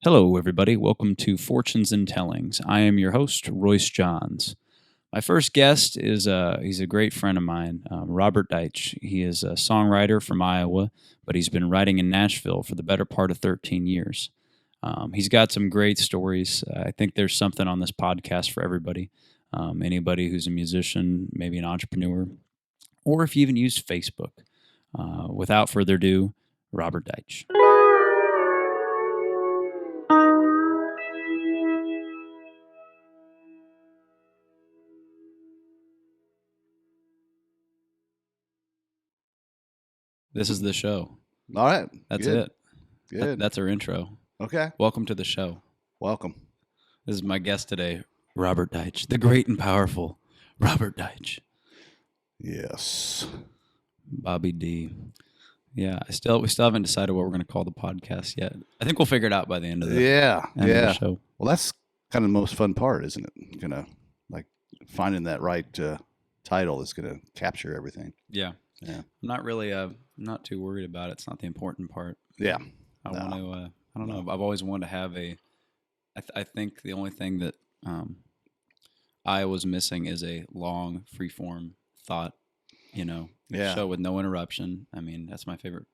Hello, everybody. Welcome to Fortunes and Tellings. I am your host, Royce Johns. My first guest is he's a great friend of mine, Robert Deitch. He is a songwriter from Iowa, but he's been writing in Nashville for the better part of 13 years. He's got some great stories. I think there's something on this podcast for everybody. Anybody who's a musician, maybe an entrepreneur, or if you even use Facebook. Without further ado, Robert Deitch. This is the show. All right. That's Good. it. Good. That's our intro. Okay. Welcome to the show. Welcome. This is my guest today, Robert Deitch, the great and powerful Robert Deitch. Yes. Bobby D. Yeah, we still haven't decided what we're going to call the podcast yet. I think we'll figure it out by the end of the, Yeah. end of the show. Well, that's kind of the most fun part, isn't it? Like finding that right title is going to capture everything. Yeah. Yeah. I'm not really not too worried about it. It's not the important part. Yeah. I want to I don't know. I've always wanted to have I think the only thing that I was missing is a long free-form thought, show with no interruption. I mean, that's my favorite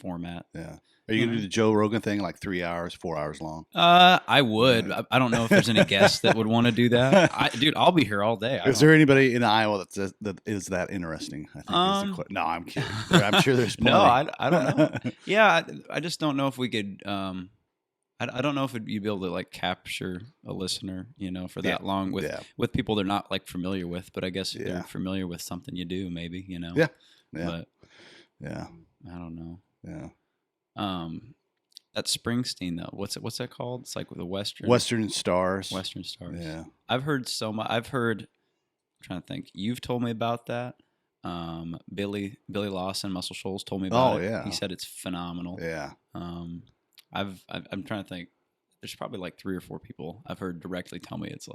format. Yeah. Are you going to do the Joe Rogan thing, like 3 hours, 4 hours long? I would. I don't know if there's any guests that would want to do that. Dude, I'll be here all day. Is there anybody in Iowa that is that interesting? I think is the no, I'm kidding. I'm sure there's plenty. No, I don't know. Yeah, I just don't know if we could. I don't know if you'd be able to like capture a listener, for that long with people they're not like familiar with. But I guess if they're familiar with something you do, maybe, Yeah. But yeah. I don't know. Yeah. That Springsteen though, what's that called? It's like the Western Stars. Western Stars. Yeah. I've heard so much. I'm trying to think. You've told me about that. Billy Lawson, Muscle Shoals told me about it. Yeah. He said it's phenomenal. Yeah. I'm trying to think. There's probably like 3 or 4 people I've heard directly tell me it's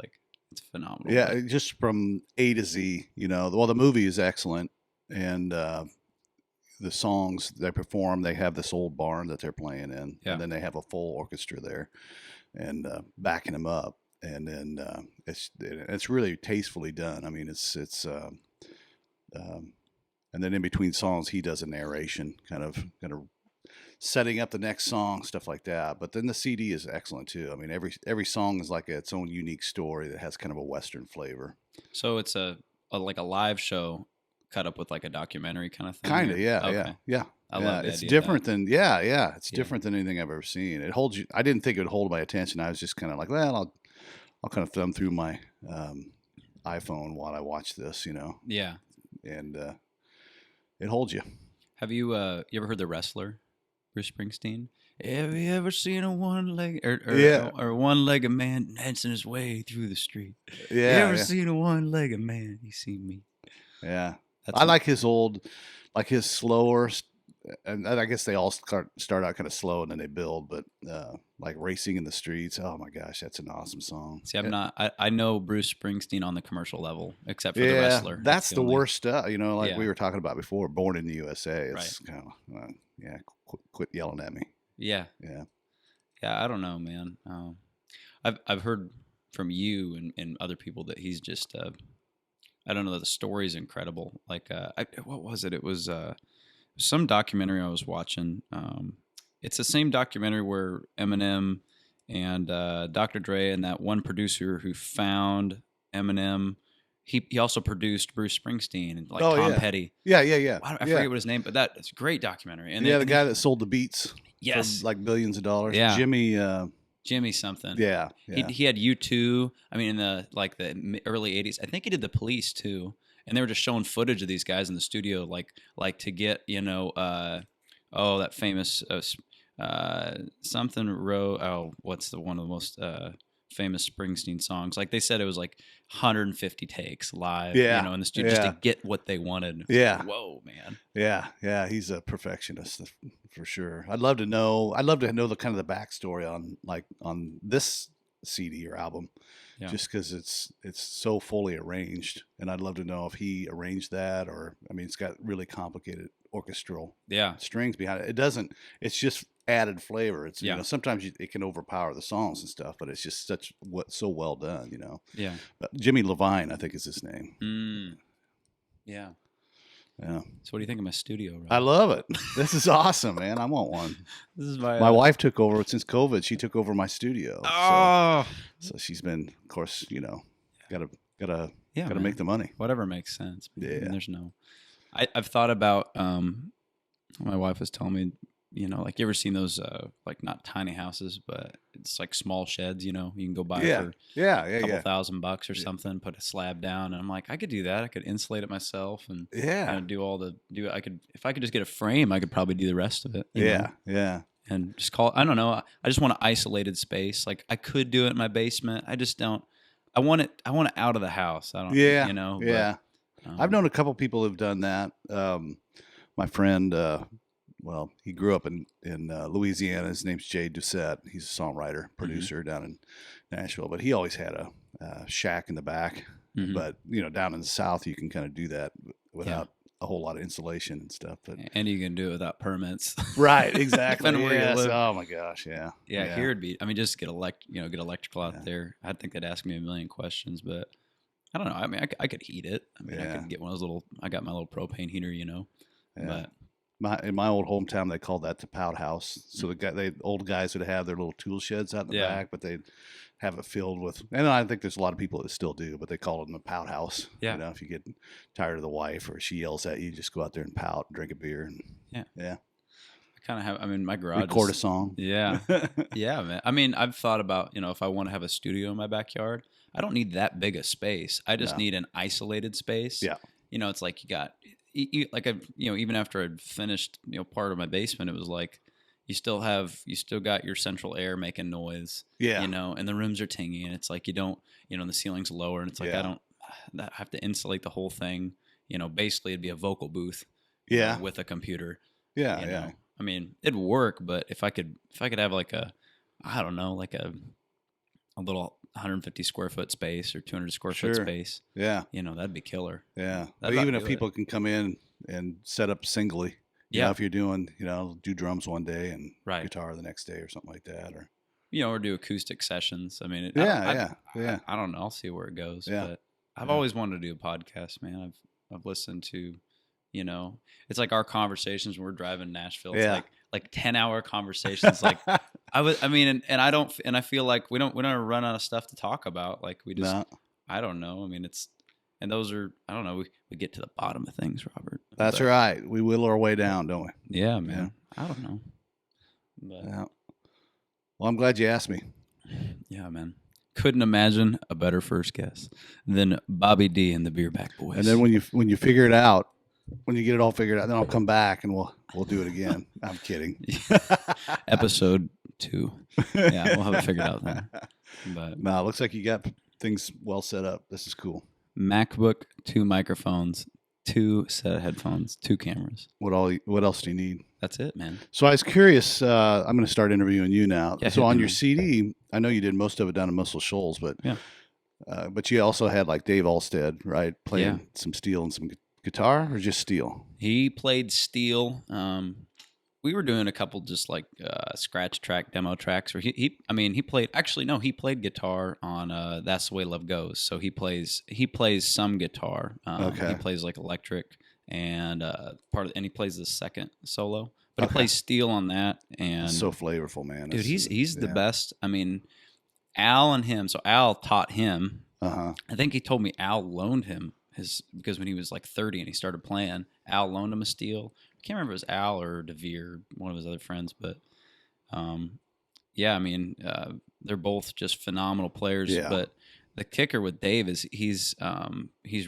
phenomenal. Yeah, just from A to Z, Well, the movie is excellent, and the songs they perform, they have this old barn that they're playing in, and then they have a full orchestra there, and backing them up, and then it's really tastefully done. I mean, it's and then in between songs, he does a narration, kind of setting up the next song, stuff like that. But then the CD is excellent too. I mean, every song is like its own unique story that has kind of a Western flavor. So it's like a live show cut up with like a documentary kind of thing. Kind of, yeah, okay. yeah. I love it's different than it's different than anything I've ever seen. It holds you. I didn't think it would hold my attention. I was just kind of like, well, I'll kind of thumb through my iPhone while I watch this, Yeah. And it holds you. Have you ever heard The Wrestler, Bruce Springsteen? Have you ever seen a one-legged man dancing his way through the street? Yeah. You ever seen a one-legged man? You seen me? Yeah. I like his slower, and I guess they all start out kind of slow and then they build, but like Racing in the Streets. Oh my gosh, that's an awesome song. See, I know Bruce Springsteen on the commercial level, except for The Wrestler. That's the worst stuff. We were talking about before, Born in the USA. It's kind of, quit yelling at me. Yeah. Yeah. Yeah. I don't know, man. I've heard from you and other people that he's just, I don't know, the story is incredible. Like, what was it? It was some documentary I was watching. It's the same documentary where Eminem and Dr. Dre and that one producer who found Eminem, he also produced Bruce Springsteen and Tom Petty. Yeah. I forget what his name, but it's a great documentary. And the guy that sold the Beats. Yes. For like billions of dollars. Yeah. Jimmy something. Yeah. He had U2. I mean, in the early 80s. I think he did The Police too. And they were just showing footage of these guys in the studio, like to get, that famous something row. Oh, what's one of the most famous Springsteen songs? Like they said, it was like 150 takes live, in the studio just to get what they wanted. Yeah. Whoa, man. Yeah. He's a perfectionist for sure. I'd love to know the kind of the backstory on this CD or album. Yeah. Just because it's so fully arranged, and I'd love to know if he arranged that, or it's got really complicated orchestral strings behind it. It doesn't. It's just added flavor. It's Yeah. sometimes it can overpower the songs and stuff, but it's just so well done. Yeah. Jimmy Levine, I think is his name. Yeah. Yeah. So what do you think of my studio, Rob? I love it. This is awesome, man. I want one. This is my wife took over since COVID. She took over my studio. Oh. So she's been, of course, gotta man. make the money. Whatever makes sense. Yeah. I mean, there's no. I've thought about. My wife was telling me, like you ever seen those like not tiny houses, but it's like small sheds. You can go buy for a couple $1,000 or something. Put a slab down, and I'm like, I could do that. I could insulate it myself, and I could if I could just get a frame, I could probably do the rest of it. you know? And just I don't know. I just want an isolated space. Like I could do it in my basement. I just don't. I want it out of the house. I don't. Yeah. But, I've known a couple people who've done that. My friend, he grew up in Louisiana. His name's Jay Doucette. He's a songwriter, producer down in Nashville, but he always had a shack in the back. But down in the South, you can kind of do that without a whole lot of insulation and stuff. But you can do it without permits. Right, exactly. Depending where you live. Oh my gosh, yeah. Here it'd be. I mean, just get electrical out there. I think they'd ask me a million questions, but I don't know. I mean, I could heat it. I mean, I could get one of those I got my little propane heater, Yeah. But in my old hometown, they called that the pout house. So old guys would have their little tool sheds out in the back, but they'd have it filled with. And I think there's a lot of people that still do, but they call it the pout house. Yeah. If you get tired of the wife or she yells at you, just go out there and pout, and drink a beer, and I kind of have. I mean, my garage. Record a song. Yeah, yeah, man. I mean, I've thought about if I want to have a studio in my backyard, I don't need that big a space. I just need an isolated space. Yeah. It's like you got. Even after I'd finished, part of my basement, it was like you still got your central air making noise. Yeah. And the rooms are tingy, and it's like you don't, and the ceiling's lower, and it's like I have to insulate the whole thing. Basically it'd be a vocal booth. With a computer. Yeah. I mean, it'd work, but if I could have like a little 150 square foot space or 200 square foot space. Yeah. That'd be killer. Yeah. But even if people can come in and set up singly, if you're doing, do drums one day and guitar the next day or something like that, or do acoustic sessions. I mean, I don't know. I'll see where it goes. Yeah. But I've always wanted to do a podcast, man. I've listened to, it's like our conversations when we're driving to Nashville. It's like 10-hour conversations. Like and I feel like we don't run out of stuff to talk about. Like we just, I don't know. I mean, and those are, I don't know. We get to the bottom of things, Robert. That's right. We whittle our way down, don't we? Yeah, man. Yeah. I don't know. But, well, I'm glad you asked me. Yeah, man. Couldn't imagine a better first guest than Bobby D and the Beerback Boys. And then when you figure it out, when you get it all figured out, then I'll come back and we'll do it again. I'm kidding. Episode 2. Yeah, we'll have it figured out then. But no, it looks like you got things well set up. This is cool. MacBook, 2 microphones, 2 set of headphones, 2 cameras. What else do you need? That's it, man. So I was curious. I'm going to start interviewing you now. Yeah, so on your CD, I know you did most of it down in Muscle Shoals, but but you also had like Dave Alstead, right, playing some steel and some guitar, or just steel? He played steel. We were doing a couple just like scratch track demo tracks where he played guitar on That's the Way Love Goes. So he plays some guitar. He plays like electric and he plays the second solo. But he plays steel on that, and so flavorful, man. Dude, he's the best. I mean, Al and him. So Al taught him. I think he told me Al loaned him because when he was like 30 and he started playing, Al loaned him a steel. I can't remember if it was Al or DeVere, one of his other friends, but I mean, they're both just phenomenal players. Yeah. But the kicker with Dave is he's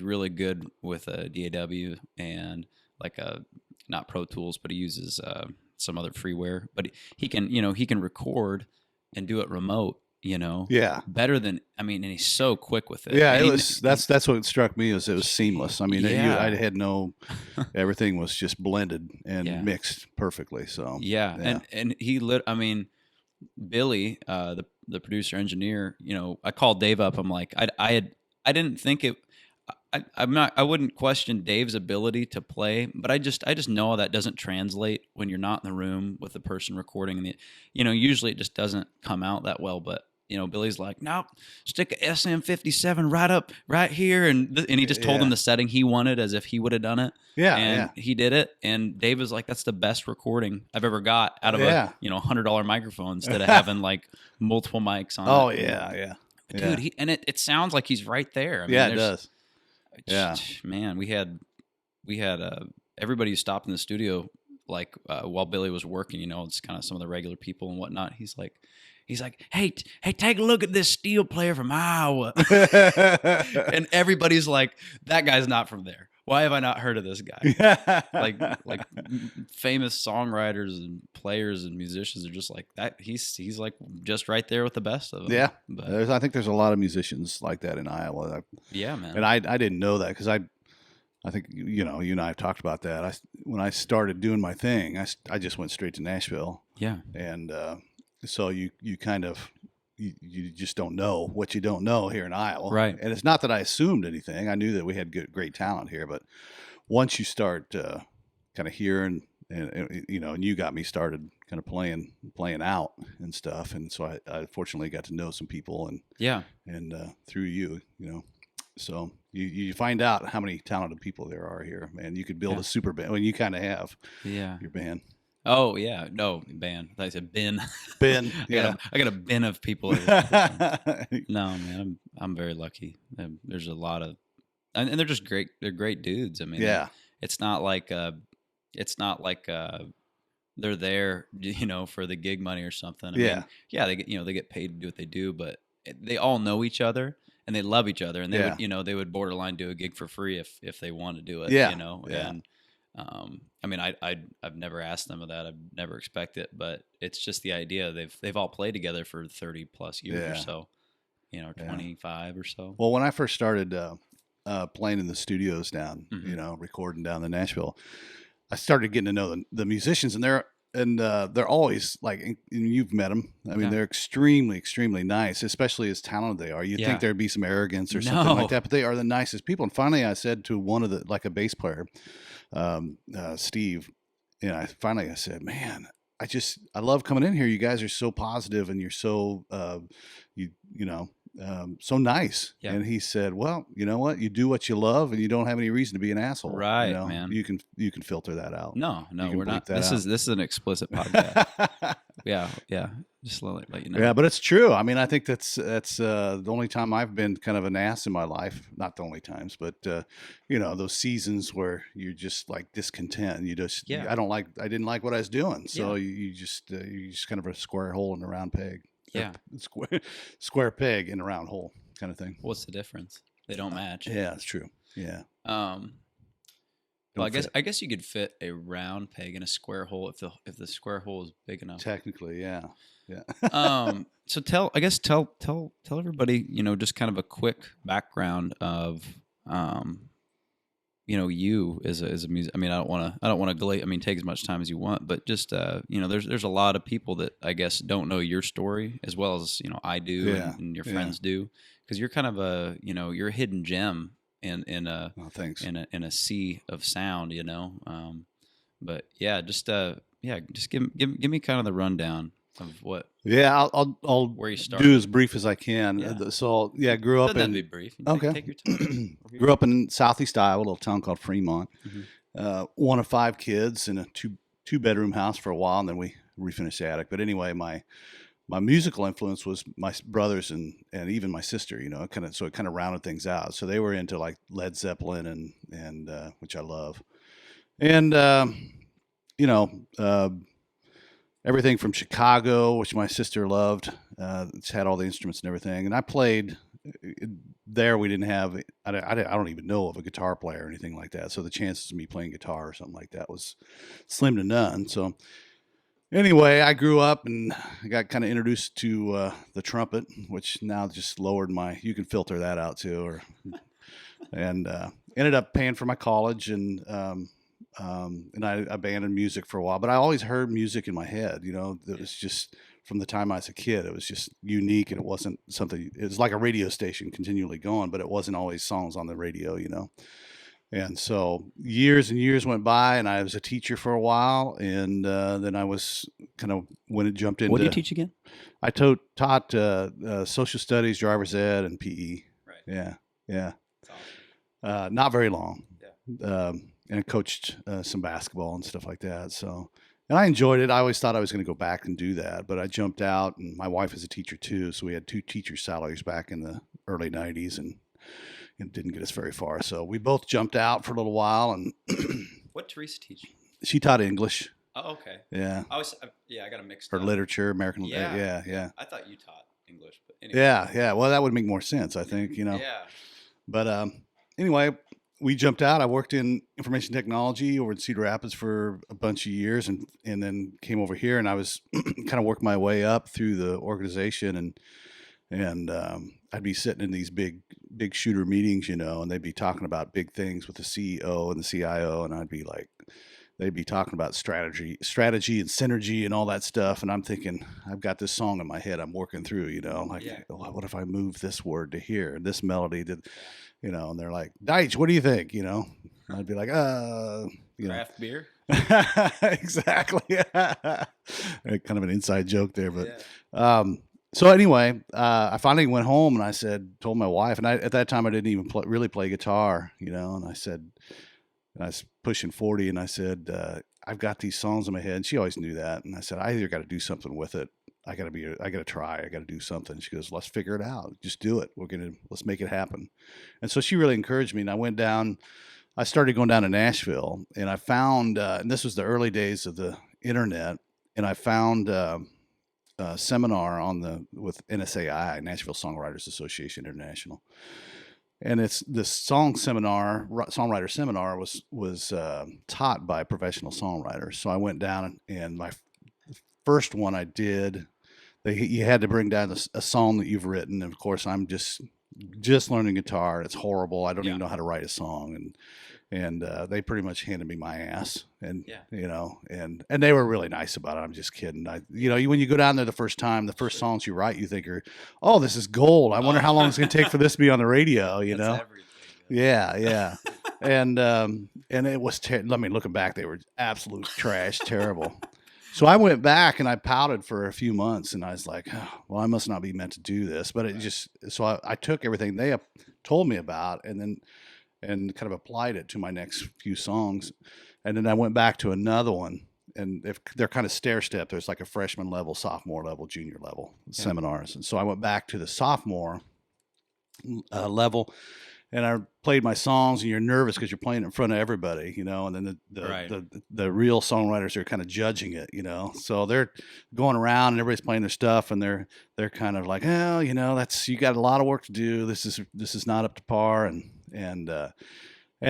really good with a DAW and like not Pro Tools, but he uses some other freeware. But he can record and do it remote. Better than, I mean, and he's so quick with it. Yeah, that's what struck me, is it was seamless. I mean, I had everything was just blended and mixed perfectly. So and he Billy, the producer engineer, I called Dave up. I'm like, I didn't think it. I wouldn't question Dave's ability to play, but I just know that doesn't translate when you're not in the room with the person recording. Usually it just doesn't come out that well. But Billy's like, no, stick a SM57 right here, and he just told him the setting he wanted as if he would have done it. Yeah, and he did it, and Dave was like, that's the best recording I've ever got out of a $100 microphone instead of having like multiple mics on. Oh it. yeah. Dude, it sounds like he's right there. It does. Man, we had everybody who stopped in the studio like while Billy was working. It's kind of some of the regular people and whatnot. He's like, hey, take a look at this steel player from Iowa, and everybody's like, that guy's not from there. Why have I not heard of this guy? like famous songwriters and players and musicians are just like that. He's like just right there with the best of them. Yeah, but I think there's a lot of musicians like that in Iowa. Yeah, man. And I didn't know that because I think you and I have talked about that. When I started doing my thing, I just went straight to Nashville. Yeah, and so you kind of you just don't know what you don't know here in Iowa, right? And it's not that I assumed anything. I knew that we had great talent here, but once you start kind of hearing, and you got me started kind of playing out and stuff, and so I fortunately got to know some people, and through you, so you find out how many talented people there are here, man. You could build a super band. Well, you kind of have, your band. Oh yeah, no band. I said bin. Bin. Yeah, I got a bin of people. No, man, I'm very lucky. There's a lot of, and they're just great. They're great dudes. I mean, it's not like they're there, for the gig money or something. I mean, they get paid to do what they do, but they all know each other and they love each other, and they would, they would borderline do a gig for free if they want to do it. And I mean, I've never asked them of that. I've never expected it, but it's just the idea. They've all played together for 30 plus years or so, 25 or so. Well, when I first started playing in the studios down, recording down in Nashville, I started getting to know the musicians, and they're always like, and you've met them. I mean, they're extremely, extremely nice, especially as talented they are. You'd think there'd be some arrogance or something like that, but they are the nicest people. And finally, I said to one of a bass player, Steve, I said, man, I love coming in here. You guys are so positive, and you're so, so nice. Yeah. And he said, well, you know what? You do what you love, and you don't have any reason to be an asshole. Right, man. You can filter that out. No, we're not. This is an explicit podcast. Yeah. Just let you know. Yeah, but it's true. I mean, I think that's the only time I've been kind of an ass in my life. Not the only times, but those seasons where you're just like discontent, and you just I didn't like what I was doing, so you just kind of a square hole in a round peg. Yeah, square peg in a round hole kind of thing. What's the difference? They don't match. Yeah, it's true. Yeah. Well, I guess you could fit a round peg in a square hole if the square hole is big enough. Technically, yeah. So tell everybody, just kind of a quick background of, you as a music. I mean, I don't want to take as much time as you want, but just there's a lot of people that I guess don't know your story as well as I do and your friends do, because you're kind of you're a hidden gem in a sea of sound, but just give me kind of the rundown of what. Yeah, I'll where you started. Do as brief as I can. Yeah. So grew up in. Be brief. Okay. Take your time. Grew up in Southeast Iowa, a little town called Fremont. Mm-hmm. One of 5 kids in a two bedroom house for a while, and then we refinished the attic. But anyway, my musical influence was my brothers and even my sister. It kind of rounded things out. So they were into like Led Zeppelin and which I love, and everything from Chicago, which my sister loved. It's had all the instruments and everything. And I played there. We didn't have, I don't even know of a guitar player or anything like that. So the chances of me playing guitar or something like that was slim to none. So anyway, I grew up and I got kind of introduced to the trumpet, which now just lowered you can filter that out too. And ended up paying for my college, and I abandoned music for a while, but I always heard music in my head, that was just from the time I was a kid. It was just unique, and it wasn't something. It was like a radio station continually going, but it wasn't always songs on the radio, And so years and years went by, and I was a teacher for a while, and then I was kind of when it jumped into. What do you teach again? I taught social studies, driver's ed, and PE. Right. Yeah. Awesome. Not very long. Yeah. And I coached some basketball and stuff like that. So, and I enjoyed it. I always thought I was going to go back and do that, but I jumped out, and my wife is a teacher too. So we had 2 teacher salaries back in the early 90s, and it didn't get us very far. So we both jumped out for a little while. And what Teresa teach? She taught English. Oh, okay. Yeah. I got a mixed or up. literature, American. Yeah. Yeah. I thought you taught English, but anyway. Yeah. Well, that would make more sense, I think. Yeah. But anyway, we jumped out. I worked in information technology over in Cedar Rapids for a bunch of years, and then came over here, and I was kind of worked my way up through the organization, and I'd be sitting in these big shooter meetings, and they'd be talking about big things with the CEO and the CIO, and I'd be like, they'd be talking about strategy and synergy and all that stuff, and I'm thinking, I've got this song in my head I'm working through, what if I move this word to here, this melody to, and they're like, Deitch, what do you think? I'd be like, craft beer. Exactly. Kind of an inside joke there, but so anyway, I finally went home, and told my wife, and at that time I didn't even really play guitar, and I said, I was pushing 40, and I said, I've got these songs in my head, and she always knew that, and I said, I either got to do something with it. I got to try. I got to do something. She goes, let's figure it out. Just do it. Let's make it happen. And so she really encouraged me. And I started going down to Nashville, and I found, and this was the early days of the internet, and I found a seminar with NSAI, Nashville Songwriters Association International. And it's this songwriter seminar was taught by professional songwriters. So I went down, and my first one I did, you had to bring down a song that you've written. And of course, I'm just learning guitar. It's horrible. I don't even know how to write a song. And they pretty much handed me my ass. And, and they were really nice about it. I'm just kidding. When you go down there the first time, the first songs you write, you think oh, this is gold. I wonder how long it's going to take for this to be on the radio, That's everything. Yeah. And it was, looking back, they were absolute trash, terrible. So I went back and I pouted for a few months, and I was like, oh, well, I must not be meant to do this. But I took everything they told me about, and kind of applied it to my next few songs. And then I went back to another one, and they're kind of stair-step. There's like a freshman level, sophomore level, junior level seminars. And so I went back to the sophomore level, and I played my songs, and you're nervous because you're playing in front of everybody, and then the real songwriters are kind of judging it, so they're going around and everybody's playing their stuff, and they're kind of like, oh, you got a lot of work to do. This is not up to par. And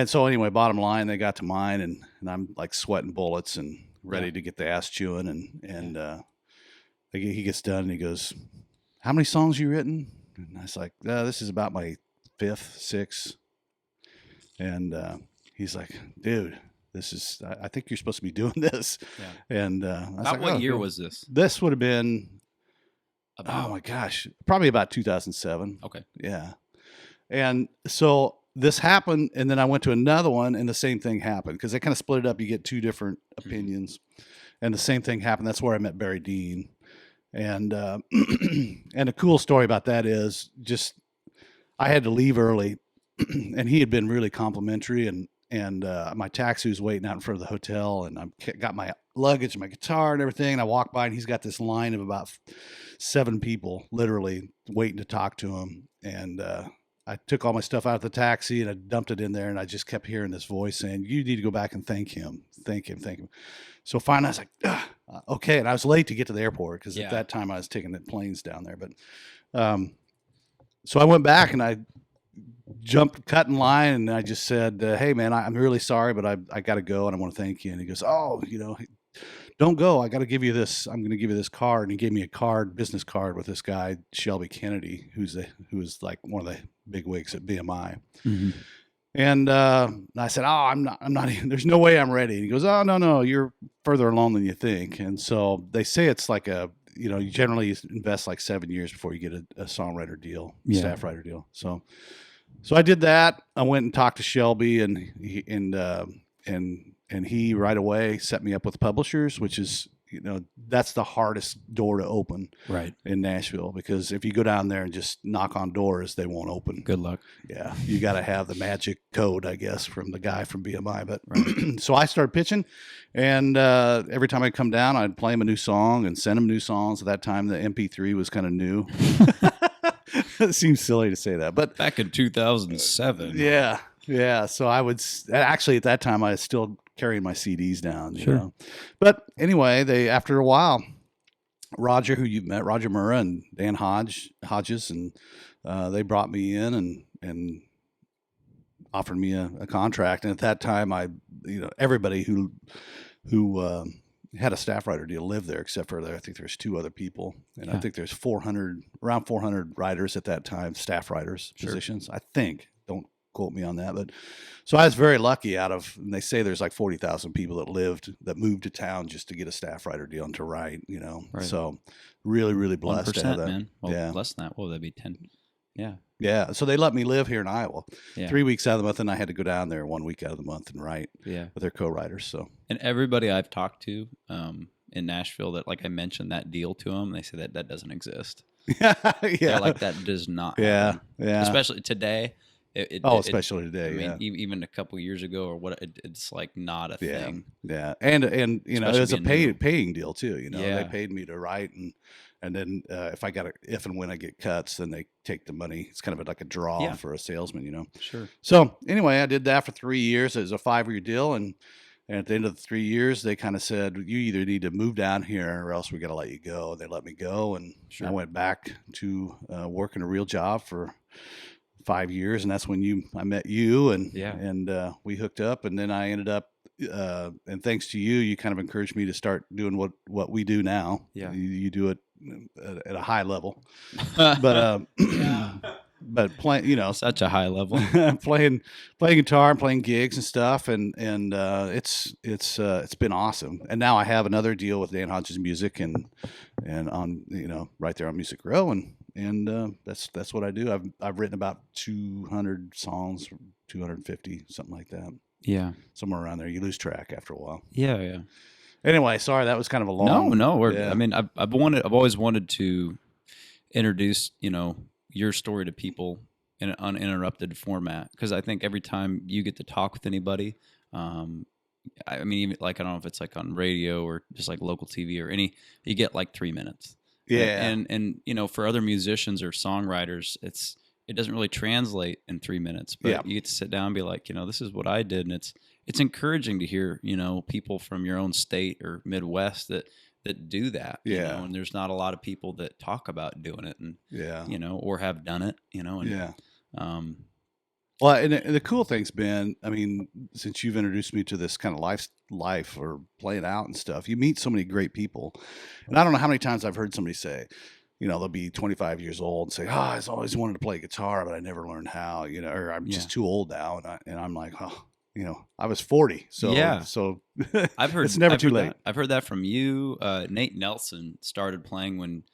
so anyway, bottom line, they got to mine, and I'm like sweating bullets and ready to get the ass chewing. And he gets done, and he goes, how many songs you written? And I was like, this is about my 5th, 6th. And he's like, dude, I think you're supposed to be doing this. Yeah. And I was about what year was this? This would have been, oh my gosh, probably about 2007. Okay. Yeah. And so this happened, and then I went to another one, and the same thing happened, because they kind of split it up. You get 2 different opinions, and the same thing happened. That's where I met Barry Dean. And and a cool story about that is just I had to leave early, and he had been really complimentary, and my taxi was waiting out in front of the hotel, and I got my luggage, my guitar, and everything. And I walked by, and he's got this line of about 7 people, literally waiting to talk to him. And I took all my stuff out of the taxi, and I dumped it in there, and I just kept hearing this voice saying, you need to go back and thank him. So finally I was like, okay. And I was late to get to the airport, because at that time I was taking the planes down there. But so I went back, and I cut in line, and I just said, hey man, I'm really sorry, but I got to go, and I want to thank you. And he goes, oh, don't go. I got to give you this. I'm going to give you this card. And he gave me a business card with this guy, Shelby Kennedy, who is like one of the big wigs at BMI. Mm-hmm. And I said, oh, I'm not even, there's no way I'm ready. And he goes, oh, no, you're further along than you think. And so they say it's like you generally invest like 7 years before you get a songwriter deal, staff writer deal. So I did that. I went and talked to Shelby, and he right away set me up with publishers, which is, that's the hardest door to open in Nashville, because if you go down there and just knock on doors, they won't open. Good luck. Yeah. You got to have the magic code, I guess, from the guy from BMI. But so I started pitching, and every time I'd come down, I'd play him a new song and send him new songs. At that time, the MP3 was kind of new. It seems silly to say that, but back in 2007. Yeah. So I would actually, at that time, I was still carrying my CDs down. You know? But anyway, after a while, Roger, who you've met, Roger Murrah and Dan Hodges, and they brought me in and offered me a contract. And at that time, everybody who had a staff writer deal lived there, except for I think there's 2 other people, and I think there's around 400 writers at that time, staff writers positions. I think. Don't quote me on that, but so I was very lucky. And they say there's like 40,000 people that moved to town just to get a staff writer deal and to write. So really, really blessed to have that. Man. Well, less than that. What would that be? 10? Yeah. Yeah. So they let me live here in Iowa 3 weeks out of the month, and I had to go down there 1 week out of the month and write with their co-writers. So, and everybody I've talked to in Nashville that, like I mentioned that deal to them, they say that doesn't exist. They're like, that does not happen. Yeah. Especially today. Especially today. I mean, even a couple years ago or what, it's like not a thing. Yeah. And it was a paying deal too. They paid me to write, and then if and when I get cuts, then they take the money. It's kind of like a draw for a salesman, Sure. So anyway, I did that for 3 years. It was a 5-year deal, and at the end of the 3 years, they kind of said, you either need to move down here or else we got to let you go. They let me go, and I went back to working a real job for 5 years, and that's when I met you, and we hooked up, and then I ended up, and thanks to you kind of encouraged me to start doing what we do now. Yeah, you do it at a high level, but but playing, such a high level, playing guitar and playing gigs and stuff, and it's been awesome. And now I have another deal with Dan Hodges Music, and on right there on Music Row, and that's what I do. I've written about 200 songs, 250, something like that. Yeah, somewhere around there. You lose track after a while. Yeah. Anyway, sorry, that was kind of a long. No. I mean, I've always wanted to introduce your story to people in an uninterrupted format, because I think every time you get to talk with anybody, I mean, even like, I don't know if it's like on radio or just like local TV or you get like 3 minutes. Yeah. And for other musicians or songwriters, it doesn't really translate in 3 minutes, but you get to sit down and be like, this is what I did. And it's encouraging to hear, people from your own state or Midwest that do that, and there's not a lot of people that talk about doing it, and or have done it, well, and the cool thing's been, I mean, since you've introduced me to this kind of life or playing out and stuff, you meet so many great people, and I don't know how many times I've heard somebody say, they'll be 25 years old and say, I always wanted to play guitar, but I never learned how, or I'm just too old now, and I'm like, I was 40, so so I've heard it's never too late. I've heard that from you. Nate Nelson started playing when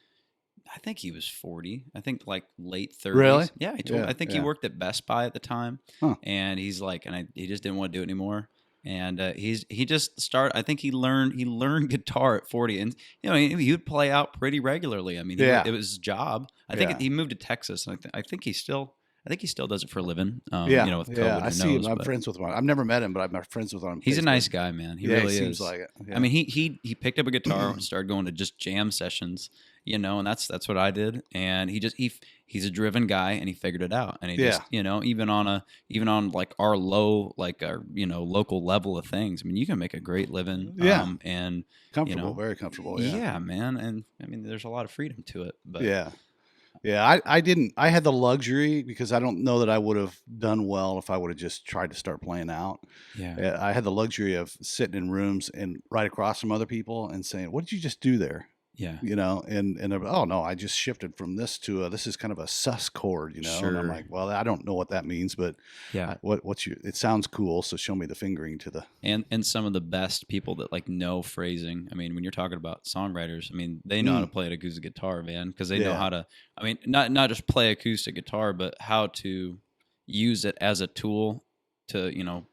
I think he was 40. I think like late 30s. Really? Yeah, I think he worked at Best Buy at the time, and he's like, he just didn't want to do it anymore. And he just started. I think he learned guitar at 40, and he would play out pretty regularly. I mean, it was his job. I think he moved to Texas, and I think he still does it for a living. With COVID, I see him. I'm friends with him. I've never met him, but I'm friends with him on He's Facebook. a nice guy, man. He really seems is. like it. Yeah. I mean, he picked up a guitar and started going to just jam sessions, and that's what I did. And he's a driven guy, and he figured it out. And he just, even on like our low, like our local level of things. I mean, you can make a great living. Yeah. And comfortable, very comfortable. Yeah. Yeah, man. And I mean, there's a lot of freedom to it. But yeah, I had the luxury, because I don't know that I would have done well if I would have just tried to start playing out. Yeah. I had the luxury of sitting in rooms and right across from other people and saying, what did you just do there? Yeah. You know, and they're, oh no, I just shifted from this to this is kind of a sus chord, you know. Sure. And I'm like, well, I don't know what that means, but yeah, what's your? It sounds cool, so show me the fingering to the. and some of the best people that like know phrasing. I mean, when you're talking about songwriters, I mean, they know how to play an acoustic guitar, man, because they know how to. I mean, not just play acoustic guitar, but how to use it as a tool to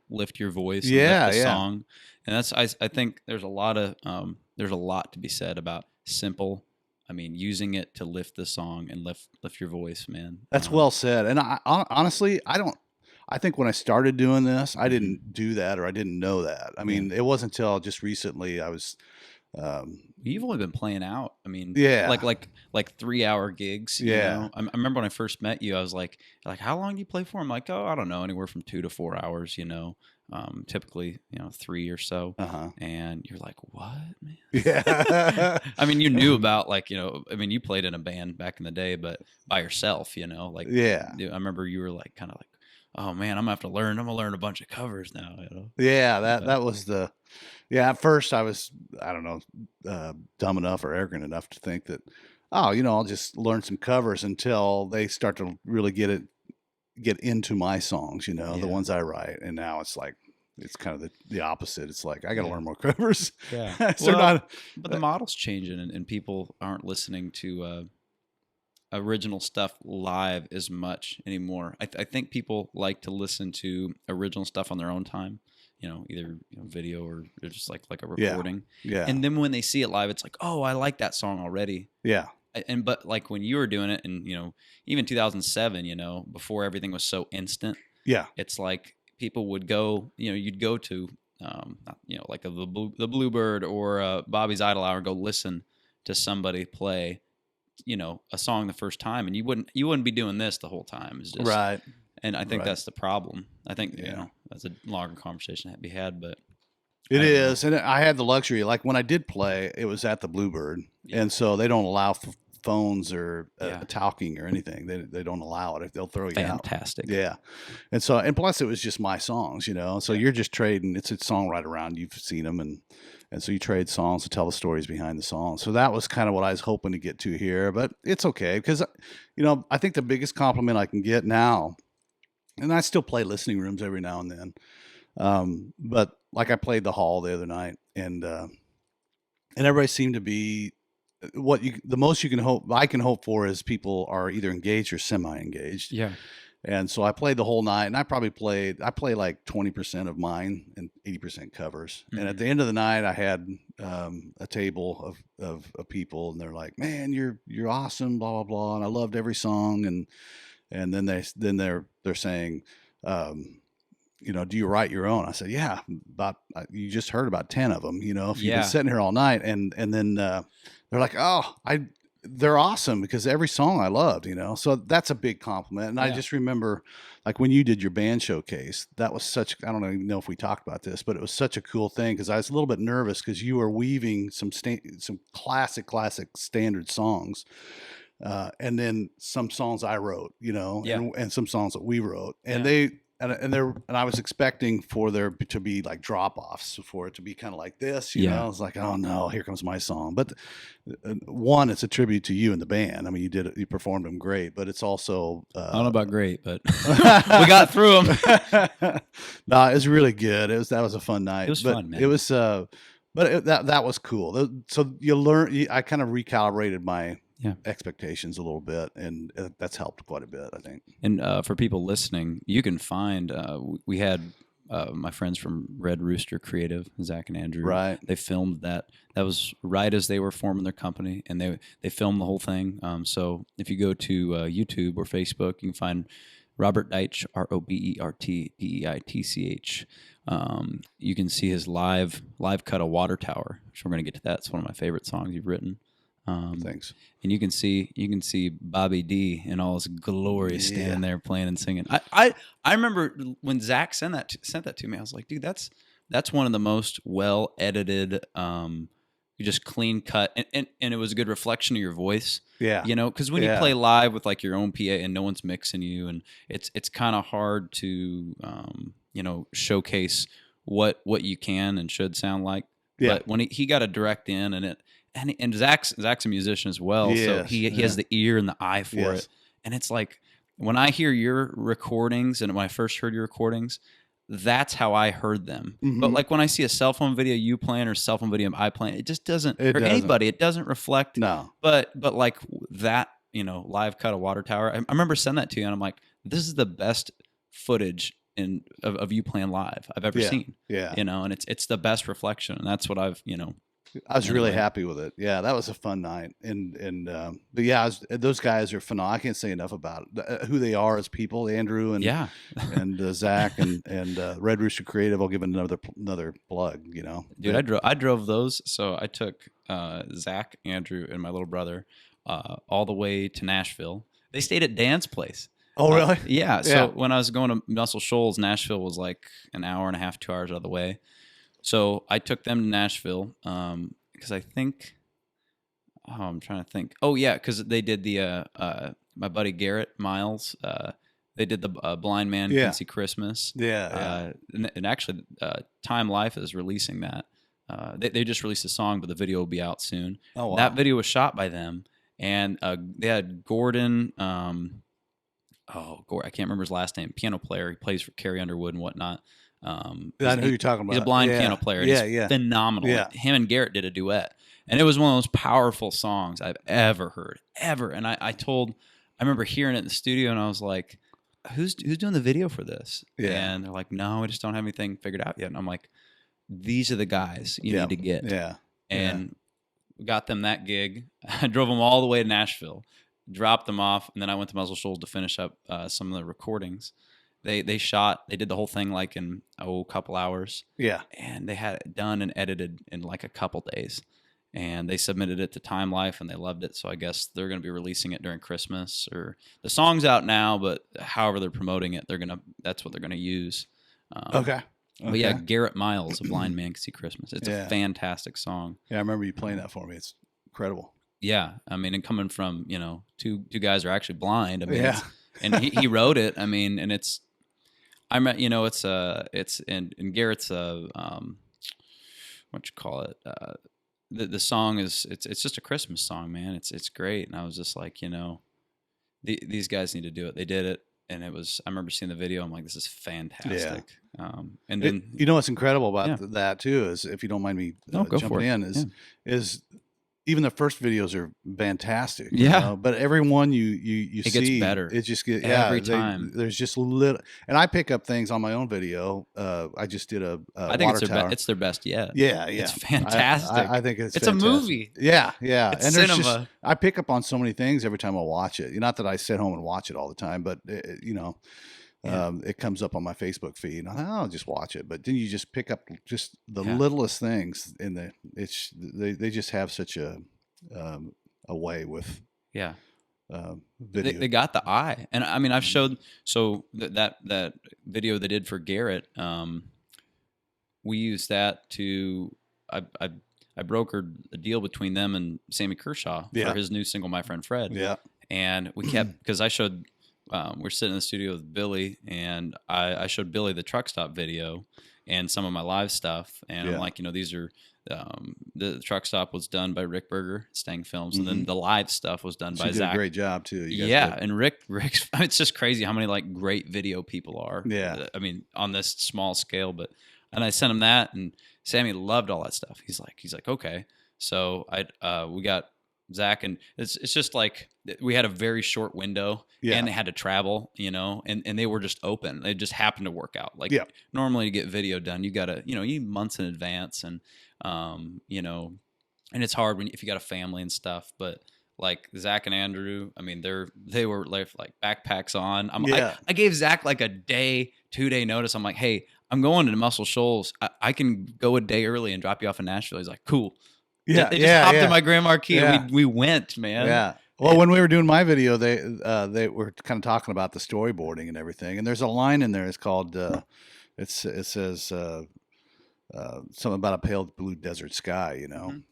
lift your voice, and lift the song. And that's I think there's a lot to be said about simple. I mean, using it to lift the song and lift your voice, man. That's well said. And I honestly, I think when I started doing this, I didn't do that, or I didn't know that. I mean, it wasn't until just recently I was. You've only been playing out. I mean, like 3-hour gigs. You know? I remember when I first met you, I was like, how long do you play for? I'm like, oh, I don't know, anywhere from 2 to 4 hours. You know, typically 3 or so. And you're like, what, man? Yeah. I mean, you knew about I mean, you played in a band back in the day, but by yourself. You know, like I remember you were like kind of like, oh man, I'm gonna learn a bunch of covers now. You know? Yeah, that was the. Yeah, at first I was, I don't know, dumb enough or arrogant enough to think that, oh, I'll just learn some covers until they start to really get into my songs, the ones I write. And now it's like, it's kind of the opposite. It's like, I got to learn more covers. Yeah. But the model's changing, and people aren't listening to original stuff live as much anymore. I think people like to listen to original stuff on their own time. Either video or just like a recording. Yeah. And then when they see it live, it's like, oh, I like that song already. Yeah. But like when you were doing it, and even 2007, before everything was so instant. Yeah. It's like people would go, you'd go to, like the Bluebird or Bobby's Idle Hour, go listen to somebody play, a song the first time, and you wouldn't be doing this the whole time. It's just, right. And I think that's the problem. I think that's a longer conversation to be had, but it is. And I had the luxury, like when I did play, it was at the Bluebird, and so they don't allow phones or talking or anything. They don't allow it. They'll throw you out. Fantastic. Yeah. And so, and plus it was just my songs, so you're just trading. It's a songwriter around. You've seen them, and so you trade songs to tell the stories behind the song. So that was kind of what I was hoping to get to here, but it's okay because, I think the biggest compliment I can get now. And I still play listening rooms every now and then. But like I played the hall the other night, and everybody seemed to be the most I can hope for is people are either engaged or semi-engaged. Yeah. And so I played the whole night, and I play like 20% of mine and 80% covers. Mm-hmm. And at the end of the night, I had a table of people, and they're like, man, you're awesome, blah, blah, blah. And I loved every song. And then they're saying, do you write your own? I said, yeah, you just heard about 10 of them, if you've been sitting here all night. And then they're like, oh, they're awesome because every song I loved, so that's a big compliment. And I just remember like when you did your band showcase, that was I don't even know if we talked about this, but it was such a cool thing because I was a little bit nervous because you were weaving some classic standard songs. And then some songs I wrote, and some songs that we wrote, and I was expecting for there to be like drop offs, for it to be kind of like this, I was like, oh no, here comes my song. But one, it's a tribute to you and the band. I mean, you performed them great, but it's also I don't know about great, but we got through them. No, it was really good. That was a fun night. It was fun, man. It was, but that was cool. So you learn. I kind of recalibrated my expectations a little bit, and that's helped quite a bit, I think. And for people listening, you can find we had my friends from Red Rooster Creative, Zach and Andrew. Right. They filmed that. That was right as they were forming their company, and they filmed the whole thing. So if you go to YouTube or Facebook, you can find Robert Deitch, RobertDeitch. You can see his live cut of Water Tower, which we're going to get to that. It's one of my favorite songs you've written. Thanks. And you can see Bobby D in all his glory standing there playing and singing. I remember when Zach sent that to me. I was like, dude, that's one of the most well edited, just clean cut, and it was a good reflection of your voice. Yeah, because when you play live with like your own PA and no one's mixing you, and it's kind of hard to showcase what you can and should sound like. Yeah. But when he got a direct in, and and Zach's a musician as well, so he has the ear and the eye for it. And it's like when I hear your recordings and when I first heard your recordings, that's how I heard them. But like when I see a cell phone video you playing or cell phone video I playing, it just doesn't. Anybody, it doesn't reflect. No. But like that, live cut of Water Tower. I remember sending that to you, and I'm like, this is the best footage of you playing live I've ever seen. Yeah. And it's the best reflection, and that's what I've I was really happy with it. Yeah, that was a fun night, but yeah, those guys are phenomenal. I can't say enough about who they are as people. Andrew and and Zach and Red Rooster Creative. I'll give another plug. Dude, I drove those. So I took Zach, Andrew, and my little brother all the way to Nashville. They stayed at Dan's place. Oh, really? Yeah. So when I was going to Muscle Shoals, Nashville was like an hour and a half, 2 hours out of the way. So I took them to Nashville because I think, I'm trying to think. Oh, yeah, because they did the, my buddy Garrett Miles, they did the Blind Man Can See Christmas. Yeah. And actually, Time Life is releasing that. They just released a song, but the video will be out soon. Oh, wow. That video was shot by them. And they had Gordon, I can't remember his last name, piano player. He plays for Carrie Underwood and whatnot. I know who you're talking about. He's a blind piano player. And he's phenomenal. Yeah. Him and Garrett did a duet, and it was one of those powerful songs I've ever heard, ever. And I remember hearing it in the studio, and I was like, "Who's doing the video for this?" Yeah. And they're like, "No, we just don't have anything figured out yet." And I'm like, "These are the guys you need to get." Yeah. And we got them that gig. I drove them all the way to Nashville, dropped them off, and then I went to Muscle Shoals to finish up some of the recordings. They did the whole thing like in a couple hours. Yeah. And they had it done and edited in like a couple days. And they submitted it to Time Life, and they loved it. So I guess they're going to be releasing it during Christmas. Or the song's out now, but however they're promoting it, that's what they're going to use. Okay. But yeah, Garrett Miles, A Blind Man Can See Christmas. It's a fantastic song. Yeah, I remember you playing that for me. It's incredible. Yeah, I mean, and coming from two guys are actually blind. I mean, and he wrote it. I mean, and it's in Garrett's what you call it. The song is it's just a Christmas song, man. It's great, and I was just like, these guys need to do it. They did it, and I remember seeing the video. I'm like, this is fantastic. And then what's incredible about that too is, if you don't mind me jumping in, is even the first videos are fantastic. But every one you it see, gets better. It just gets every time. There's just little, and I pick up things on my own video. I just did I think it's their best yet. Yeah, it's fantastic. I think it's fantastic. A movie. Yeah. It's and cinema. I pick up on so many things every time I watch it. Not that I sit home and watch it all the time, but it comes up on my Facebook feed, and I'll just watch it. But then you just pick up just the littlest things they just have such a way with video. They got the eye, and I mean, I've showed that video they did for Garrett. We used that to I brokered a deal between them and Sammy Kershaw for his new single, My Friend Fred. Yeah, and we kept, because I showed. We're sitting in the studio with Billy, and I showed Billy the truck stop video and some of my live stuff. And I'm like, these are the truck stop was done by Rick Berger, Stang Films, and then the live stuff was done by Zach. Zach. Did a great job too. And Rick's it's just crazy how many like great video people are. Yeah, I mean, on this small scale, and I sent him that, and Sammy loved all that stuff. He's like, okay. So we got Zach, and it's just like we had a very short window, and they had to travel, and they were just open. It just happened to work out. Like normally to get video done, you gotta, you need months in advance, and and it's hard if you got a family and stuff. But like Zach and Andrew, I mean, they were like backpacks on. I gave Zach like a 2-day notice. I'm like, hey, I'm going to Muscle Shoals. I can go a day early and drop you off in Nashville. He's like, cool. Yeah, they just hopped in my Grand Marquis and we went, man. Yeah. Well, when we were doing my video, they were kind of talking about the storyboarding and everything. And there's a line in there. It's called it says something about a pale blue desert sky,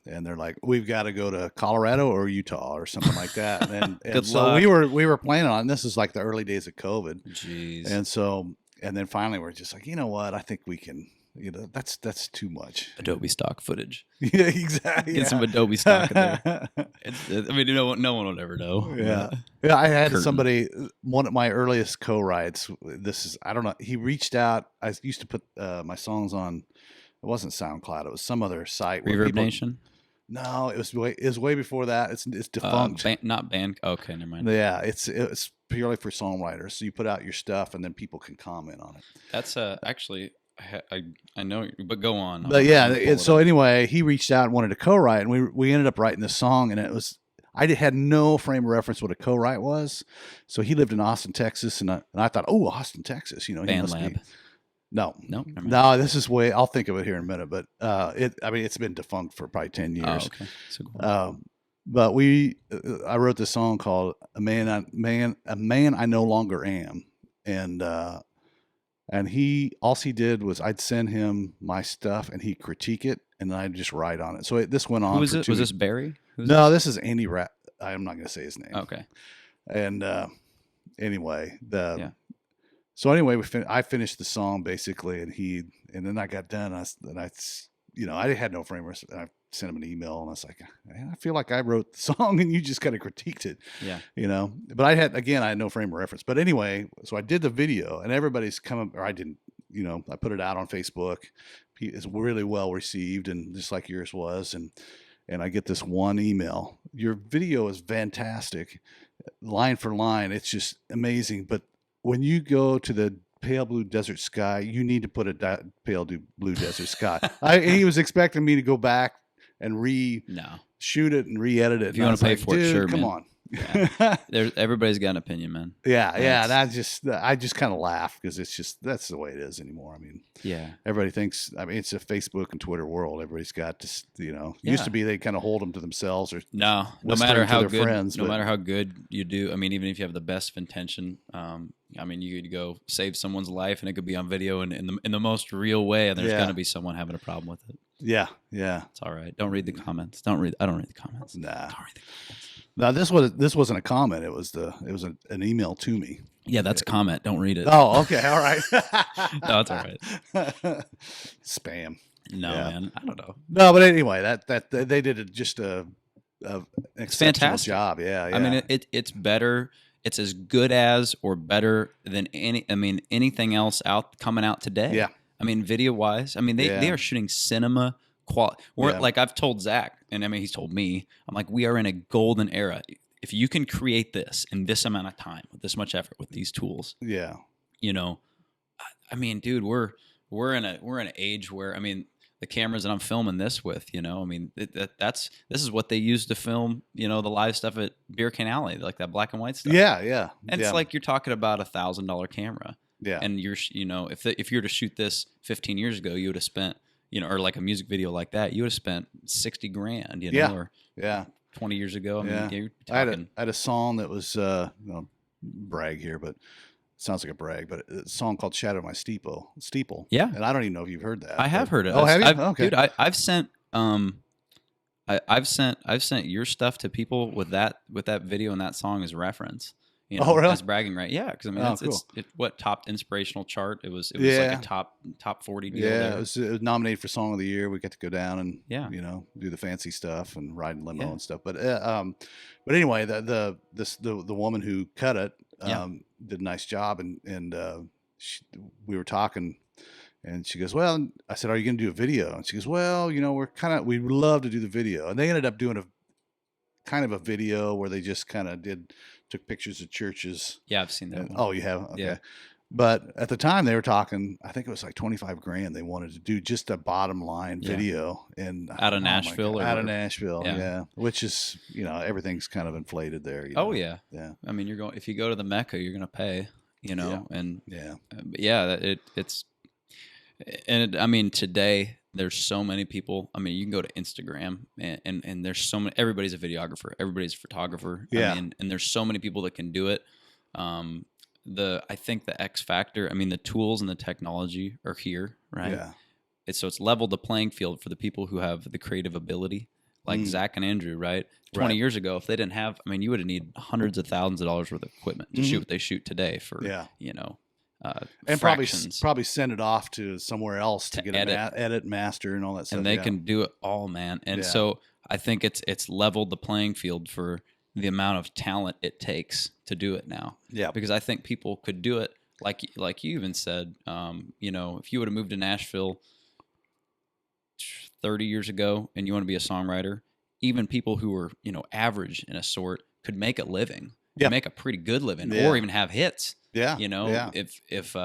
And they're like, we've got to go to Colorado or Utah or something like that. And so we were planning on. This is like the early days of COVID. Jeez. And then finally we're just like, you know what? I think we can that's too much. Adobe stock footage. Yeah, exactly. Get some Adobe stock in there. I mean, no one will ever know. Yeah. Yeah. I had somebody, one of my earliest co-writes. I don't know. He reached out. I used to put my songs on. It wasn't SoundCloud. It was some other site. Reverb Nation. No, it was way before that. It's defunct. Not band. Okay, never mind. Yeah, it's purely for songwriters. So you put out your stuff, and then people can comment on it. That's actually. I know, but go on. But yeah, so anyway, he reached out and wanted to co-write, and we ended up writing this song, and it was I had no frame of reference what a co-write was. So he lived in Austin, Texas, and I thought, oh, Austin, Texas, he must be. No. This is I'll think of it here in a minute, but it's been defunct for probably 10 years. Oh, okay. So cool. But I wrote this song called "A Man I No Longer Am," and all he did was I'd send him my stuff and he'd critique it and then I'd just write on it. So this went on. Who was it? Was this Barry? This is Andy Rat. I'm not going to say his name. Okay. And anyway, so anyway, I finished the song basically, and then I got done. I had no frame. I sent him an email and I was like, man, I feel like I wrote the song and you just kind of critiqued it. Yeah. But I had no frame of reference. But anyway, so I did the video and everybody's I didn't, I put it out on Facebook. It's really well received and just like yours was. And I get this one email. Your video is fantastic, line for line. It's just amazing. But when you go to the pale blue desert sky, you need to put a pale blue desert sky. He was expecting me to go back and shoot it and re-edit it. If you want to pay for it, sure, come man. on. Yeah. Everybody's got an opinion, man. Yeah. And I just kind of laugh because that's the way it is anymore. I mean, yeah, everybody thinks, it's a Facebook and Twitter world. Everybody's got to, used to be, they kind of hold them to themselves or no matter how good, friends, no matter how good you do. I mean, even if you have the best of intention, you could go save someone's life and it could be on video and in the most real way. And there's going to be someone having a problem with it. Yeah. It's all right. Don't read the comments. I don't read the comments. Nah. Don't read the comments. Now this wasn't a comment. It was an email to me. Yeah, that's a comment. Don't read it. Oh, okay, all right. No, it's all right. Spam. No, man, I don't know. No, but anyway, that they did just an exceptional fantastic job. Yeah. I mean, it's better. It's as good as or better than anything else coming out today. Yeah. I mean, video wise, they are shooting cinema quality. Like I've told Zach, and he's told me, I'm like, we are in a golden era. If you can create this in this amount of time, with this much effort, with these tools, dude, we're in an age where, the cameras that I'm filming this with, this is what they use to film, the live stuff at Beer Can Alley, like that black and white stuff. Yeah. And it's like you're talking about $1,000 camera. Yeah. And you're, if you were to shoot this 15 years ago, you would have spent, or like a music video like that, you would have spent $60,000, or 20 years ago. You're talking. I had a song that was, brag here, but it sounds like a brag, but a song called Shadow My Steeple. Yeah. And I don't even know if you've heard that. I have heard it. Oh, have you? Okay. Dude, I've sent, I've sent your stuff to people with that video and that song as reference. Really? As bragging, right? Yeah, because cool. it's what topped inspirational chart. It was like a top 40 deal. Yeah, there. it was nominated for Song of the Year. We got to go down and do the fancy stuff and ride in limo and stuff. But anyway, the woman who cut it did a nice job, and we were talking, and she goes, "Well," I said, "Are you going to do a video?" And she goes, "Well, we'd love to do the video," and they ended up doing a video where they just kind of took pictures of churches. Yeah, I've seen that one. Oh, you have? Okay. Yeah. But at the time they were talking, I think it was like $25,000. They wanted to do just a bottom line video out of Nashville. Out of Nashville. Yeah. Which is, everything's kind of inflated there. Oh yeah. Yeah. If you go to the Mecca, you're going to pay, and today there's so many people. You can go to Instagram and there's so many. Everybody's a videographer. Everybody's a photographer. Yeah. And there's so many people that can do it. I think the X factor. The tools and the technology are here, right? Yeah. It's leveled the playing field for the people who have the creative ability, like Zach and Andrew, right? 20 years ago, if they didn't have, you would have needed hundreds of thousands of dollars worth of equipment to shoot what they shoot today for, and fractions. probably send it off to somewhere else to get edit, master, and all that stuff. And they can do it all, man. And so I think it's leveled the playing field for the amount of talent it takes to do it now. Yeah, because I think people could do it like you even said. If you would have moved to Nashville 30 years ago and you want to be a songwriter, even people who were average in a sort could make a living. Yeah, make a pretty good living, or even have hits. Yeah, if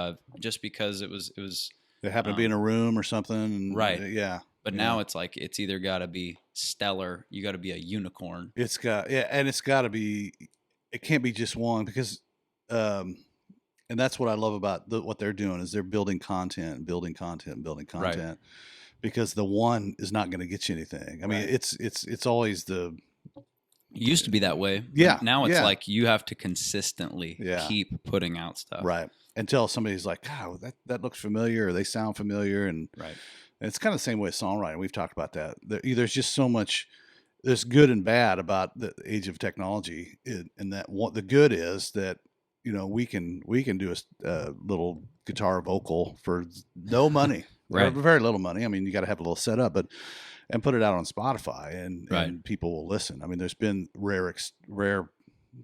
just because it was they happen to be in a room or something, right? Yeah, but now it's like it's either got to be stellar, you got to be a unicorn. It's got and it's got to be. It can't be just one because, and that's what I love about what they're doing is they're building content, right. Because the one is not going to get you anything. I mean, it's always the. It used to be that way. Yeah. Now it's like you have to consistently keep putting out stuff. Right. Until somebody's like, God, that looks familiar, or they sound familiar. And it's kind of the same way with songwriting. We've talked about that. There's just so much, there's good and bad about the age of technology. And that the good is that, we can do a little guitar vocal for no money, right? Very little money. I mean, you got to have a little setup, and put it out on Spotify, and people will listen. I mean, there's been rare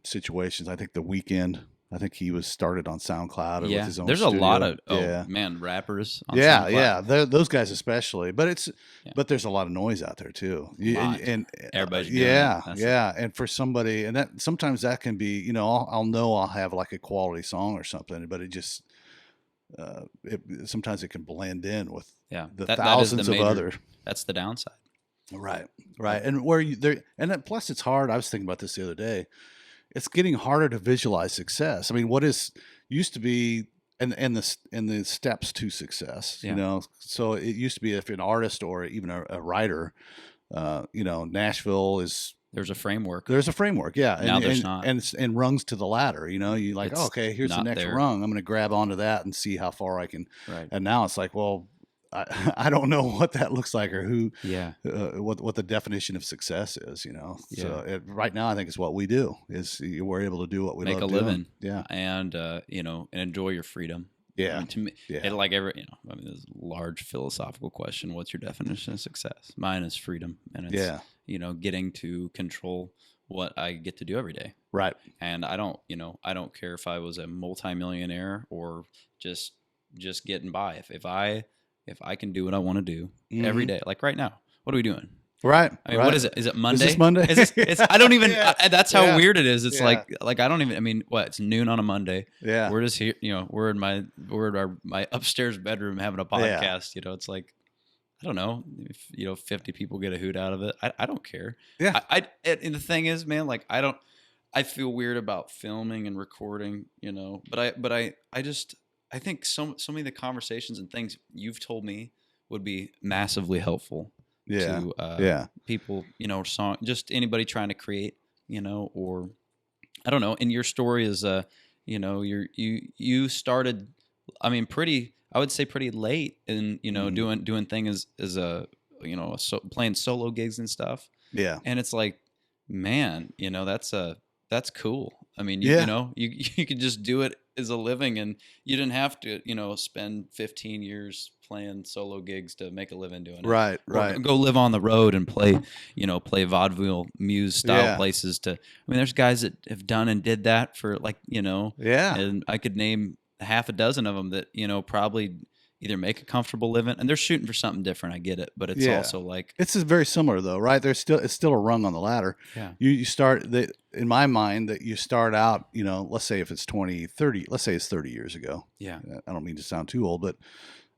situations. I think The Weeknd, I think he was started on SoundCloud or with his own studio. A lot of rappers on SoundCloud. Those guys especially. But but there's a lot of noise out there too. And everybody's doing it. And for somebody, and that sometimes that can be, I'll have like a quality song or something, but it just sometimes it can blend in with the thousands of other. That's the downside. Right. And plus it's hard. I was thinking about this the other day. It's getting harder to visualize success. I mean, what used to be and the steps to success, So it used to be if an artist or even a writer, Nashville is. There's a framework. Yeah. Now there's not. And rungs to the ladder, you like, okay, here's the next rung. I'm going to grab onto that and see how far I can. Right. And now it's like, well, I don't know what that looks like or who, what the definition of success is, So right now I think it's what we do is we're able to do what we make love a living. Yeah. And, and enjoy your freedom. Yeah. I mean, to me, like this is a large philosophical question. What's your definition of success? Mine is freedom. And it's, getting to control what I get to do every day. Right. And I don't care if I was a multimillionaire or just getting by. If I can do what I want to do every day, like right now, what are we doing? Right. I mean, what is it? Is it Monday? Is this Monday? I don't even, that's how weird it is. It's like I don't even, I mean, it's noon on a Monday. Yeah. We're just here, we're in my upstairs bedroom having a podcast, it's like, I don't know if 50 people get a hoot out of it. I don't care. Yeah. And the thing is, man, like I feel weird about filming and recording, but I think so many of the conversations and things you've told me would be massively helpful to people, just anybody trying to create, or I don't know. And your story is, you started, I mean, I would say pretty late in, doing things as a, playing solo gigs and stuff. Yeah. And it's like, man, that's cool. I mean, you could just do it as a living, and you didn't have to, spend 15 years playing solo gigs to make a living doing it. Right. Go live on the road and play vaudeville muse style places. There's guys that have done and did that for and I could name half a dozen of them that, probably either make a comfortable living, and they're shooting for something different. I get it, but it's also like it's very similar though, right? It's still a rung on the ladder. Yeah. You start in my mind that you start out, let's say if it's 20, 30, let's say it's 30 years ago. Yeah. I don't mean to sound too old, but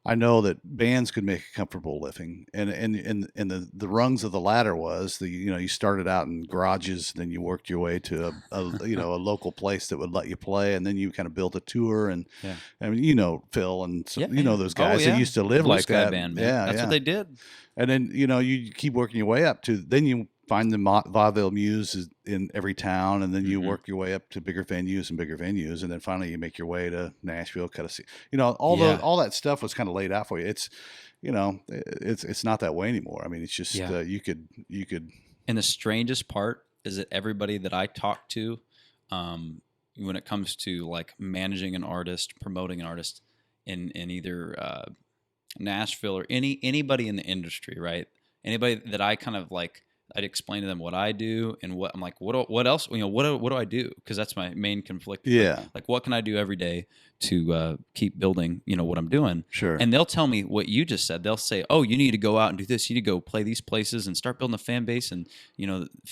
I know that bands could make a comfortable living, and the rungs of the ladder was you started out in garages, then you worked your way to a local place that would let you play, and then you kind of built a tour, and I mean Phil and those guys that used to live Blue like Sky that. Band, man. That's what they did. And then you keep working your way up to then you find the vaudeville muse in every town, and then you work your way up to bigger venues, and then finally you make your way to Nashville, all that stuff was kind of laid out for you. It's it's not that way anymore. I mean, it's just you could. And the strangest part is that everybody that I talk to, when it comes to like managing an artist, promoting an artist in either Nashville or anybody in the industry, right? Anybody that I kind of like, I'd explain to them what I do and what I'm like, what else, what do I do? Because that's my main conflict. Yeah. Like, what can I do every day to keep building, what I'm doing? Sure. And they'll tell me what you just said. They'll say, oh, you need to go out and do this. You need to go play these places and start building a fan base and,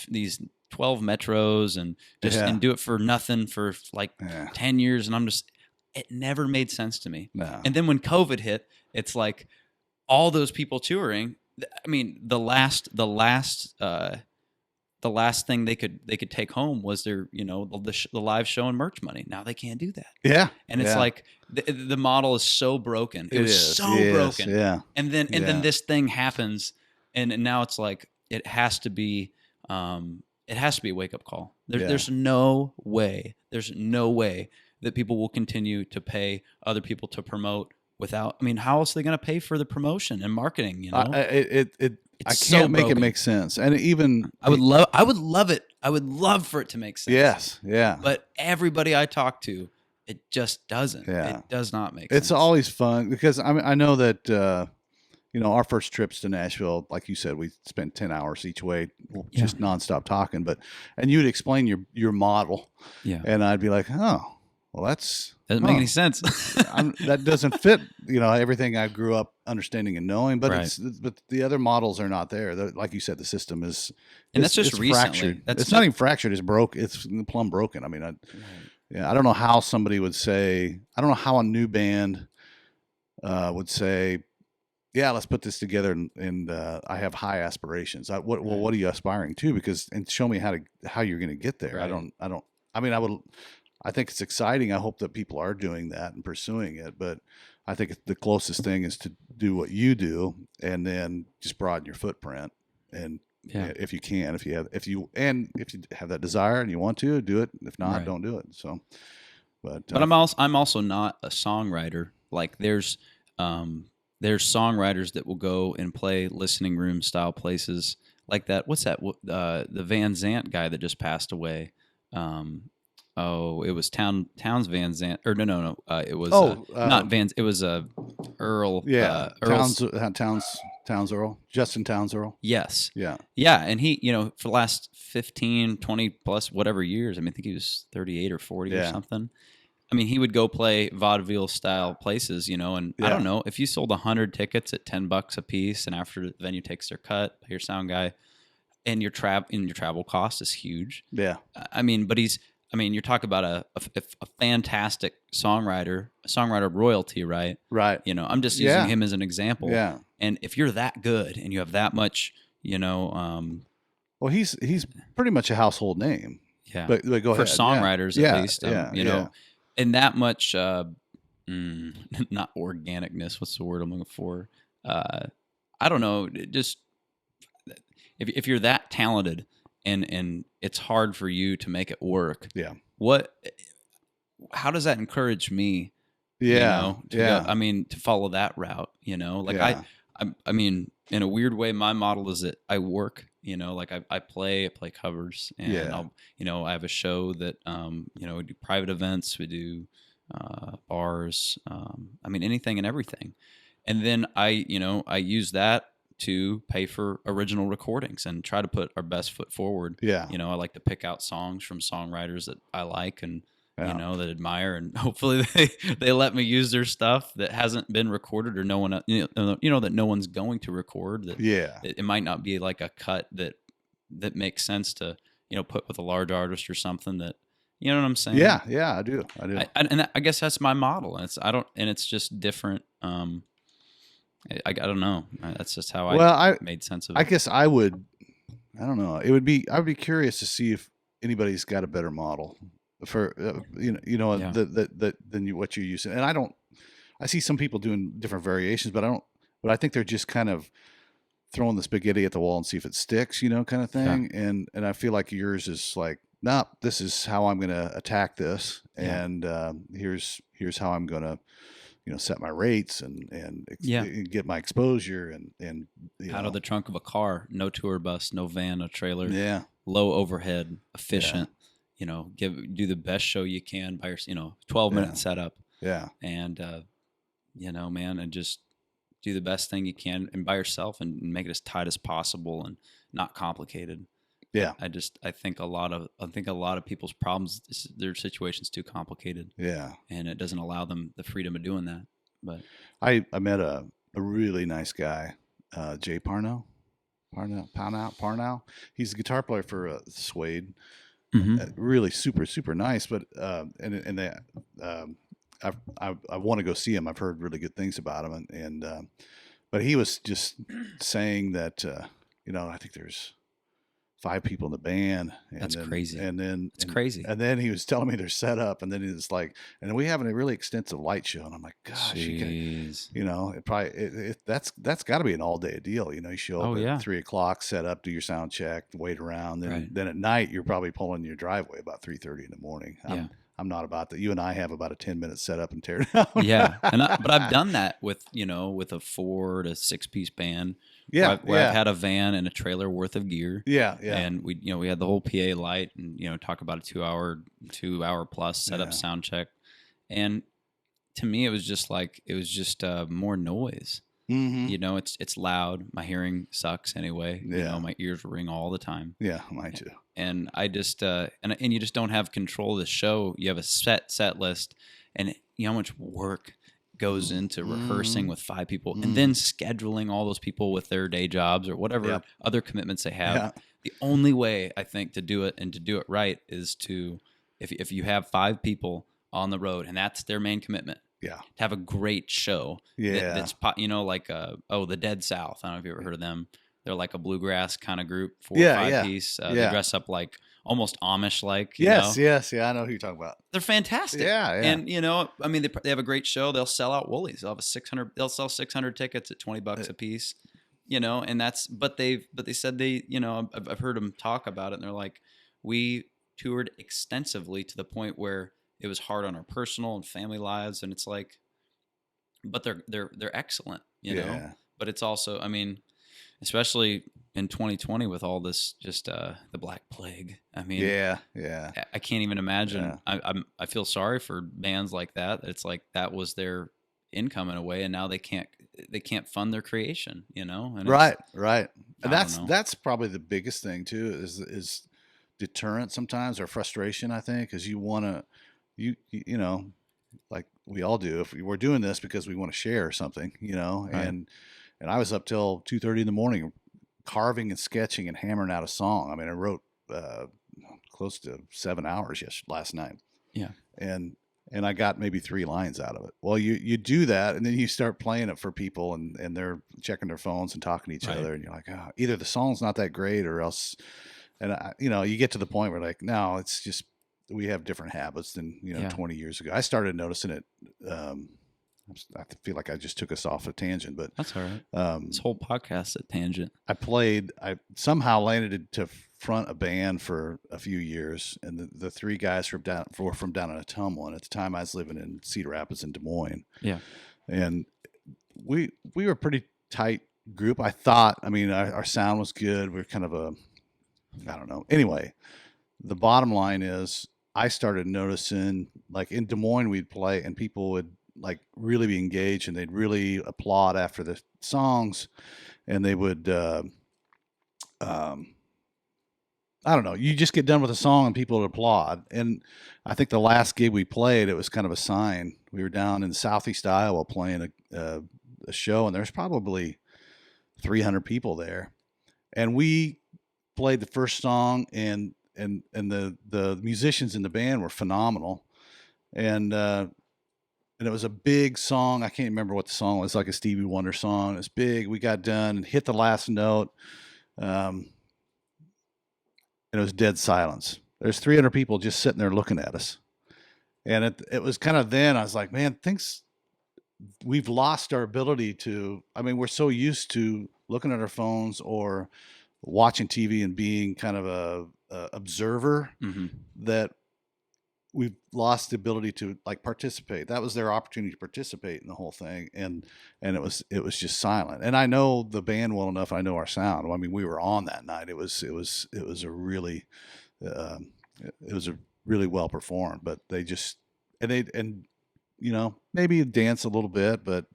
these 12 metros and just and do it for nothing for like 10 years. And it never made sense to me. No. And then when COVID hit, it's like all those people touring. I mean, the last thing they could take home was their, the live show and merch money. Now they can't do that. Yeah. And it's like the model is so broken. It was so broken. Yeah. And then this thing happens, and now it's like it has to be a wake up call. There's no way that people will continue to pay other people to promote without. I mean, how else are they going to pay for the promotion and marketing? I can't make it make sense. And even I would love it. I would love for it to make sense. Yes, yeah. But everybody I talk to, it just doesn't. Yeah. It does not make sense. It's always fun because I know that our first trips to Nashville, like you said, we spent 10 hours each way, just nonstop talking. And you would explain your model, and I'd be like, oh, well, doesn't make any sense. That doesn't fit, everything I grew up understanding and knowing. But but the other models are not there. Like you said, the system is, and that's just recently. It's not even fractured. It's broke. It's plumb broken. I mean, I don't know how somebody would say. I don't know how a new band would say, yeah, let's put this together, and I have high aspirations. What are you aspiring to? And show me how you're going to get there. Right. I think it's exciting. I hope that people are doing that and pursuing it. But I think the closest thing is to do what you do, and then just broaden your footprint. And if you can, if you have that desire and you want to do it, if not, don't do it. So, but I'm also not a songwriter. Like there's songwriters that will go and play listening room style places like that. What's that? The Van Zant guy that just passed away. It was Towns Van Zant, or no. It was not Van. It was Earl. Yeah, Towns Earl, Justin Towns Earl. Yes. Yeah. Yeah, and he, for the last 15, 20 plus whatever years. I mean, I think he was 38 or 40 or something. I mean, he would go play vaudeville style places, and I don't know if you sold 100 tickets at $10 a piece, and after the venue takes their cut, your sound guy, and your travel cost is huge. Yeah. I mean, but you're talking about a fantastic songwriter royalty, right? Right. I'm just using him as an example. Yeah. And if you're that good and you have that much, well, he's pretty much a household name. Yeah. But go ahead. For songwriters, at least, and that much, not organicness. What's the word I'm looking for? I don't know. Just if you're that talented. And it's hard for you to make it work. Yeah. How does that encourage me? Yeah. To follow that route, I mean, in a weird way, my model is that I work, I play covers, and I have a show that, we do private events, we do bars, anything and everything. And then I use that to pay for original recordings and try to put our best foot forward. Yeah. I like to pick out songs from songwriters that I like and, that admire, and hopefully they let me use their stuff that hasn't been recorded or no one, that no one's going to record. That it might not be like a cut that makes sense to, put with a large artist or something that, you know what I'm saying? Yeah. Yeah, I do. I guess that's my model. And it's just different. I don't know. That's just how I made sense of it. I guess I don't know. I would be curious to see if anybody's got a better model for than what you're using. And I see some people doing different variations, but I think they're just kind of throwing the spaghetti at the wall and see if it sticks, kind of thing. Yeah. And I feel like yours is like, nah, this is how I'm going to attack this. Yeah. And here's how I'm going to, set my rates and get my exposure and out of the trunk of a car, no tour bus, no van, no trailer. Yeah. Low overhead, efficient. do the best show you can by 12-minute setup. Yeah. And, man, and just do the best thing you can and by yourself and make it as tight as possible and not complicated. Yeah. I think a lot of people's problems, their situation's too complicated. Yeah. And it doesn't allow them the freedom of doing that. But I met a really nice guy, Jay Parnell. He's a guitar player for Suede. Really super, super nice. But I want to go see him. I've heard really good things about him. But he was just saying that, I think there's 5 people in the band. That's crazy. It's crazy. And then he was telling me their setup, and then it's like, and we have a really extensive light show, and I'm like, gosh, that's got to be an all day deal. You show up at 3 o'clock, set up, do your sound check, wait around, then at night you're probably pulling your driveway about 3:30 in the morning. I'm not about that. You and I have about a 10-minute setup and tear down. Yeah, but I've done that with a 4 to 6 piece band. Yeah, where I've had a van and a trailer worth of gear. Yeah. And we had the whole PA light, and talk about a 2 hour plus setup sound check. And to me, it was just more noise. Mm-hmm. It's loud. My hearing sucks anyway. My ears ring all the time. Yeah, mine too. And I just and you just don't have control of the show. You have a set list, and how much work goes into rehearsing with 5 people and then scheduling all those people with their day jobs or whatever other commitments they have. Yeah. The only way I think to do it and to do it right is to, if you have 5 people on the road and that's their main commitment, to have a great show. That's like the Dead South. I don't know if you ever heard of them. They're like a bluegrass kind of group, 4 or 5 piece. They dress up like almost Amish like. Yes. I know who you're talking about. They're fantastic. Yeah. And they have a great show. They'll sell out Woolies. They'll sell 600 tickets at $20 a piece. And that's but they said I've heard them talk about it, and they're like, we toured extensively to the point where it was hard on our personal and family lives, and it's like, but they're excellent, know. But it's also, especially in 2020 with all this, just the Black Plague. I can't even imagine. I feel sorry for bands like that. It's like that was their income in a way, and now they can't fund their creation. And right. And that's probably the biggest thing too is deterrent sometimes, or frustration. I think because you want to. Like we all do, if we're doing this because we want to share something, right. And I was up till 2:30 in the morning carving and sketching and hammering out a song. I wrote close to 7 hours last night. Yeah. And I got maybe 3 lines out of it. Well, you do that, and then you start playing it for people, and they're checking their phones and talking to each other, and you're like, either the song's not that great or else, and you get to the point where like, no, it's just, we have different habits than 20 years ago. I started noticing it. I feel like I just took us off a tangent, but that's all right. This whole podcast at tangent. I somehow landed to front a band for a few years, and the 3 guys were from down in Ottumwa. And at the time, I was living in Cedar Rapids and Des Moines. Yeah, and we were a pretty tight group. I thought. Our sound was good. We were kind of I don't know. Anyway, the bottom line is, I started noticing, like in Des Moines, we'd play and people would like really be engaged, and they'd really applaud after the songs, and they would, I don't know, you just get done with a song and people would applaud. And I think the last gig we played, it was kind of a sign. We were down in southeast Iowa playing a show, and there's probably 300 people there, and we played the first song, and the musicians in the band were phenomenal, and it was a big song. I can't remember what the song was, like a Stevie Wonder song. It was big. We got done and hit the last note, and it was dead silence. There's 300 people just sitting there looking at us, and it was kind of then I was like, man, we've lost our ability to. We're so used to looking at our phones or watching TV and being kind of a observer, that we've lost the ability to like participate. That was their opportunity to participate in the whole thing, and it was just silent. And I know the band well enough. I know our sound. We were on that night. It was a really it was a really well performed, but they just, and you know, maybe dance a little bit, but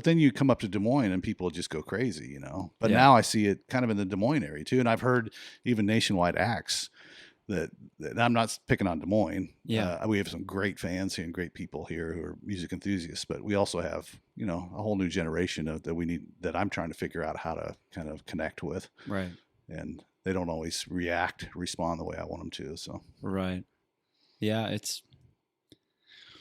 then you come up to Des Moines and people just go crazy, you know. But Yeah. now I see it kind of in the Des Moines area too, and I've heard even nationwide acts that I'm not picking on Des Moines. Yeah. We have some great fans here and great people here who are music enthusiasts, but we also have, you know, a whole new generation that I'm trying to figure out how to kind of connect with. Right. And they don't always respond the way I want them to. So, right. Yeah.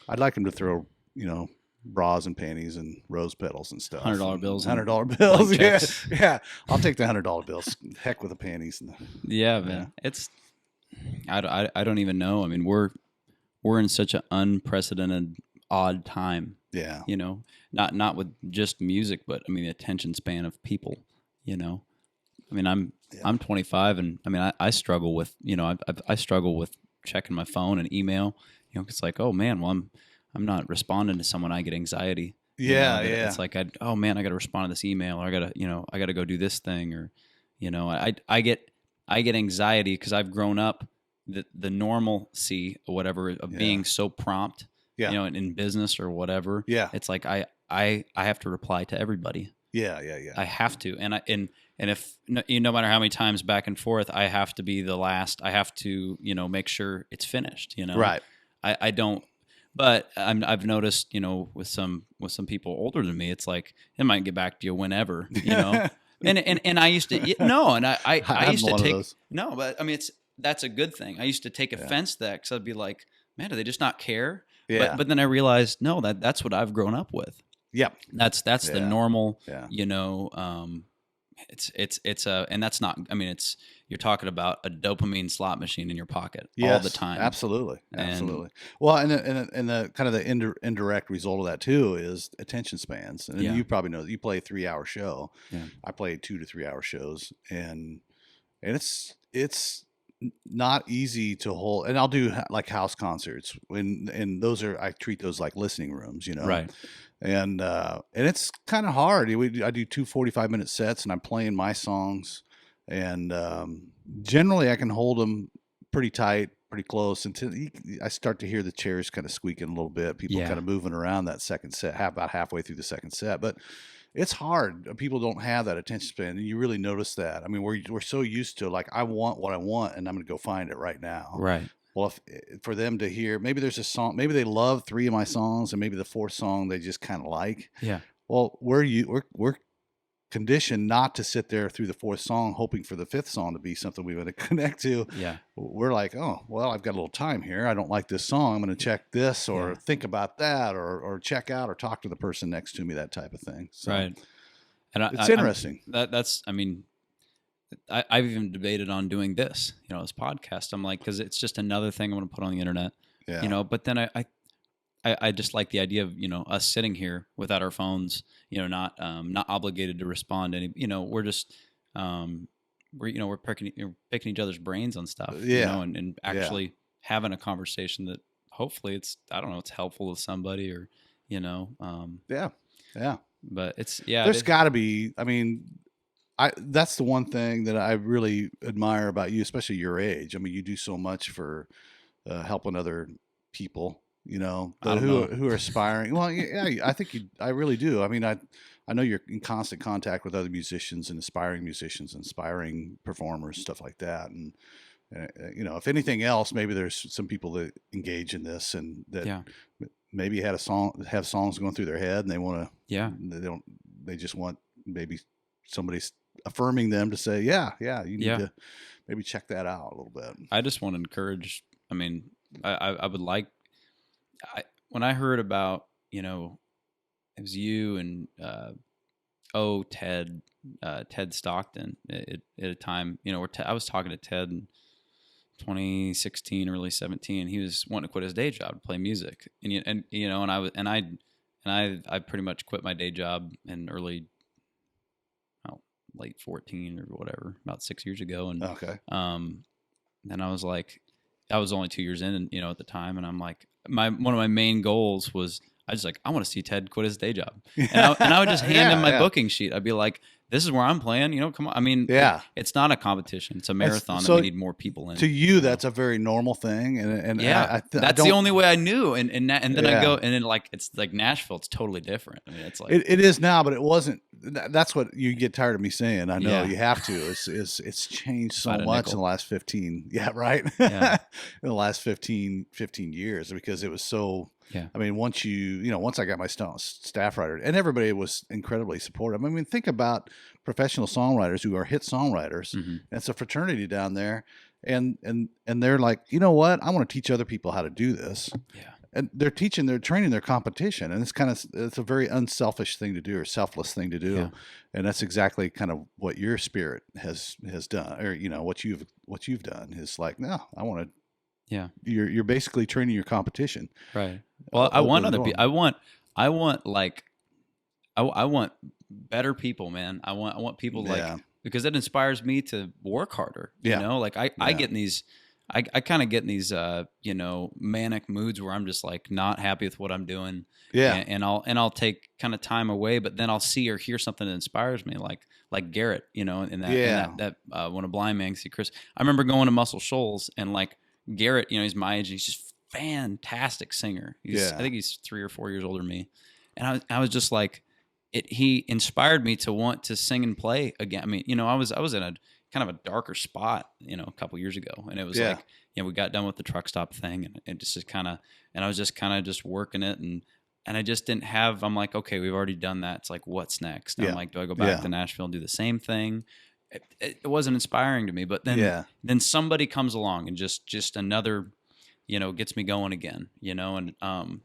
I'd like them to throw, you know, bras and panties and rose petals and stuff. $100 bills. $100 bills. Yeah. Yeah. I'll take the $100 bills. Heck with the panties. Yeah, man. It's, I don't even know. I mean, we're in such an unprecedented odd time. Yeah. You know, not with just music, but I mean, the attention span of people, you know, I mean, I'm 25 and I mean, I struggle with, you know, I struggle with checking my phone and email, you know, it's like, oh man, well, I'm not responding to someone. I get anxiety. Yeah. You know, yeah. It's like, oh man, I got to respond to this email, or I got to go do this thing, or, you know, I get anxiety because I've grown up the normalcy or whatever of being so prompt, you know, in business or whatever. Yeah. It's like, I have to reply to everybody. Yeah. I have to. And if no matter how many times back and forth, I have to be the last. I have to, you know, make sure it's finished, you know. Right. I don't, but I've noticed, you know, with some people older than me, it's like it might get back to you whenever, you know. and I used to no, and I used to take no, but I mean that's a good thing. I used to take offense to that because I'd be like, man, do they just not care? Yeah. But then I realized no, that's what I've grown up with. Yep. That's the normal, Yeah. you know. It's a, and that's not, I mean, you're talking about a dopamine slot machine in your pocket all the time. Absolutely. Well, and the kind of the indirect result of that too is attention spans. And you probably know that you play a 3-hour show. Yeah. I play 2 to 3 hour shows, and it's not easy to hold. And I'll do like house concerts and I treat those like listening rooms, you know. Right. And it's kind of hard. I do 2 45-minute sets, and I'm playing my songs, and generally I can hold them pretty tight, pretty close until I start to hear the chairs kind of squeaking a little bit. People kind of moving around that second set, about halfway through the second set. But it's hard. People don't have that attention span, and you really notice that. I mean, we're so used to like, I want what I want, and I'm going to go find it right now. Right. Well, for them to hear, maybe there's a song, maybe they love 3 of my songs, and maybe the 4th song they just kind of like. Yeah. Well, we're conditioned not to sit there through the 4th song hoping for the 5th song to be something we want to connect to. Yeah. We're like, oh, well, I've got a little time here. I don't like this song. I'm going to check this, or think about that, or check out, or talk to the person next to me, that type of thing. So, right. And it's interesting. That's, I mean, I've even debated on doing this, you know, this podcast. I'm like, because it's just another thing I'm going to put on the internet, you know. But then I just like the idea of, you know, us sitting here without our phones, you know, not obligated to respond. You know, we're just we're picking each other's brains on stuff, you know, and actually having a conversation that hopefully it's helpful to somebody, or you know, yeah. But it's there's got to be. I mean, that's the one thing that I really admire about you, especially your age. I mean, you do so much for helping other people, you know, who are aspiring. Well, yeah, I think I really do. I mean, I know you're in constant contact with other musicians and aspiring performers, stuff like that. And you know, if anything else, maybe there's some people that engage in this and that maybe have songs going through their head, and they want to. They just want maybe somebody's affirming them to say, you need to maybe check that out a little bit. I just want to encourage, I mean, I would like, when I heard about, you know, it was you and, Ted Stockton at a time, you know, where I was talking to Ted in 2016, early 17, he was wanting to quit his day job to play music. And you know, I pretty much quit my day job in late 14 or whatever, about 6 years ago. And then I was like, I was only 2 years in, and you know, at the time, and I'm like, one of my main goals was I want to see Ted quit his day job, and I would just hand him my booking sheet. I'd be like, this is where I'm playing. You know, come on. I mean, it's not a competition; it's a marathon that we need more people in. To you, that's a very normal thing, and that's the only way I knew. And then I go, and then like it's like Nashville, it's totally different. I mean, it's like it is now, but it wasn't. That's what you get tired of me saying. I know you have to. It's changed so much in the last 15. Yeah, right. Yeah. In the last 15 years, because it was so. Yeah. I mean, once I got my staff writer, and everybody was incredibly supportive. I mean, think about professional songwriters who are hit songwriters. Mm-hmm. It's a fraternity down there, and they're like, you know what? I want to teach other people how to do this. Yeah. And they're training their competition, and it's a very unselfish thing to do, or selfless thing to do. Yeah. And that's exactly kind of what your spirit has done, or what you've done is like, no, I want to. Yeah, you're basically training your competition, right? Well, I want other people. I want better people, man. I want people because it inspires me to work harder. You know, like I get in these, I kind of get in these, manic moods where I'm just like not happy with what I'm doing. Yeah, and I'll take kind of time away, but then I'll see or hear something that inspires me, like Garrett, in that when a blind man can see Chris. I remember going to Muscle Shoals and like. Garrett, he's my age. He's just fantastic singer. I think he's 3 or 4 years older than me. And I was just like, he inspired me to want to sing and play again. I mean, I was in a kind of a darker spot, a couple years ago. And it was like, we got done with the truck stop thing and it just kind of, and I was just kind of just working it. And I just didn't have, I'm like, okay, we've already done that. It's like, what's next? I'm like, do I go back to Nashville and do the same thing? It wasn't inspiring to me, but then somebody comes along and just another, gets me going again, and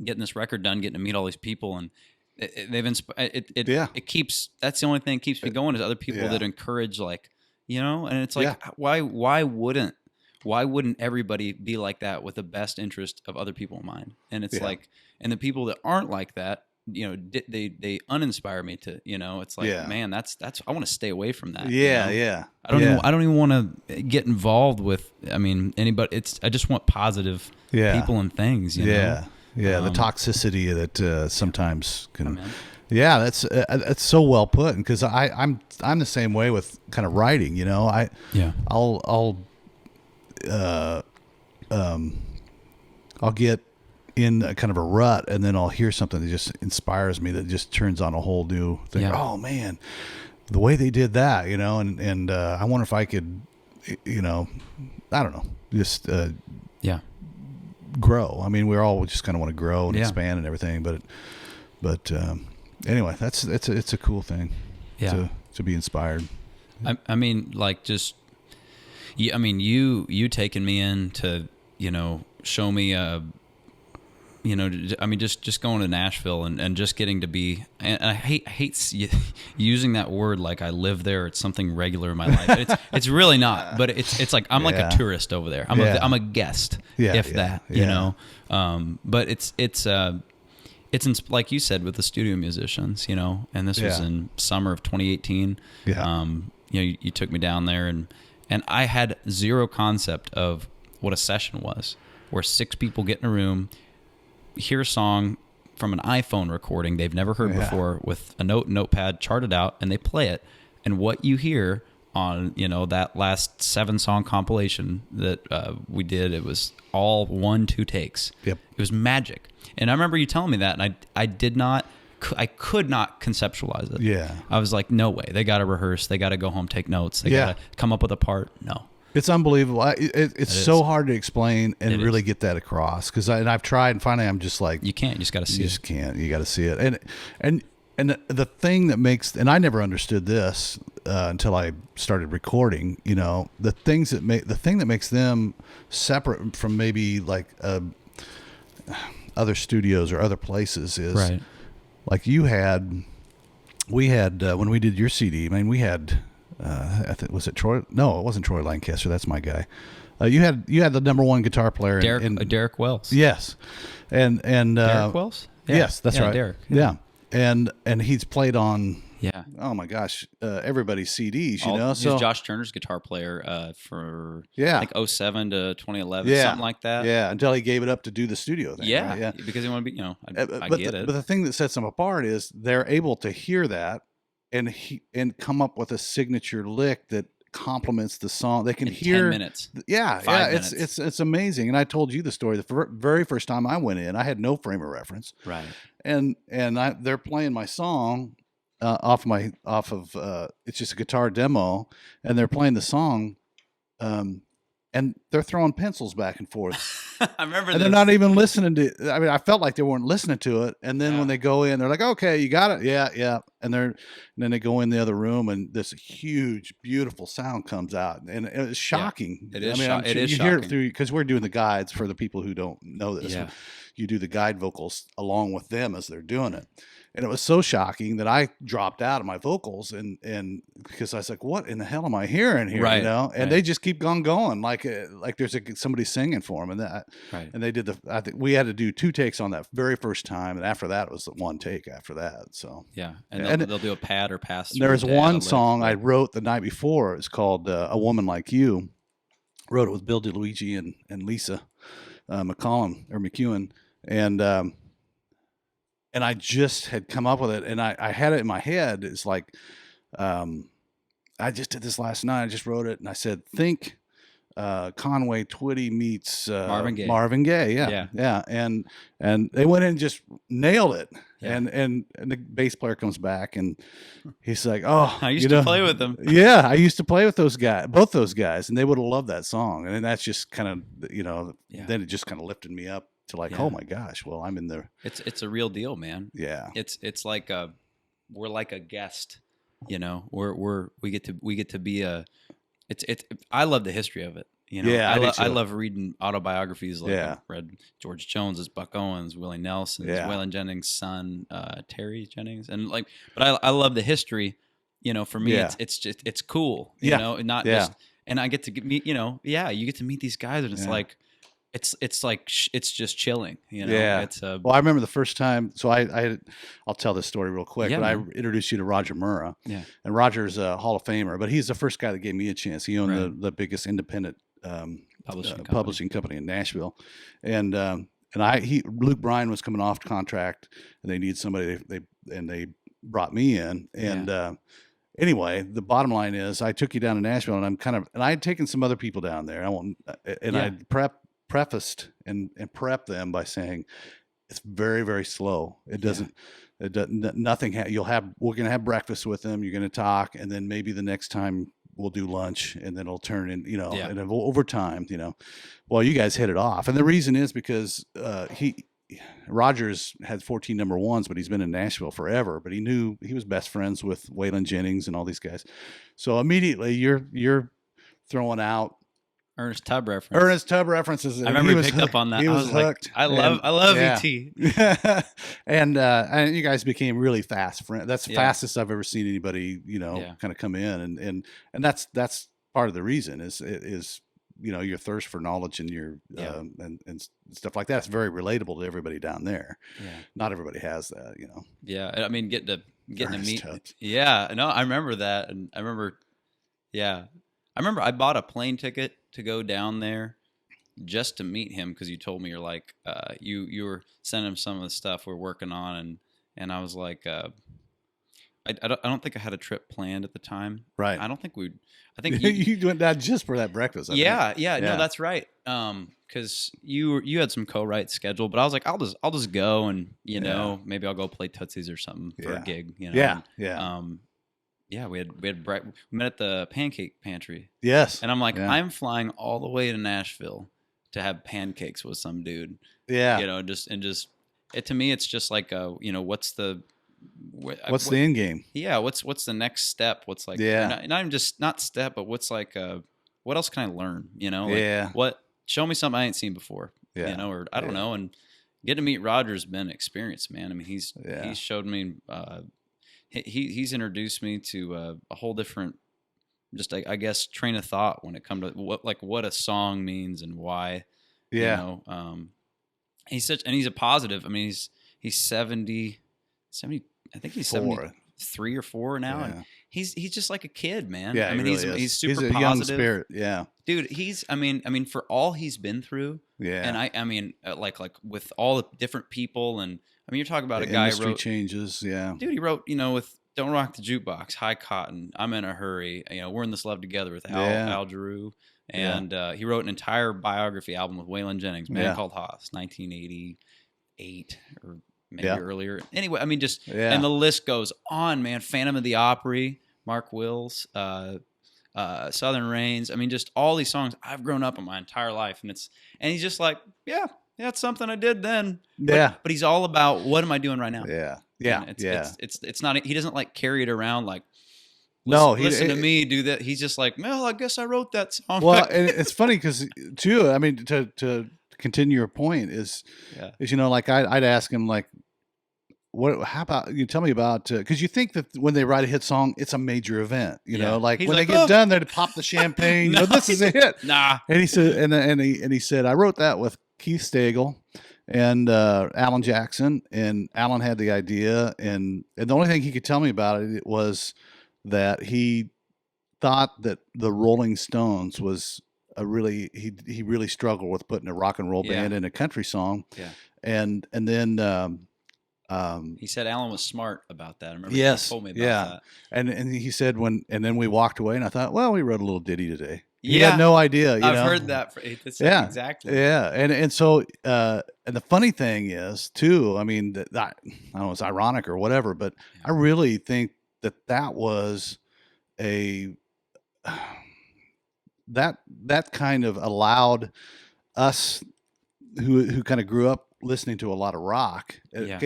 getting this record done, getting to meet all these people, and they've inspired. It keeps. That's the only thing that keeps me going is other people that encourage, like, and it's like why wouldn't everybody be like that with the best interest of other people in mind? And it's like, and the people that aren't like that. They uninspire me to, it's like, man, that's, I want to stay away from that. Yeah. I don't even want to get involved with, anybody. I just want positive people and things, you know? The toxicity that sometimes can, that's so well put. Because I'm the same way with kind of writing, I'll get in a kind of a rut, and then I'll hear something that just inspires me, that just turns on a whole new thing. Oh man, the way they did that, and I wonder if I could, I don't know, just grow. I mean, we all just kind of want to grow and expand and everything, but anyway, it's a cool thing to be inspired. I mean, like just, you taking me in to, show me just going to Nashville and just getting to be, and I hate using that word like I live there. It's something regular in my life. It's really not, but it's like I'm like a tourist over there. I'm a guest, you know. But it's like you said with the studio musicians, and this was in summer of 2018. You took me down there and I had zero concept of what a session was, where 6 people get in a room, hear a song from an iPhone recording they've never heard before with a notepad, chart it out, and they play it. And what you hear on, that last 7-song compilation that we did, it was all 1-2 takes. Yep. It was magic. And I remember you telling me that, and I could not conceptualize it. Yeah. I was like, no way. They got to rehearse. They got to go home, take notes. They got to come up with a part. No. It's unbelievable. It's so hard to explain and really get that across. Because I've tried, and finally I'm just like, you can't. You just got to see it. You just can't. You got to see it. And the thing that makes, and I never understood this until I started recording. The thing that makes them separate from maybe like other studios or other places is like we had when we did your CD. I mean, we had. I think was it Troy? No, it wasn't Troy Lancaster. That's my guy. You had the number 1 guitar player, Derek Wells. Yes, and Derek Wells. Yeah. Yes, that's right. Derek. Yeah, and he's played on. Yeah. Oh my gosh, everybody's CDs. He's Josh Turner's guitar player for like 07 to 2011, something like that. Yeah, until he gave it up to do the studio thing. Yeah, right? because he wanted to be. I get it. But the thing that sets them apart is they're able to hear that and come up with a signature lick that complements the song. They can in hear 10 minutes. Yeah, 5 yeah, minutes. it's amazing. And I told you the story. The very first time I went in, I had no frame of reference, Right. and they're playing my song off of it's just a guitar demo, and they're playing the song, and they're throwing pencils back and forth. I remember And this. they're not even listening to. I mean, I felt like they weren't listening to it. And then when they go in, they're like, "Okay, you got it, yeah, yeah." And then they go in the other room, and this huge, beautiful sound comes out, and it's shocking. It is. I mean, It is you shocking. hear it through because we're doing the guides for the people who don't know this. Yeah. You do the guide vocals along with them as they're doing it. And it was so shocking that I dropped out of my vocals and because I was like, what in the hell am I hearing here? Right, You know, and right. they just keep going like there's somebody singing for them. And Right. and they did I think we had to do 2 takes on that very first time. And after that, it was the 1 take after that. So, Yeah. And they'll do a pad or pass. there was through to add a one lick, song I but- wrote the night before. It's called A Woman Like You. Wrote it with Bill DeLuigi and Lisa McEwen. And I just had come up with it, and I had it in my head. It's like, I just did this last night. I just wrote it, and I said, think Conway Twitty meets Marvin Gaye. Marvin Gaye, yeah. And they went in and just nailed it. Yeah. And the bass player comes back, and he's like, "Oh, I used to play with them." Yeah, I used to play with both those guys, and they would have loved that song. And that's just kind of, then it just kind of lifted me up to like, oh my gosh, well, I'm in there. It's a real deal, man. Yeah. It's like we're like a guest, you know. We get to be a. I love the history of it. You know, Yeah, I love reading autobiographies. Like Yeah. I read George Jones's, Buck Owens, Willie Nelson's, Yeah. Waylon Jennings' son, Terry Jennings, and like. But I love the history. You know, for me, Yeah. it's cool. You Yeah. know, and not Yeah. just. And I get to meet. You know, you get to meet these guys, and it's Yeah. like. It's like it's just chilling, you know. Yeah. It's Well, I remember the first time. So I'll tell this story real quick. Yeah, but man. I introduced you to Roger Murrah. Yeah. And Roger's a Hall of Famer, but he's the first guy that gave me a chance. He owned Right. the biggest independent Publishing publishing company in Nashville, and Luke Bryan was coming off contract, and they needed somebody. They brought me in, and anyway, the bottom line is I took you down to Nashville, and I had taken some other people down there. I prefaced and prepped them by saying it's very, very slow. It doesn't. Nothing. We're going to have breakfast with them. You're going to talk, and then maybe the next time we'll do lunch, and then it'll turn in, and over time, well, you guys hit it off. And the reason is because Rogers had 14 number ones, but he's been in Nashville forever, but he was best friends with Waylon Jennings and all these guys. So immediately you're throwing out Ernest Tubb references. I remember he picked up on that. He was hooked. Like, I love ET. and you guys became really fast friends. That's the Yeah. fastest I've ever seen anybody, kind of come in, and that's part of the reason is your thirst for knowledge and your and stuff like that. It's very relatable to everybody down there. Yeah. Not everybody has that, Yeah, I mean, getting to Ernest meet. Tubbs. Yeah, no, I remember that, and I remember I bought a plane ticket to go down there just to meet him because you told me you were sending him some of the stuff we're working on, and I was like, I don't think I had a trip planned at the time. Right. I think you went down just for that breakfast. I think. Yeah, no, that's right. Because you had some co-write scheduled, but I was like, I'll just go and maybe I'll go play Tootsies or something for a gig. Yeah. We met at the Pancake Pantry. Yes. And I'm like, Yeah. I'm flying all the way to Nashville to have pancakes with some dude. Yeah. To me, it's just like, what's the end game? Yeah. What's the next step? What's like, not even just not step, but what's like, what else can I learn? Show me something I ain't seen before, or I don't know. And getting to meet Roger's been an experience, man. I mean, he's showed me, he's introduced me to a whole different, just I guess, train of thought when it comes to what a song means and why. Yeah. He's a positive. I mean, he's 70. I think he's 73 or 4 now, and he's just like a kid, man. Yeah, I mean, really he's super a positive. young spirit. Yeah, dude. I mean, for all he's been through. Yeah, and I mean, like with all the different people, and I mean, you're talking about the a guy industry wrote changes. Yeah, dude. He wrote, with Don't Rock the Jukebox, High Cotton, I'm in a Hurry. We're in This Love Together with Al Jarreau. And he wrote an entire biography album with Waylon Jennings, Man Called Hoss, 1988 or maybe earlier. Anyway, I mean, and the list goes on, man. Phantom of the Opry, Mark Wills, Southern Rains. I mean, just all these songs I've grown up on my entire life. And he's just like, it's something I did then. But he's all about, what am I doing right now? Yeah. It's not, he doesn't like carry it around like, listen to me do that. He's just like, well, I guess I wrote that song. Well, and it's funny because too, I mean, to continue your point is like I'd ask him like, how about you tell me about, because you think that when they write a hit song, it's a major event, like when they get done, they pop the champagne, this is a hit. Nah. And he said, and he said, I wrote that with Keith Stagel and Alan Jackson, and Alan had the idea, and the only thing he could tell me about it was that he thought that the Rolling Stones was he really struggled with putting a rock and roll band in a country song. Yeah. And then he said Alan was smart about that. I remember he told me about that. And he said and then we walked away, and I thought, well, we wrote a little ditty today. He Yeah. had no idea. I've heard that. Exactly. Yeah. And so, and the funny thing is too, I mean, that I don't know, it's ironic or whatever, but I really think that was that kind of allowed us who kind of grew up listening to a lot of rock. It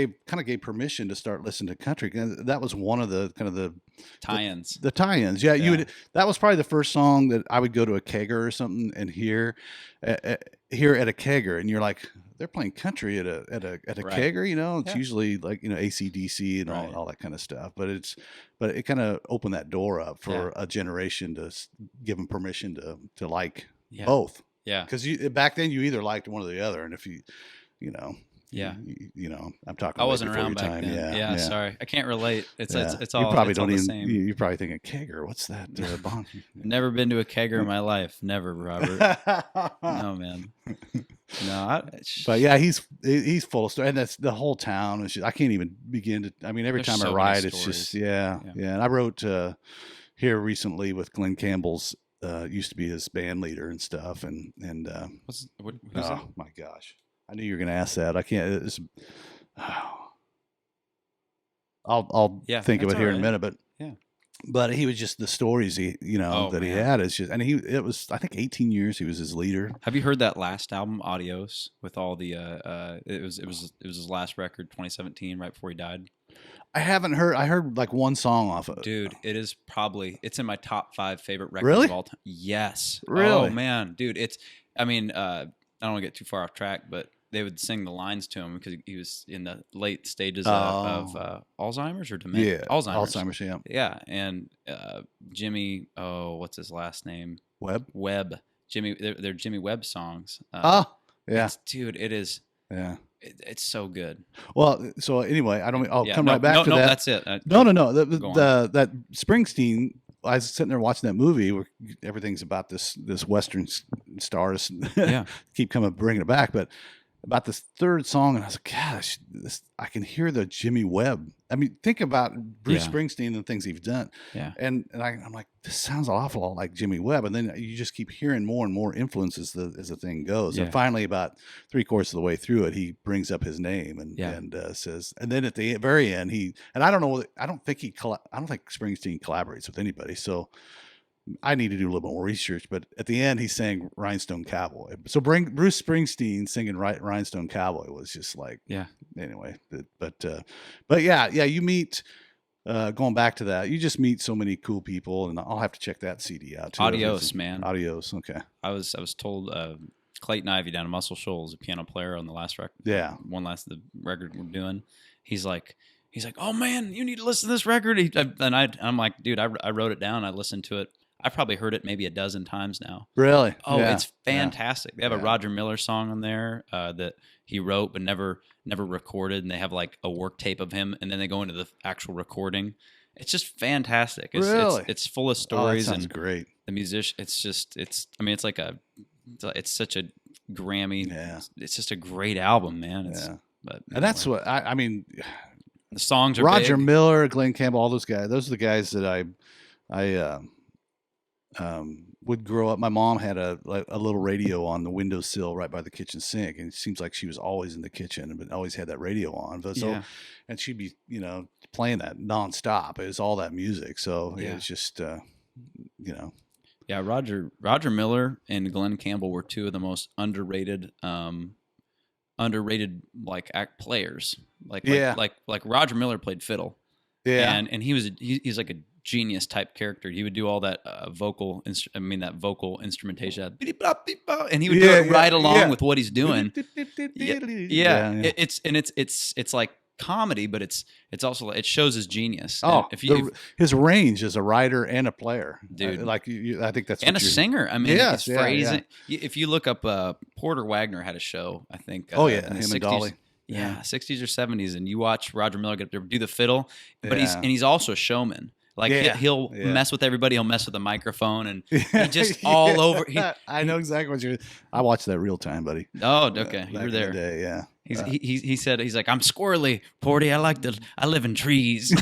gave permission to start listening to country. And that was one of the kind of the tie-ins. The tie-ins. Yeah. That was probably the first song that I would go to a kegger or something and hear at a kegger, and you're like, they're playing country at a kegger, it's usually like, AC/DC and all that kind of stuff, but it kind of opened that door up for a generation to give them permission to like both. Yeah. Cause back then you either liked one or the other. And if I'm talking. I wasn't around back then. Yeah. Sorry. I can't relate. It's all, you probably all the same. You probably think a kegger. What's that? Bond? Never been to a kegger in my life. Never, Robert. No, man. No, but yeah, he's full of stories, and that's the whole town. I can't even begin to. I mean, every time I ride, it's just And I wrote here recently with Glenn Campbell's. Used to be his band leader and stuff, and who's that? My gosh, I knew you were going to ask that. I can't. I'll think of it here in a minute, but But he was just the stories he had. It's just, and it was, I think 18 years he was his leader. Have you heard that last album, Adios, with all the it was his last record, 2017, right before he died? I haven't heard. I heard like one song off of it. Dude, it's in my top 5 favorite records of all time. Yes. Really? Oh man, dude, I don't want to get too far off track, but they would sing the lines to him because he was in the late stages of Alzheimer's or dementia. Yeah, Alzheimer's. Yeah. Yeah, and Jimmy, what's his last name? Webb. Jimmy, they're Jimmy Webb songs. Yeah. Dude, it is. Yeah. It's so good. Well, so anyway, I'll come right back to that. No, that's it. No. That Springsteen. I was sitting there watching that movie where everything's about this Western stars. Keep bringing it back, but about this third song, and I was like, gosh, I can hear the Jimmy Webb. I mean, think about Bruce Springsteen and the things he's done. Yeah. And I'm like, this sounds an awful lot like Jimmy Webb. And then you just keep hearing more and more influences as the thing goes. Yeah. And finally, about 3/4 of the way through it, he brings up his name and says, and then at the very end, I don't think Springsteen collaborates with anybody. So I need to do a little more research, but at the end, he's saying Rhinestone Cowboy. So Bruce Springsteen singing Rhinestone Cowboy was just like, anyway, but yeah, you meet, going back to that, you just meet so many cool people, and I'll have to check that CD out too. Adios, man. Adios. Okay. I was told, Clayton Ivey down in Muscle Shoals, a piano player on the last record. Yeah. The record we're doing. He's like, oh man, you need to listen to this record. I'm like, dude, I wrote it down. I listened to it. I've probably heard it maybe a dozen times now. Really? Oh, it's fantastic. They have a Roger Miller song on there that he wrote but never recorded, and they have like a work tape of him, and then they go into the actual recording. It's just fantastic. It's full of stories. That sounds great. The musician. It's such a Grammy. Yeah. It's just a great album, man. And that's what I mean. The songs are Roger big. Miller, Glenn Campbell, all those guys. Those are the guys that I would grow up. My mom had a little radio on the windowsill right by the kitchen sink, and it seems like she was always in the kitchen, but always had that radio on. But and she'd be, playing that nonstop. It was all that music. So it was just, Yeah, Roger Miller and Glenn Campbell were two of the most underrated like act players. Like Roger Miller played fiddle. Yeah. And he's like a genius type character. He would do all that vocal instrumentation, and he would do it right along with what he's doing. It's like comedy, but it's also, it shows his genius. Oh, his range as a writer and a player, dude. I think that's and a singer. I mean, yes, it's phrasing. If you look up, Porter Wagner had a show, I think. In the him 60s. And Dolly. Yeah, 60s or 70s, and you watch Roger Miller get up there do the fiddle, but he's also a showman. Like he'll mess with everybody. He'll mess with the microphone, and he just all over. I know exactly what you're. I watched that real time, buddy. Oh, okay, you were there. In the day, yeah. He said, he's like, I'm squirrely, Porty. I live in trees. I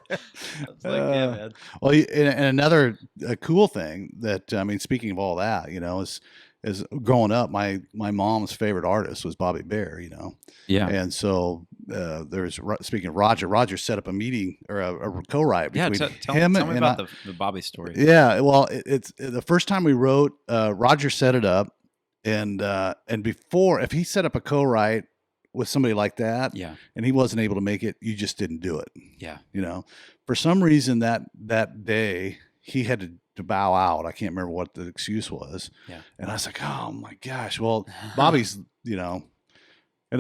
was like, yeah, man. Well, and another cool thing that, I mean, speaking of all that, is growing up, my mom's favorite artist was Bobby Bare, Yeah. And so speaking of Roger set up a meeting or a co-write between tell him me and about the Bobby story. Yeah, well, it's the first time we wrote, Roger set it up, and before, if he set up a co-write with somebody like that, and he wasn't able to make it, you just didn't do it. Yeah. For some reason that day he had to bow out. I can't remember what the excuse was. Yeah. And I was like, oh my gosh. Well, Bobby's, and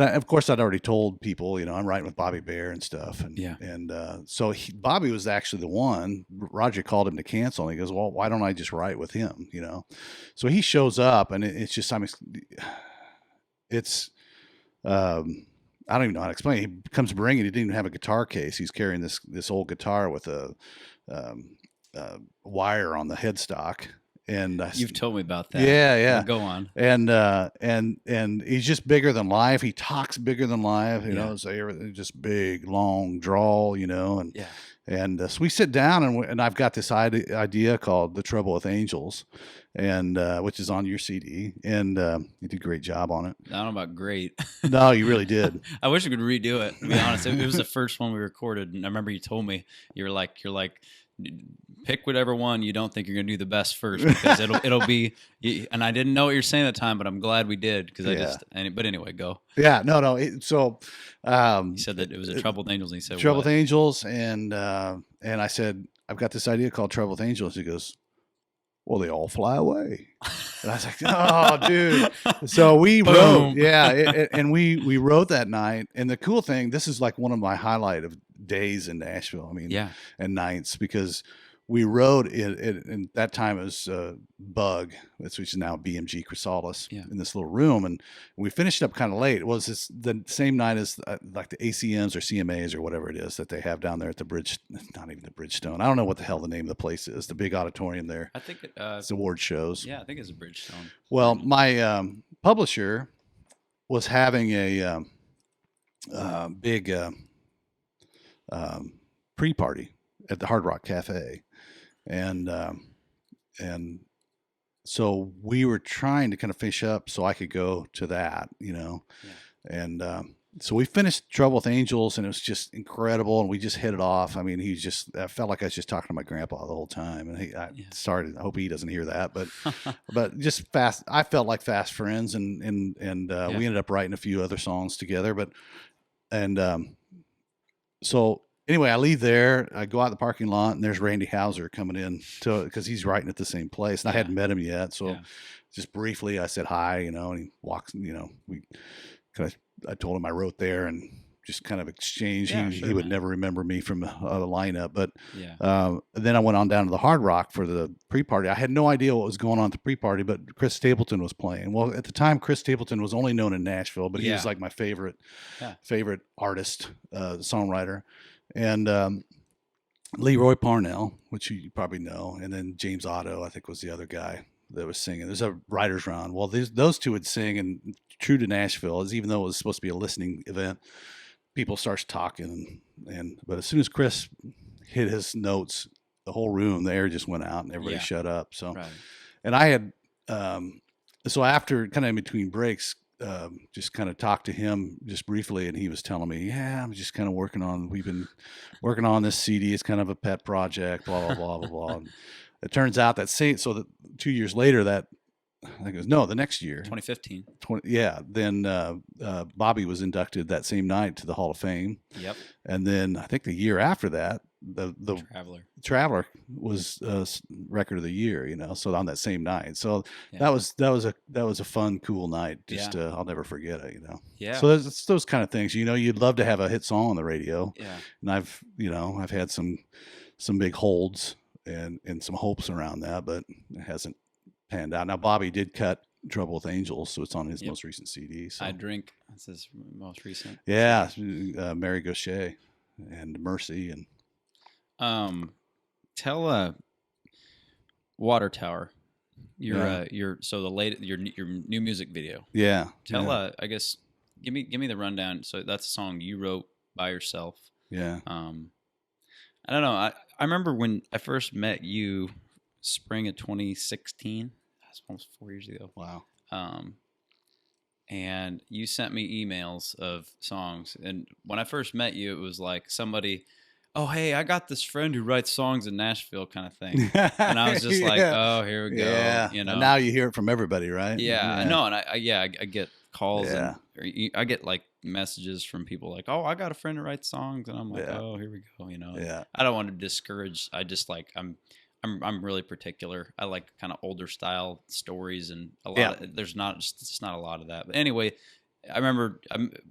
of course I'd already told people, I'm writing with Bobby Bare and stuff. And, so Bobby was actually the one. Roger called him to cancel, and he goes, well, why don't I just write with him? So he shows up, and it's just, I mean, it's, I don't even know how to explain it. He comes bringing, he didn't even have a guitar case. He's carrying this old guitar with a wire on the headstock. And you've told me about that. Yeah. Well, go on. And he's just bigger than life. He talks bigger than life. So everything just big, long drawl. And so we sit down, and I've got this idea called "The Trouble with Angels," and which is on your CD. And you did a great job on it. I don't know about great. No, you really did. I wish we could redo it. To be honest, it was the first one we recorded, and I remember you told me you're like. Pick whatever one you don't think you're going to do the best first, because it'll be, and I didn't know what you're saying at the time, but I'm glad we did, because but anyway, go. Yeah, no. So, he said that it was a Trouble with Angels, and he said, Trouble with Angels. And I said, I've got this idea called Trouble with Angels. He goes, well, they all fly away. And I was like, oh, dude. So we wrote, and we wrote that night. And the cool thing, this is like one of my highlight of days in Nashville. I mean, and nights, because we wrote it, and that time it was Bug, which is now BMG Chrysalis, in this little room, and we finished up kind of late. It was the same night as like the ACMs or CMAs or whatever it is that they have down there at the Bridge, not even the Bridgestone. I don't know what the hell the name of the place is. The big auditorium there. I think it's award shows. Yeah, I think it's a Bridgestone. Well, my publisher was having a big pre-party at the Hard Rock Cafe. And so we were trying to kind of finish up so I could go to that, and so we finished Trouble with Angels, and it was just incredible, and we just hit it off. I mean, I felt like I was just talking to my grandpa the whole time, and I hope he doesn't hear that, but just fast. I felt like fast friends, and we ended up writing a few other songs together, so. Anyway, I leave there. I go out the parking lot, and there's Randy Houser coming in because he's writing at the same place, and I hadn't met him yet. So, just briefly, I said hi, and he walks. I told him I wrote there, and just kind of exchange. He would never remember me from the lineup, but then I went on down to the Hard Rock for the pre-party. I had no idea what was going on at the pre-party, but Chris Stapleton was playing. Well, at the time, Chris Stapleton was only known in Nashville, but he was like my favorite artist, songwriter. And Leroy Parnell, which you probably know, and then James Otto, I think, was the other guy that was singing. There's a writer's round. Well, those two would sing, and true to Nashville, even though it was supposed to be a listening event, people starts talking, but as soon as Chris hit his notes, the whole room, the air just went out and everybody shut up. So, and I had, so after kind of in between breaks, just kind of talked to him just briefly, and he was telling me, yeah, I'm just kind of we've been working on this CD. It's kind of a pet project, blah, blah, blah, blah, blah. And it turns out that 2 years later, I think it was, the next year, 2015. Then Bobby was inducted that same night to the Hall of Fame. Yep. And then I think the year after that, the Traveler was record of the year, so on that same night. So that was a fun, cool night. I'll never forget it, Yeah. So it's those kind of things, you'd love to have a hit song on the radio. Yeah. And I've had some big holds and some hopes around that, but it hasn't panned out. Now Bobby did cut Trouble with Angels, so it's on his most recent CD. So. I Drink, that's his most recent. Yeah, Mary Gauthier and Mercy and. Tell Water Tower, your new music video. Yeah. Tell I guess give me the rundown. So that's a song you wrote by yourself. Yeah. I don't know. I remember when I first met you, spring of 2016. That's almost 4 years ago. Wow. And you sent me emails of songs, and when I first met you, it was like somebody, oh, hey, I got this friend who writes songs in Nashville, kind of thing. And I was just like, oh, here we go. Yeah. And now you hear it from everybody, right? Yeah. I know. And I get calls and I get like messages from people like, oh, I got a friend who writes songs. And I'm like, oh, here we go. Yeah. I don't want to discourage. I just like, I'm really particular. I like kind of older style stories, and a lot of, there's just not a lot of that. But anyway, I remember,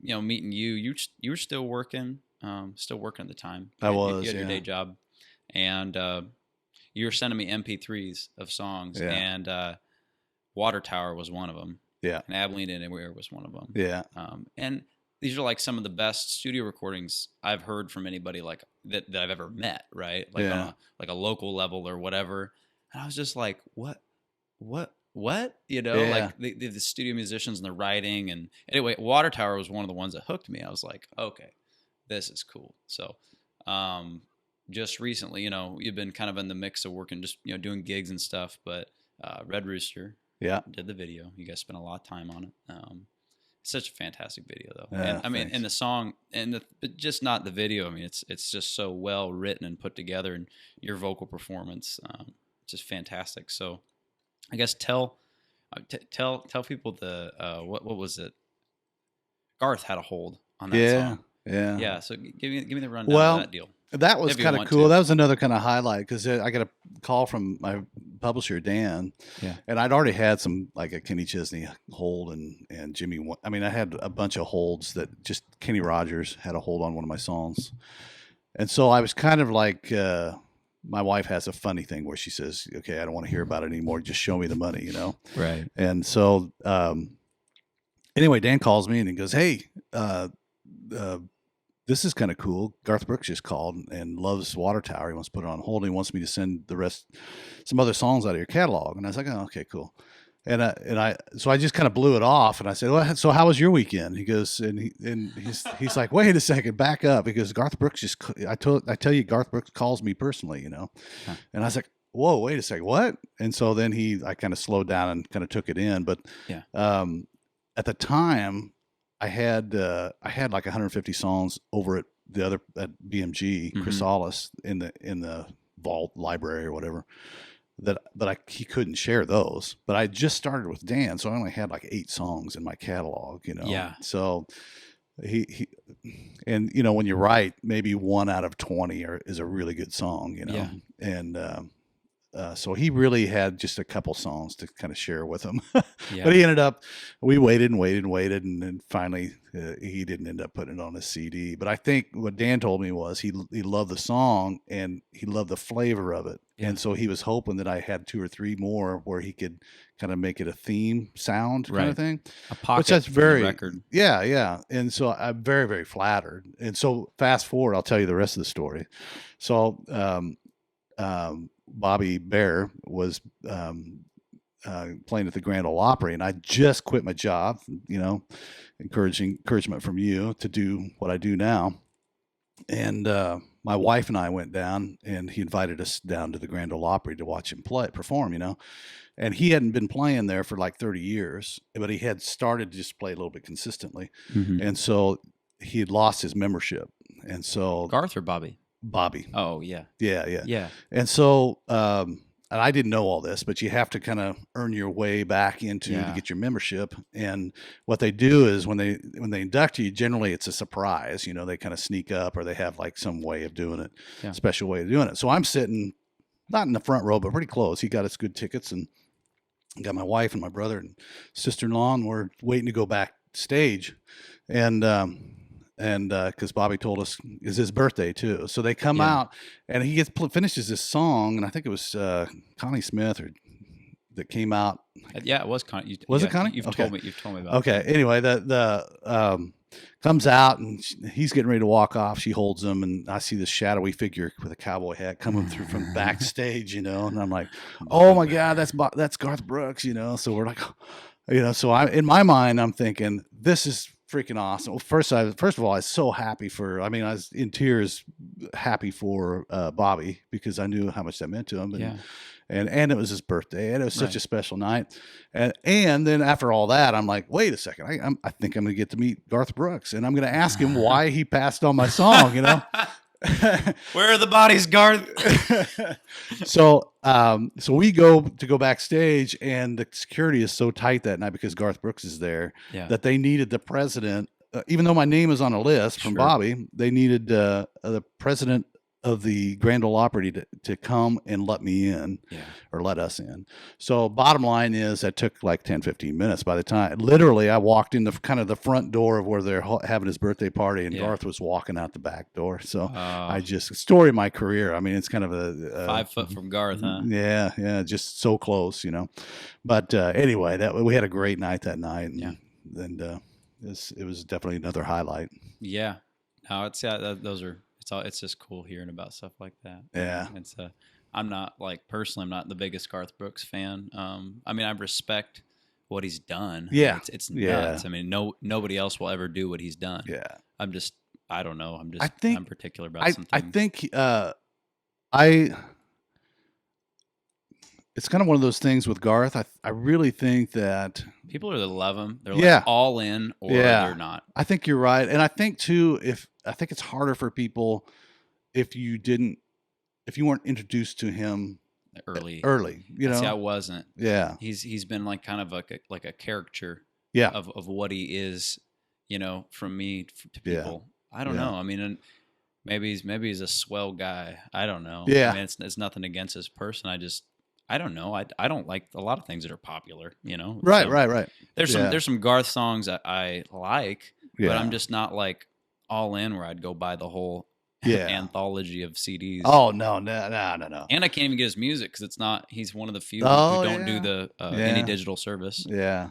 meeting you. You were still working at the time. I was. You had your day job, and you were sending me MP3s of songs, and Water Tower was one of them. Yeah, and Abilene Anywhere was one of them. Yeah, and these are like some of the best studio recordings I've heard from anybody like that I've ever met. Right, like on a local level or whatever. And I was just like, what? Like the studio musicians and the writing. And anyway, Water Tower was one of the ones that hooked me. I was like, okay, this is cool. So, just recently, you've been kind of in the mix of working, just, doing gigs and stuff, but, Red Rooster did the video. You guys spent a lot of time on it. Such a fantastic video though. And I mean, and the song but just not the video. I mean, it's just so well written and put together, and your vocal performance, just fantastic. So I guess tell people what was it? Garth had a hold on that song. Yeah. So give me the rundown of that deal. That was kind of cool. That was another kind of highlight, because I got a call from my publisher Dan, and I'd already had some like a Kenny Chesney hold and Jimmy. I mean, I had a bunch of holds that just Kenny Rogers had a hold on one of my songs, and so I was kind of like. My wife has a funny thing where she says, okay, I don't want to hear about it anymore. Just show me the money, Right. And so, anyway, Dan calls me and he goes, hey, this is kind of cool. Garth Brooks just called and loves Water Tower. He wants to put it on hold. He wants me to send some other songs out of your catalog. And I was like, oh, okay, cool. So I just kind of blew it off, and I said, well, so how was your weekend? He goes, he's like, wait a second, back up, because Garth Brooks I tell you, Garth Brooks calls me personally, Huh. And I was like, whoa, wait a second, what? And so then I kind of slowed down and kind of took it in. But at the time, I had like 150 songs over at BMG, Chrysalis, in the vault library or whatever. He couldn't share those, but I just started with Dan, so I only had like 8 songs in my catalog, Yeah. So he and when you write, maybe 1 out of 20 is a really good song, Yeah. And so he really had just a couple songs to kind of share with him. Yeah. But he ended up, we waited, and then finally he didn't end up putting it on his CD. But I think what Dan told me was he loved the song and he loved the flavor of it. Yeah. And so he was hoping that I had 2 or 3 more where he could kind of make it a theme sound kind of thing. A pocket, which that's very record. Yeah, yeah. And so I'm very, very flattered. And so fast forward, I'll tell you the rest of the story. So Bobby Bear was playing at the Grand Ole Opry, and I just quit my job. You know, encouragement from you to do what I do now. And my wife and I went down, and he invited us down to the Grand Ole Opry to watch him perform. You know, and he hadn't been playing there for like 30 years, but he had started to just play a little bit consistently, and so he had lost his membership, and so Garth or Bobby? Bobby. Oh yeah, yeah. And so, and I didn't know all this, but you have to kind of earn your way back into to get your membership. And what they do is when they induct you, generally it's a surprise. You know, they kind of sneak up, or they have like some way of doing it, special way of doing it. So I'm sitting not in the front row, but pretty close. He got us good tickets, and got my wife and my brother and sister-in-law, and we're waiting to go backstage. And because Bobby told us it's his birthday too, so they come out, and he finishes this song, and I think it was Connie Smith that came out. Yeah, it was Connie. Was it Connie? You've told me about. Okay. Anyway, the comes out, and he's getting ready to walk off. She holds him, and I see this shadowy figure with a cowboy hat coming through from backstage, you know, and I'm like, oh my God, that's Garth Brooks, you know. So we're like, you know, so in my mind, I'm thinking, this is freaking awesome. Well, first of all, I was so happy I was in tears, happy for Bobby, because I knew how much that meant to him. And it was his birthday, and it was such a special night. And then after all that, I'm like, wait a second, I think I'm going to get to meet Garth Brooks, and I'm going to ask him why he passed on my song, you know. Where are the bodies, Garth? So we go backstage, and the security is so tight that night because Garth Brooks is there that they needed the president, even though my name is on a list from Bobby, they needed the president of the Grand Ole Opry to come and let me in, or let us in. So bottom line is, that took like 10, 15 minutes. By the time, literally, I walked in the kind of the front door of where they're having his birthday party, and Garth was walking out the back door. So I just, story of my career. I mean, it's kind of a 5 foot from Garth, huh? Yeah, just so close, you know. But anyway, we had a great night that night, and it was definitely another highlight. Yeah, no, it's those are. It's just cool hearing about stuff like that. Yeah. It's I'm not, like, personally, I'm not the biggest Garth Brooks fan. I mean, I respect what he's done. Yeah. It's nuts. I mean, nobody else will ever do what he's done. Yeah. I don't know. I'm particular about something. I think it's kind of one of those things with Garth. I really think that people either love him, they're like all in, or they're not. I think you're right. And I think too, I think it's harder for people if you weren't introduced to him early, you know. See, I wasn't. Yeah. He's been like kind of like a caricature of what he is, you know, from me to people. I don't know. I mean, and maybe he's a swell guy. I don't know. Yeah. I mean, it's nothing against his person. I don't know. I don't like a lot of things that are popular, you know. Right. There's some Garth songs that I like, but I'm just not like all in where I'd go buy the whole anthology of CDs. Oh no. And I can't even get his music because he's one of the few who don't do the any digital service. Yeah.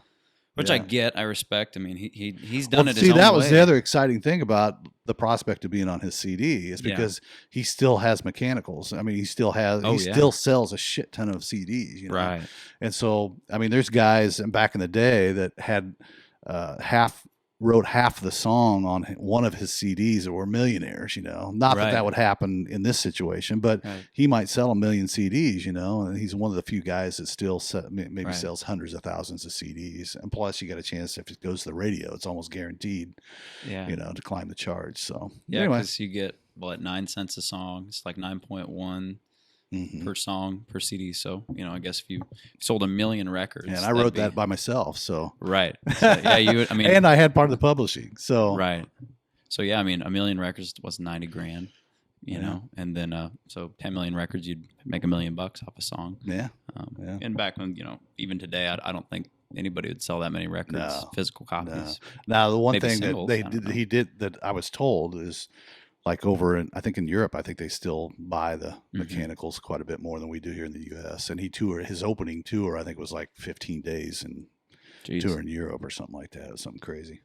Which I get, I respect. I mean, he's done it his own way. See, that was the other exciting thing about the prospect of being on his CD is because he still has mechanicals. I mean, he still sells a shit ton of CDs, you know? Right. And so, I mean, there's guys back in the day that had wrote half the song on one of his CDs that were millionaires, you know. Not that would happen in this situation, but he might sell 1 million CDs, you know, and he's one of the few guys that still sells hundreds of thousands of CDs. And plus, you got a chance if it goes to the radio, it's almost guaranteed, you know, to climb the charts. So because you get 9 cents a song. It's like 9.1 per song per CD. So, you know, I guess if you sold 1 million records, and I wrote that by myself. So so, you would, I mean, and I had part of the publishing. So so I mean, 1 million records was $90,000, you know, and then so 10 million records, you'd make $1 million off a song. And back when, you know, even today, I don't think anybody would sell that many records, physical copies. Now the one thing that he did that I was told is, like over in, I think in Europe, I think they still buy the mechanicals quite a bit more than we do here in the U.S. And his opening tour, I think, was like 15 days and tour in Europe or something like that. It was something crazy.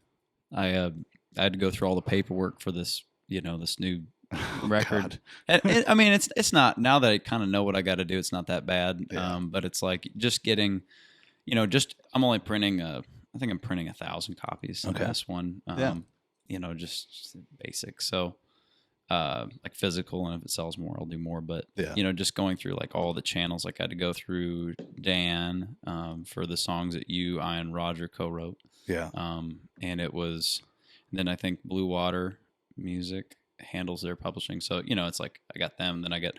I had to go through all the paperwork for this, you know, this new record. I mean, it's not, now that I kind of know what I got to do, it's not that bad. But it's like just getting just I'm only printing I think I'm printing 1,000 copies of this one. Just basic. So like physical, and if it sells more, I'll do more. But just going through like all the channels, like I had to go through Dan for the songs that I and Roger co-wrote. Yeah. And it was, then I think Blue Water Music handles their publishing. So, it's like I got them, then I get,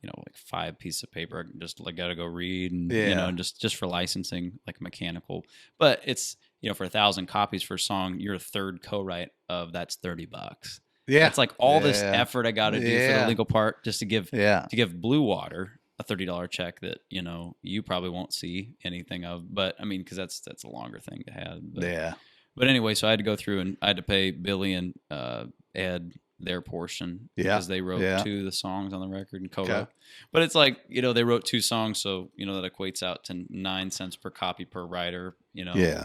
like 5 pieces of paper. I just like got to go read and, just for licensing, like mechanical. But it's, for 1,000 copies for a song, your third co-write of that's $30. Yeah. It's like all this effort I got to do for the legal part just to give Blue Water a $30 check that, you probably won't see anything of. But I mean, because that's a longer thing to have. But anyway, so I had to go through and I had to pay Billy and Ed their portion because they wrote 2 of the songs on the record and co-wrote. Okay. But it's like, they wrote 2 songs, so that equates out to 9 cents per copy per writer.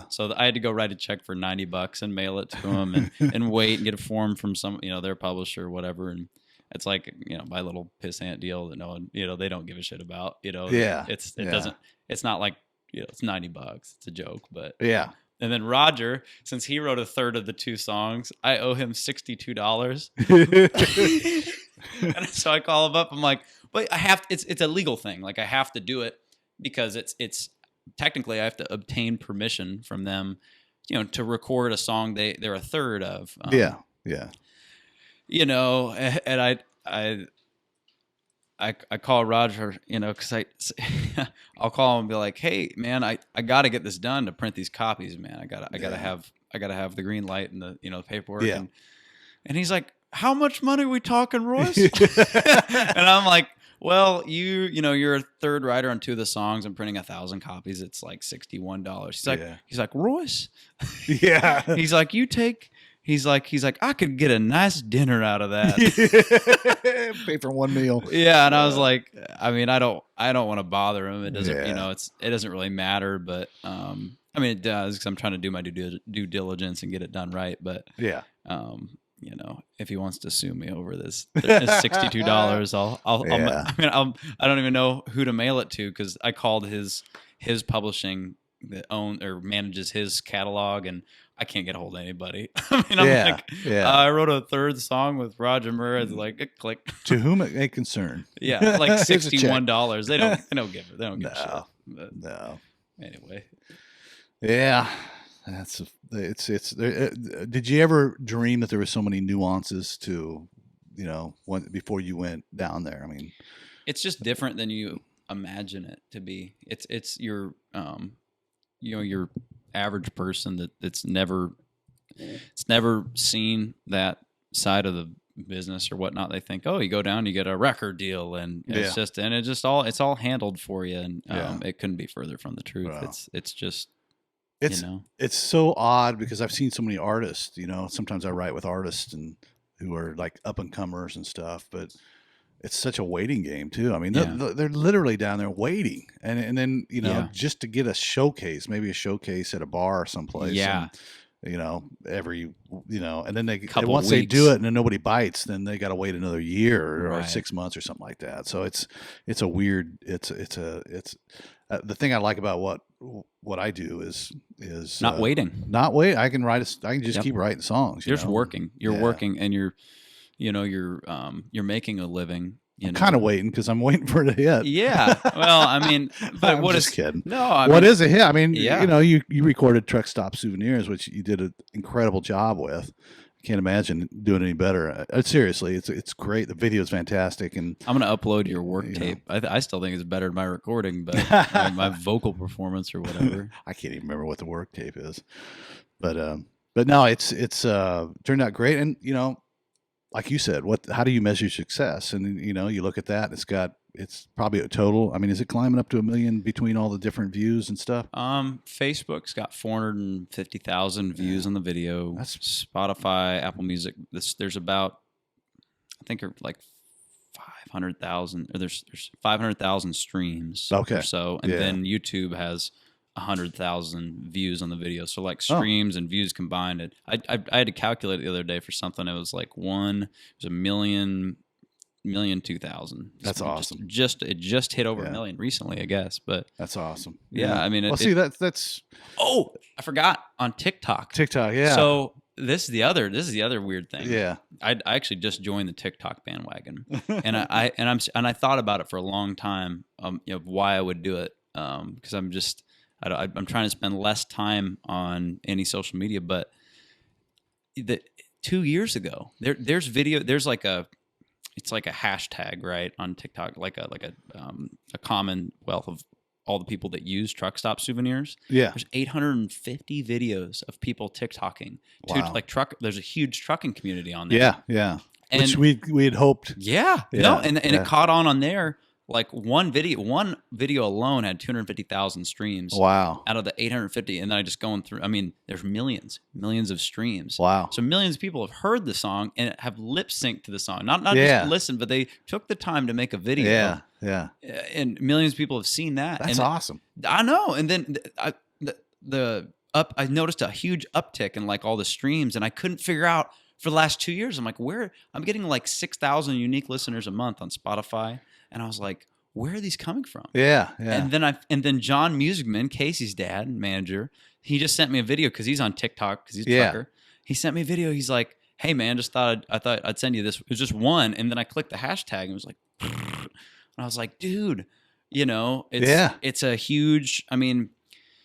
So I had to go write a check for $90 and mail it to them and wait and get a form from some their publisher or whatever. And it's like my little pissant deal that no one they don't give a shit about. It's not like it's $90. It's a joke, but And then Roger, since he wrote a third of the 2 songs, I owe him $62. And so I call him up. I'm like, but I have. It's a legal thing. Like I have to do it because it's technically I have to obtain permission from them, to record a song they're a third of. And I call Roger, because I'll call him and be like, hey man, I got to get this done to print these copies, man. I gotta have the green light and the paperwork. And he's like, how much money are we talking, Royce? And I'm like, well, you're a third writer on 2 of the songs. I'm printing 1,000 copies. It's like $61. He's like, Royce. Yeah. He's like, He's like, I could get a nice dinner out of that. Pay for 1 meal. Yeah, and I was like, I mean, I don't want to bother him. It doesn't, it doesn't really matter. But I mean, it does because I'm trying to do my due diligence and get it done right. But if he wants to sue me over this $62, I don't even know who to mail it to because I called his publishing that manages his catalog and I can't get a hold of anybody. I mean, I wrote a third song with Roger Murray. It's like, click. To whom it may concern. Yeah, like $61. They don't give it. They don't give a shit. But no. Anyway. Yeah, did you ever dream that there were so many nuances to, before you went down there? I mean, it's just different than you imagine it to be. It's your your average person that's never seen that side of the business or whatnot. They think, oh, you go down, you get a record deal, and it's all handled for you, and it couldn't be further from the truth. Wow. It's so odd because I've seen so many artists. Sometimes I write with artists and who are like up and comers and stuff, but it's such a waiting game too. I mean, they're literally down there waiting, and then just to get a showcase, maybe a showcase at a bar or someplace. Yeah. And, every and then once they do it and then nobody bites, then they got to wait another year or 6 months or something like that. So it's a weird. It's the thing I like about what I do is not waiting. Not wait. I can just keep writing songs. You're just working. You're working, and you're making a living. I'm kind of waiting because I'm waiting for it to hit. Yeah. Well, I mean, but I'm just kidding. No, what is a hit? I mean, you recorded Truck Stop Souvenirs, which you did an incredible job with. I can't imagine doing any better. Seriously, it's great. The video is fantastic, and I'm going to upload your work tape. I still think it's better than my recording, but my vocal performance or whatever. I can't even remember what the work tape is, but no, it's turned out great, and like you said, how do you measure success? And you look at that, it's probably a total. I mean, is it climbing up to 1 million between all the different views and stuff? Facebook's got 450,000 views on the video. That's Spotify, Apple Music. There's about, I think, like 500,000. Or there's 500,000 streams. Or so, and then YouTube has 100,000 views on the video. So like streams and views combined, I had to calculate it the other day for something. It was like 1 million 1,002,000. That's awesome. It just hit over a million recently, I guess. But that's awesome. Yeah, I mean, that's. Oh, I forgot on TikTok. Yeah. So this is the other weird thing. Yeah. I actually just joined the TikTok bandwagon, and I thought about it for a long time. Why I would do it. Because I'm trying to spend less time on any social media. But 2 years ago, there's like a hashtag, right, on TikTok, like a commonwealth of all the people that use truck stop souvenirs. Yeah. There's 850 videos of people TikToking. Wow. There's a huge trucking community on there. Yeah, yeah. And which we had hoped. Yeah. No, and it caught on there. Like one video alone had 250,000 streams. Wow. Out of the 850. And then I just going through, I mean, there's millions of streams. Wow. So millions of people have heard the song and have lip synced to the song. Not just listened, but they took the time to make a video. Yeah. Yeah. And millions of people have seen that. That's awesome. I know. And then I noticed a huge uptick in like all the streams, and I couldn't figure out for the last 2 years. I'm like, I'm getting like 6,000 unique listeners a month on Spotify. And I was like, where are these coming from? Yeah, yeah. And then John Musicman, Casey's dad and manager, he just sent me a video because he's on TikTok because he's a trucker. He sent me a video. He's like, hey man, I thought I'd send you this. It was just one, and then I clicked the hashtag and it was like, and I was like, dude, it's a huge. I mean,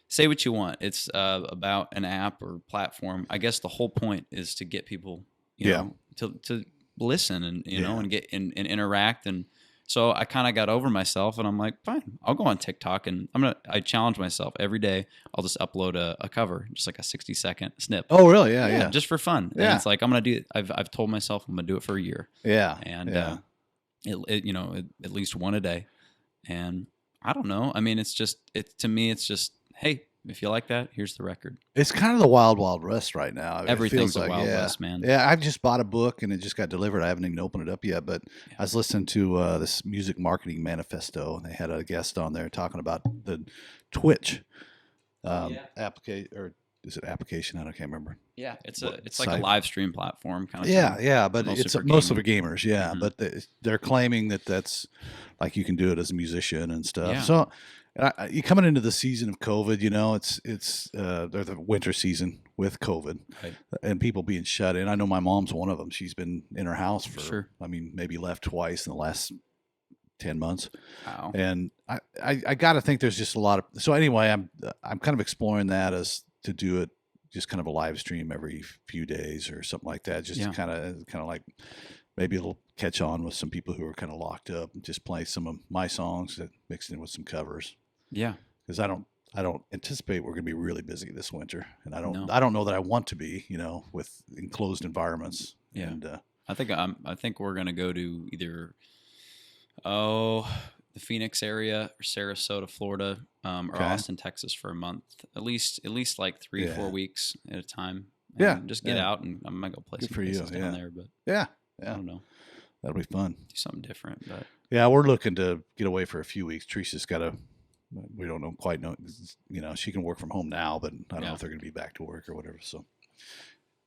say what you want. It's about an app or platform. I guess the whole point is to get people, you know, to listen and and get and interact. And so I kind of got over myself, and I'm like, fine, I'll go on TikTok, and I challenge myself every day. I'll just upload a cover, just like a 60-second snip. Oh, really? Yeah. Just for fun. Yeah. And it's like I'm gonna do it. I've told myself I'm gonna do it for a year. Yeah. And at least one a day. And I don't know. I mean, to me, it's just, hey, if you like that, here's the record. It's kind of the wild, wild west right now. Everything's a wild west, man. Yeah, I've just bought a book and it just got delivered. I haven't even opened it up yet, but I was listening to this music marketing manifesto, and they had a guest on there talking about the Twitch application, or is it application? I can't remember. Yeah, it's like a live stream platform kind of thing. Yeah, but mostly it's mostly for gamers. Yeah, mm-hmm. But they're claiming that's like you can do it as a musician and stuff. Yeah. So. You coming into the season of COVID, it's the winter season with COVID, right, and people being shut in. I know my mom's one of them. She's been in her house for, sure. I mean, maybe left twice in the last 10 months. Wow. And I got to think there's just a lot of. So anyway, I'm kind of exploring that as to do it just kind of a live stream every few days or something like that. Just kind of like. Maybe it'll catch on with some people who are kind of locked up and just play some of my songs that mixed in with some covers. Yeah. Because I don't anticipate we're going to be really busy this winter, and I don't know that I want to be, with enclosed environments. Yeah. And I think we're going to go to either the Phoenix area or Sarasota, Florida, or Austin, Texas for a month, at least like 3 or 4 weeks at a time. And just get out, and I might go play some places down there. But yeah. I don't know. That'll be fun. Do something different. But yeah, we're looking to get away for a few weeks. Teresa's got we don't quite know, she can work from home now, but I don't know if they're going to be back to work or whatever. So,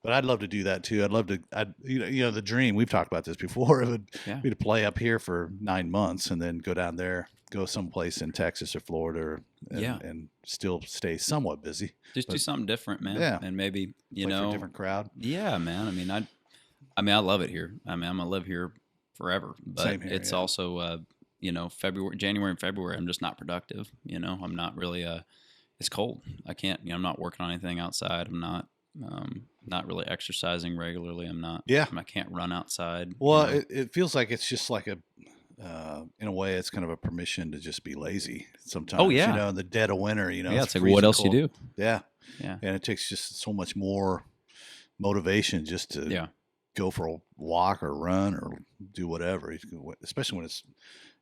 but I'd love to do that too. I'd love to, the dream, we've talked about this before, it would be to play up here for 9 months and then go down there, go someplace in Texas or Florida and still stay somewhat busy. Just do something different, man. Yeah. And maybe, play for a different crowd. Yeah, man. I mean, I love it here. I mean, I'm gonna live here forever. But Same here, it's also, January and February, I'm just not productive. I'm not really. It's cold. I can't. I'm not working on anything outside. I'm not really exercising regularly. I'm not. Yeah. I can't run outside. Well, it feels like it's just like in a way, it's kind of a permission to just be lazy sometimes. Oh yeah. In the dead of winter, Yeah, it's like what else cold. You do? Yeah. Yeah. And it takes just so much more motivation just to go for a walk or run or do whatever, especially when it's,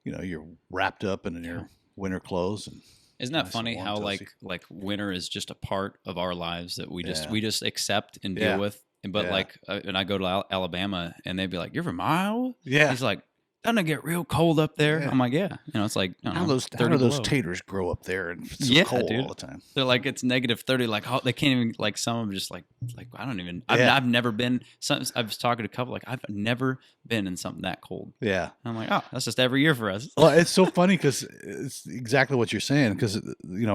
you're wrapped up in your winter clothes. And isn't that funny how like winter is just a part of our lives that we just accept and deal with. But and I go to Alabama and they'd be like, "You're from Iowa?" Yeah. He's like, doesn't it get real cold up there? Yeah. I'm like, yeah. It's like, how do those taters grow up there and it's so cold all the time? They're like, it's -30. Like, they can't even, like, some of them just like I don't even, I've never been, I was talking to a couple, like, I've never been in something that cold. Yeah. And I'm like, oh, that's just every year for us. Well, it's so funny because it's exactly what you're saying. Because,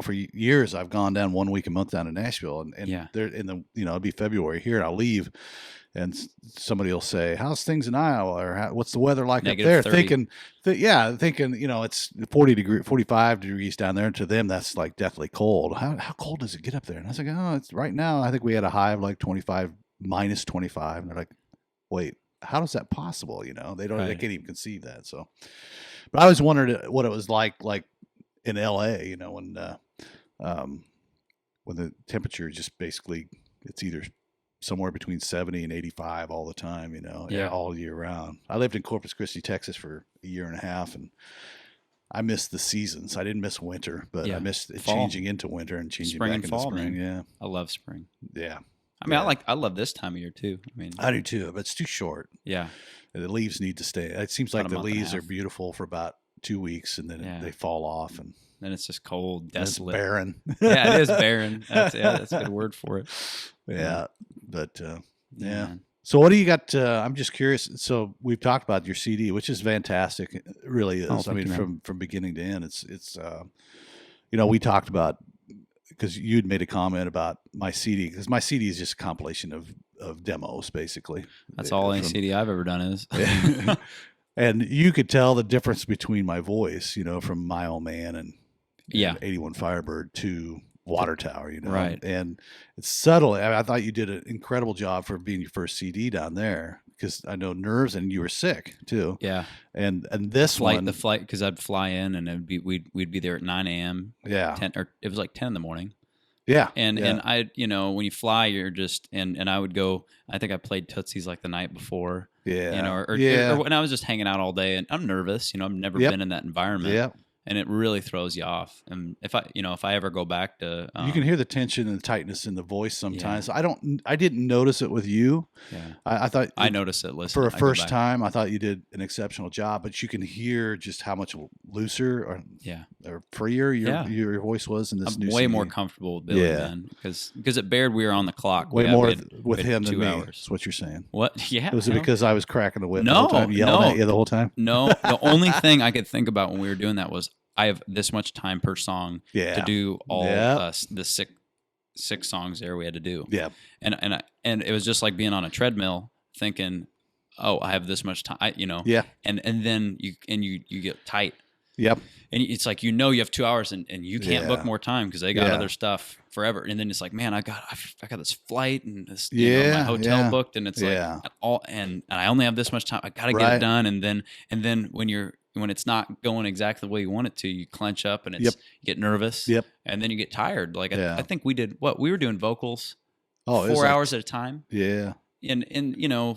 for years I've gone down 1 week a month down to Nashville and they're in the, it'll be February here and I'll leave. And somebody will say, "How's things in Iowa?" Or "What's the weather like up there?" -30. Thinking, it's 45 degrees down there. And to them, that's like deathly cold. How cold does it get up there? And I was like, "Oh, it's right now. I think we had a high of like -25. And they're like, "Wait, how is that possible?" They don't, they can't even conceive that. So, but I always wondered what it was like in LA. When the temperature just basically, it's either somewhere between 70 and 85 all the time, all year round. I lived in Corpus Christi, Texas for a year and a half, and I missed the seasons. I didn't miss winter, but I missed changing into winter and changing spring back and into fall, spring. Man. Yeah. I love spring. Yeah. I mean, I love this time of year too. I mean, I do too, but it's too short. Yeah. The leaves need to stay. It seems like the leaves are beautiful for about 2 weeks and then they fall off and then it's just cold, desolate. It's barren. Yeah, it is barren. That's a good word for it. Yeah. But yeah. So what do you got? I'm just curious. So we've talked about your CD, which is fantastic. It really is. Oh, I mean, from beginning to end, it's we talked about, because you'd made a comment about my CD, because my CD is just a compilation of demos, basically. That's all any CD I've ever done is. And you could tell the difference between my voice, from My Old Man and 81 Firebird to Water Tower, Right. And it's subtle. I thought you did an incredible job for being your first CD down there, because I know Nerves, and you were sick too. Yeah. And this the flight, because I'd fly in and we'd be there at 9 a.m. Yeah. 10, or it was like 10 in the morning. Yeah. And I, when you fly, you're just, and I would go, I think I played Tootsie's like the night before. Yeah. Or when I was just hanging out all day, and I'm nervous, I've never been in that environment. Yeah. And it really throws you off. And if I ever go back to, you can hear the tension and the tightness in the voice sometimes. Yeah. I didn't notice it with you. Yeah. I thought I noticed it. Listen, for a first time, I thought you did an exceptional job, but you can hear just how much looser or freer your voice was in this new way CD. more comfortable with Billy then, because at Baird we were on the clock. Way more with him than me. That's what you're saying. What? Yeah. Was it because I was cracking the whip the whole time, yelling at you the whole time? No. The only thing I could think about when we were doing that was, I have this much time per song to do all the six songs there we had to do. Yeah. And it was just like being on a treadmill thinking, oh, I have this much time, Yeah. And then you get tight. Yep. And it's like, you have 2 hours and you can't book more time because they got other stuff forever. And then it's like, man, I got this flight and this my hotel booked, and it's like and I only have this much time. I gotta get it done. And then when it's not going exactly the way you want it to, you clench up and you get nervous. Yep. And then you get tired. Like I think we were doing vocals 4 like, hours at a time. Yeah. And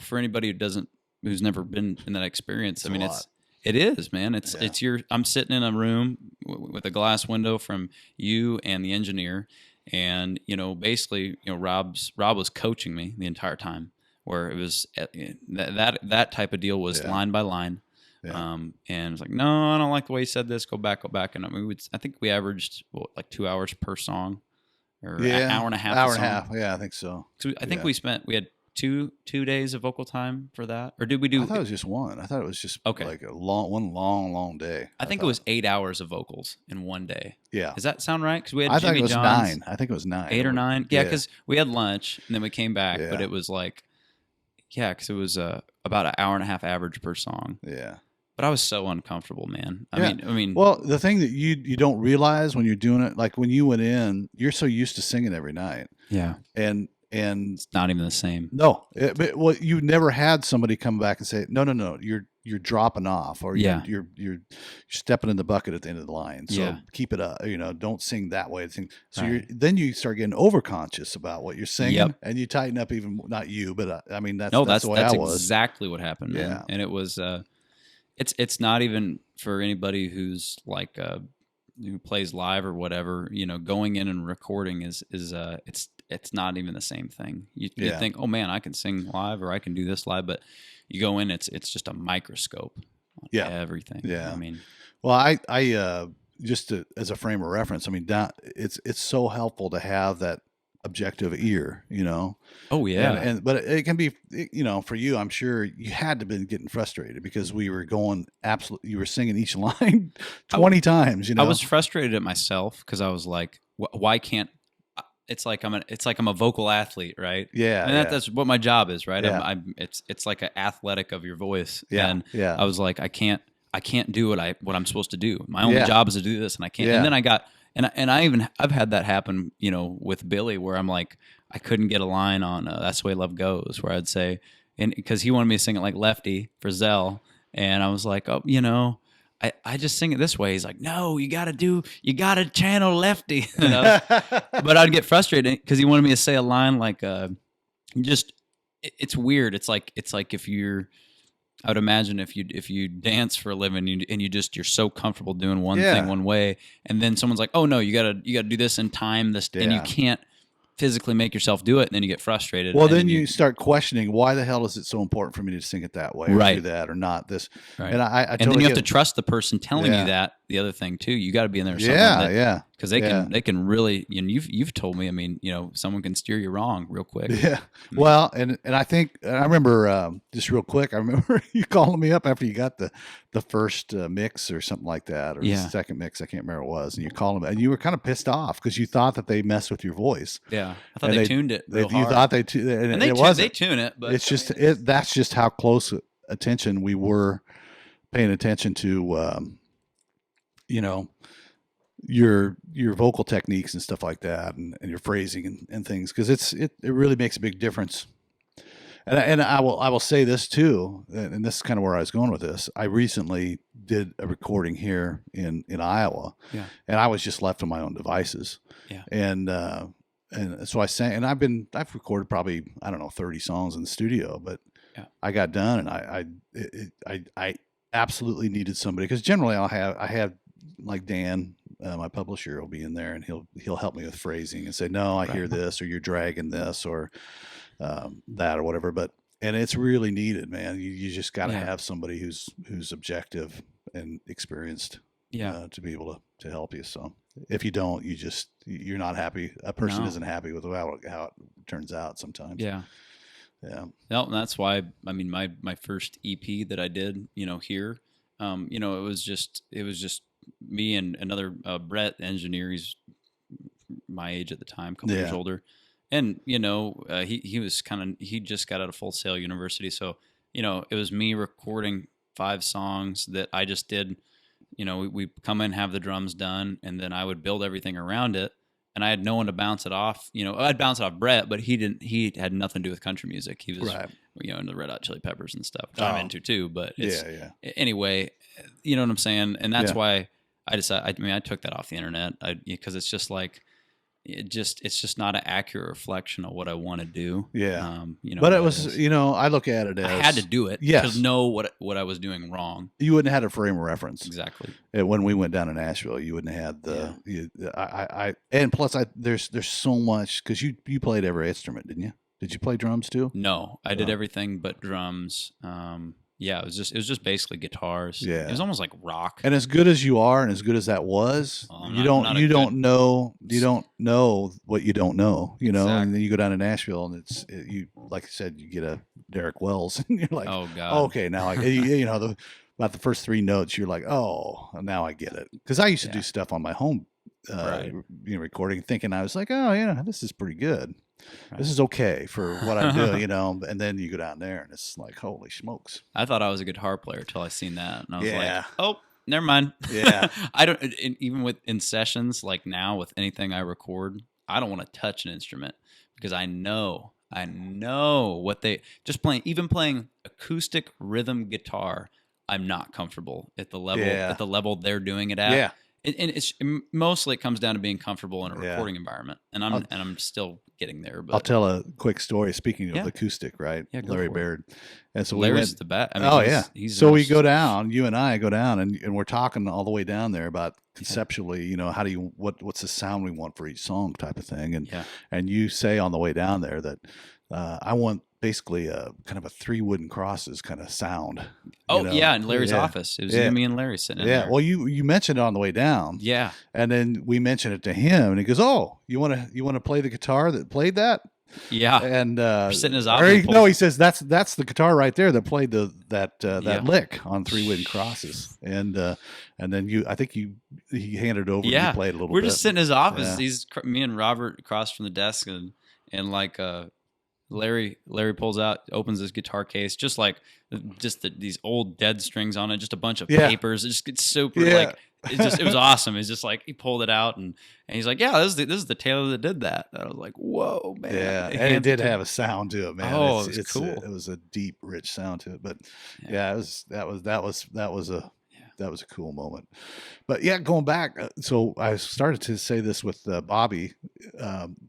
for anybody who's never been in that experience, it is, man. I'm sitting in a room with a glass window from you and the engineer, and basically, Rob was coaching me the entire time, where it was that type of deal was line by line. Yeah. And it's like, no, I don't like the way you said this. Go back. And I think we averaged like 2 hours per song, or an hour and a half. Hour and a half. Yeah, I think so. So I think we had two days of vocal time for that, or did we do? I thought it was just one. I thought it was just like one long day. I think it was 8 hours of vocals in one day. Yeah. Does that sound right? Because we had I Jimmy think it was John's, 9. I think it was 9. 8 or 9. Yeah, because we had lunch and then we came back, but it was like, because it was about an hour and a half average per song. Yeah. But I was so uncomfortable, man. I mean. Well, the thing that you don't realize when you're doing it, like when you went in, you're so used to singing every night. Yeah. And it's not even the same. No. Well, you never had somebody come back and say, no, you're dropping off, or you're stepping in the bucket at the end of the line. So keep it up. Don't sing that way. So then you start getting overconscious about what you're singing, and you tighten up. Even not you, but that's the way I was. That's exactly what happened, man. Yeah. And it was. It's not even for anybody who's like who plays live or whatever. Going in and recording is it's not even the same thing. You think, oh man, I can sing live or I can do this live, but you go in, it's just a microscope Yeah. everything. Yeah. I mean, well, I just as a frame of reference, I mean, it's so helpful to have that objective ear, you know. Oh yeah. But it can be, you know, for you, I'm sure you had to been getting frustrated because we were going you were singing each line 20 times, you know. I was frustrated at myself because I was like, why can't? It's like I'm a vocal athlete, right? Yeah, and that's what my job is, right? Yeah. It's like an athletic of your voice. Yeah, and yeah. I was like, I can't do what I'm supposed to do. My only job is to do this, and I can't. And then I got I've had that happen, you know, with Billy, where I'm like, I couldn't get a line on "That's the Way Love Goes," where I'd say, and because he wanted me to sing it like Lefty for Zell, and I was like, oh, you know. I just sing it this way. He's like, no, you got to channel Lefty. But I'd get frustrated because he wanted me to say a line like, it's weird. It's like if you're, I would imagine if you dance for a living and you're so comfortable doing one thing one way, and then someone's like, oh no, you gotta do this in time, and you can't physically make yourself do it, and then you get frustrated. Well, then you start questioning, why the hell is it so important for me to sing it that way, or do that, or not this? Right. And I and then you have to trust the person telling you that. The other thing too, you got to be in there. Because they can really, and you've told me. I mean, you know, someone can steer you wrong real quick. Yeah. Well, and I think I remember just real quick. I remember you calling me up after you got the first mix or something like that, or the second mix. I can't remember what it was. And you called them, and you were kind of pissed off because you thought that they messed with your voice. Yeah, I thought they tuned it. Real hard. You thought they tuned it, and it wasn't. They tune it, but it's just that's just how close attention we were paying attention to. You know, your vocal techniques and stuff like that, and your phrasing and things, because it really makes a big difference. And I will say this too, and this is kind of where I was going with this. I recently did a recording here in Iowa, and I was just left on my own devices, and so I sang, and I've recorded probably, I don't know, 30 songs in the studio, but I got done, and I absolutely needed somebody, because generally I have like Dan, my publisher, will be in there, and he'll help me with phrasing and say, no, I hear this, or you're dragging this, or that, or whatever. And it's really needed, man. You just got to have somebody who's objective and experienced, to be able to help you. So if you don't, you're not happy. A person isn't happy with how it turns out sometimes. Yeah. No, and that's why, I mean, my first EP that I did, you know, here, you know, it was just me and another Brett, the engineer. He's my age at the time, a couple years older. And, you know, he just got out of Full Sail University. So, you know, it was me recording 5 songs that I just did. You know, we come in, have the drums done, and then I would build everything around it. And I had no one to bounce it off. You know, I'd bounce it off Brett, but he had nothing to do with country music. He was, you know, into Red Hot Chili Peppers and stuff, which I'm into too. But anyway, you know what I'm saying? And that's why I decided, I took that off the internet, because it's just like, it's just not an accurate reflection of what I want to do. Yeah. You know, but it was, you know, I look at it as, I had to do it to know what I was doing wrong. You wouldn't have had a frame of reference. Exactly. When we went down to Nashville, you wouldn't have had and plus there's so much, because you played every instrument, didn't you? Did you play drums too? No, I did everything but drums. Yeah, it was just basically guitars. Yeah, it was almost like rock. And as good as you are, and as good as that was, you don't know what you don't know. You know, exactly. And then you go down to Nashville, and you like I said, you get a Derek Wells, and you're like, oh god, okay, now you know about the first 3 notes, you're like, oh, now I get it, because I used to do stuff on my home, recording, thinking I was like, oh yeah, this is pretty good. Right. This is okay for what I'm doing, you know, and then you go down there and it's like, holy smokes. I thought I was a guitar player till I seen that. And I was like, oh, never mind. Yeah. I don't, even in sessions, like now with anything I record, I don't want to touch an instrument, because I know what even playing acoustic rhythm guitar, I'm not comfortable at the level they're doing it at. Yeah. And mostly it comes down to being comfortable in a recording environment, and I'm still getting there. But I'll tell a quick story. Speaking of acoustic, right? Yeah, Larry Baird, and so Larry's the bat. So we go down. You and I go down, and we're talking all the way down there about conceptually, you know, how do you what's the sound we want for each song, type of thing, and you say on the way down there that I want basically a kind of a 3 wooden crosses kind of sound. Oh, yeah, in Larry's office. It was you, me, and Larry sitting in there. Well, you mentioned it on the way down. Yeah. And then we mentioned it to him, and he goes, "Oh, you want to play the guitar that played that?" Yeah. And sitting in his office. No, he says that's the guitar right there that played that lick on 3 wooden crosses. And then I think he handed it over. Yeah. And he played a little bit. We're just sitting in his office. Yeah. Me and Robert across from the desk, and like Larry pulls out, opens his guitar case, just these old dead strings on it, just a bunch of papers. It just gets super like it was awesome. It's just like he pulled it out and he's like, "Yeah, this is the tailor that did that." And I was like, "Whoa, man!" Yeah, and it did have a sound to it, man. Oh, it was cool. It was a deep, rich sound to it. But that was a cool moment. But yeah, going back, so I started to say this with Bobby.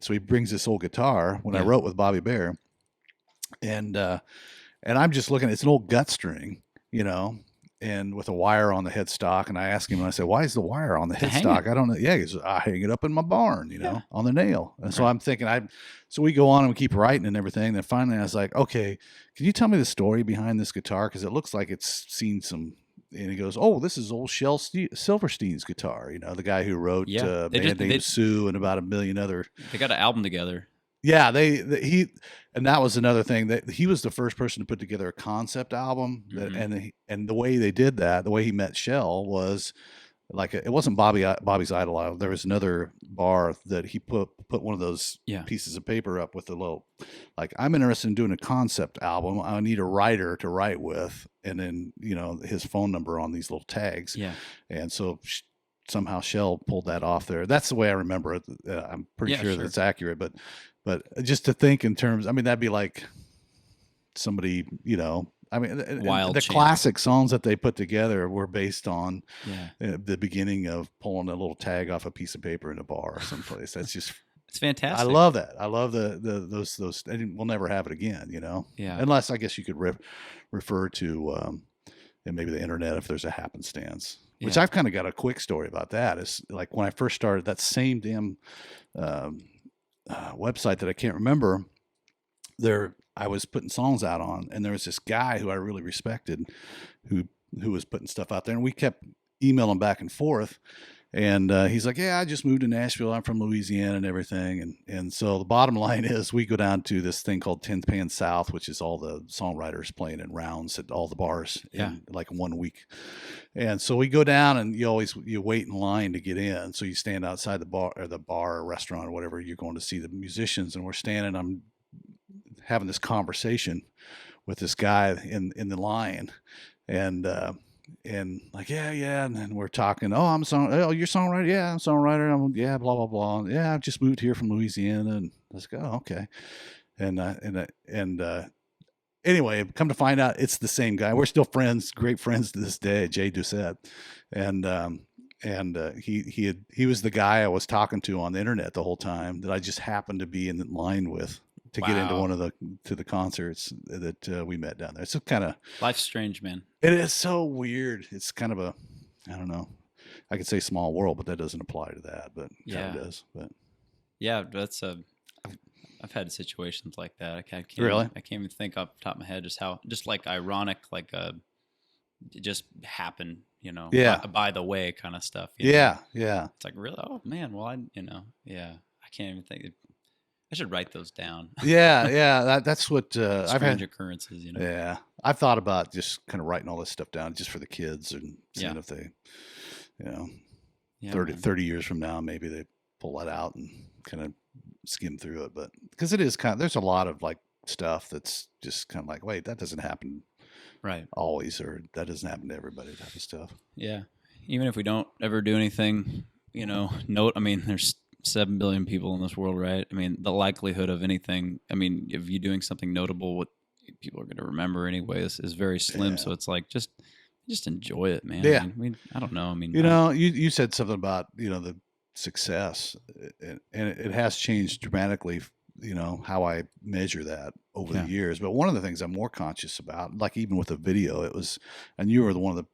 So he brings this old guitar when I wrote with Bobby Bare, and I'm just looking. It's an old gut string, and with a wire on the headstock. And I asked him, and I said, "Why is the wire on the headstock?" I don't know. Yeah, he goes, "I hang it up in my barn, on the nail." And so I'm thinking, so we go on and we keep writing and everything. Then finally, I was like, "Okay, can you tell me the story behind this guitar? Because it looks like it's seen some." And he goes, "Oh, this is old Shel Silverstein's guitar. The guy who wrote Man Named Sue and about a million other." They got an album together. Yeah, and that was another thing, that he was the first person to put together a concept album, and the way they did that, the way he met Shel was like it wasn't Bobby's Idol. There was another bar that he put one of those pieces of paper up with a little, like, "I'm interested in doing a concept album. I need a writer to write with," and then his phone number on these little tags. Yeah, and so somehow Shel pulled that off there. That's the way I remember it. I'm pretty sure that's accurate, but just to think in terms, I mean, that'd be like somebody, the classic songs that they put together were based on the beginning of pulling a little tag off a piece of paper in a bar or someplace. That's just, it's fantastic. I love that. I love those, and we'll never have it again, Yeah. Unless I guess you could refer to, and maybe the internet if there's a happenstance. Which I've kind of got a quick story about that. Is like when I first started that same damn website that I can't remember, I was putting songs out on, and there was this guy who I really respected who was putting stuff out there, and we kept emailing back and forth. And he's like, "Yeah, I just moved to Nashville. I'm from Louisiana and everything." And so the bottom line is we go down to this thing called 10th Pan South, which is all the songwriters playing in rounds at all the bars in like 1 week. And so we go down, and you wait in line to get in. So you stand outside the bar or restaurant or whatever you're going to see the musicians. And we're standing, I'm having this conversation with this guy in the line, and like, and then we're talking. "Oh, you're a songwriter?" "Yeah, I'm a songwriter." "Yeah, blah blah blah." "Yeah, I've just moved here from Louisiana." And let's go. "Oh, okay." And anyway, come to find out, it's the same guy. We're still friends, great friends to this day, Jay Doucette, and he was the guy I was talking to on the internet the whole time that I just happened to be in line with to get into one of the concerts that we met down there. It's kind of, life's strange, man. It is so weird. It's kind of I don't know. I could say small world, but that doesn't apply to that. But kind of does. But yeah, that's I've had situations like that. I can't even think off the top of my head just like ironic, like it just happened, by the way kind of stuff. Yeah. It's like, really? Oh man, well I can't even think. I should write those down. That's what I've had. Occurrences, Yeah, I've thought about just kind of writing all this stuff down just for the kids and seeing if they, 30 years from now, maybe they pull that out and kind of skim through it. But because it is there's a lot of like stuff that's just kind of like, wait, that doesn't happen right always, or that doesn't happen to everybody, type of stuff. Yeah, even if we don't ever do anything, I mean, there's 7 billion people in this world, right? I mean, the likelihood of anything, if you're doing something notable, what people are going to remember anyway is very slim. Yeah. So it's like, just enjoy it, man. Yeah. I don't know. You said something about, the success, and it has changed dramatically, how I measure that over the years. But one of the things I'm more conscious about, like even with the video, and you were one of the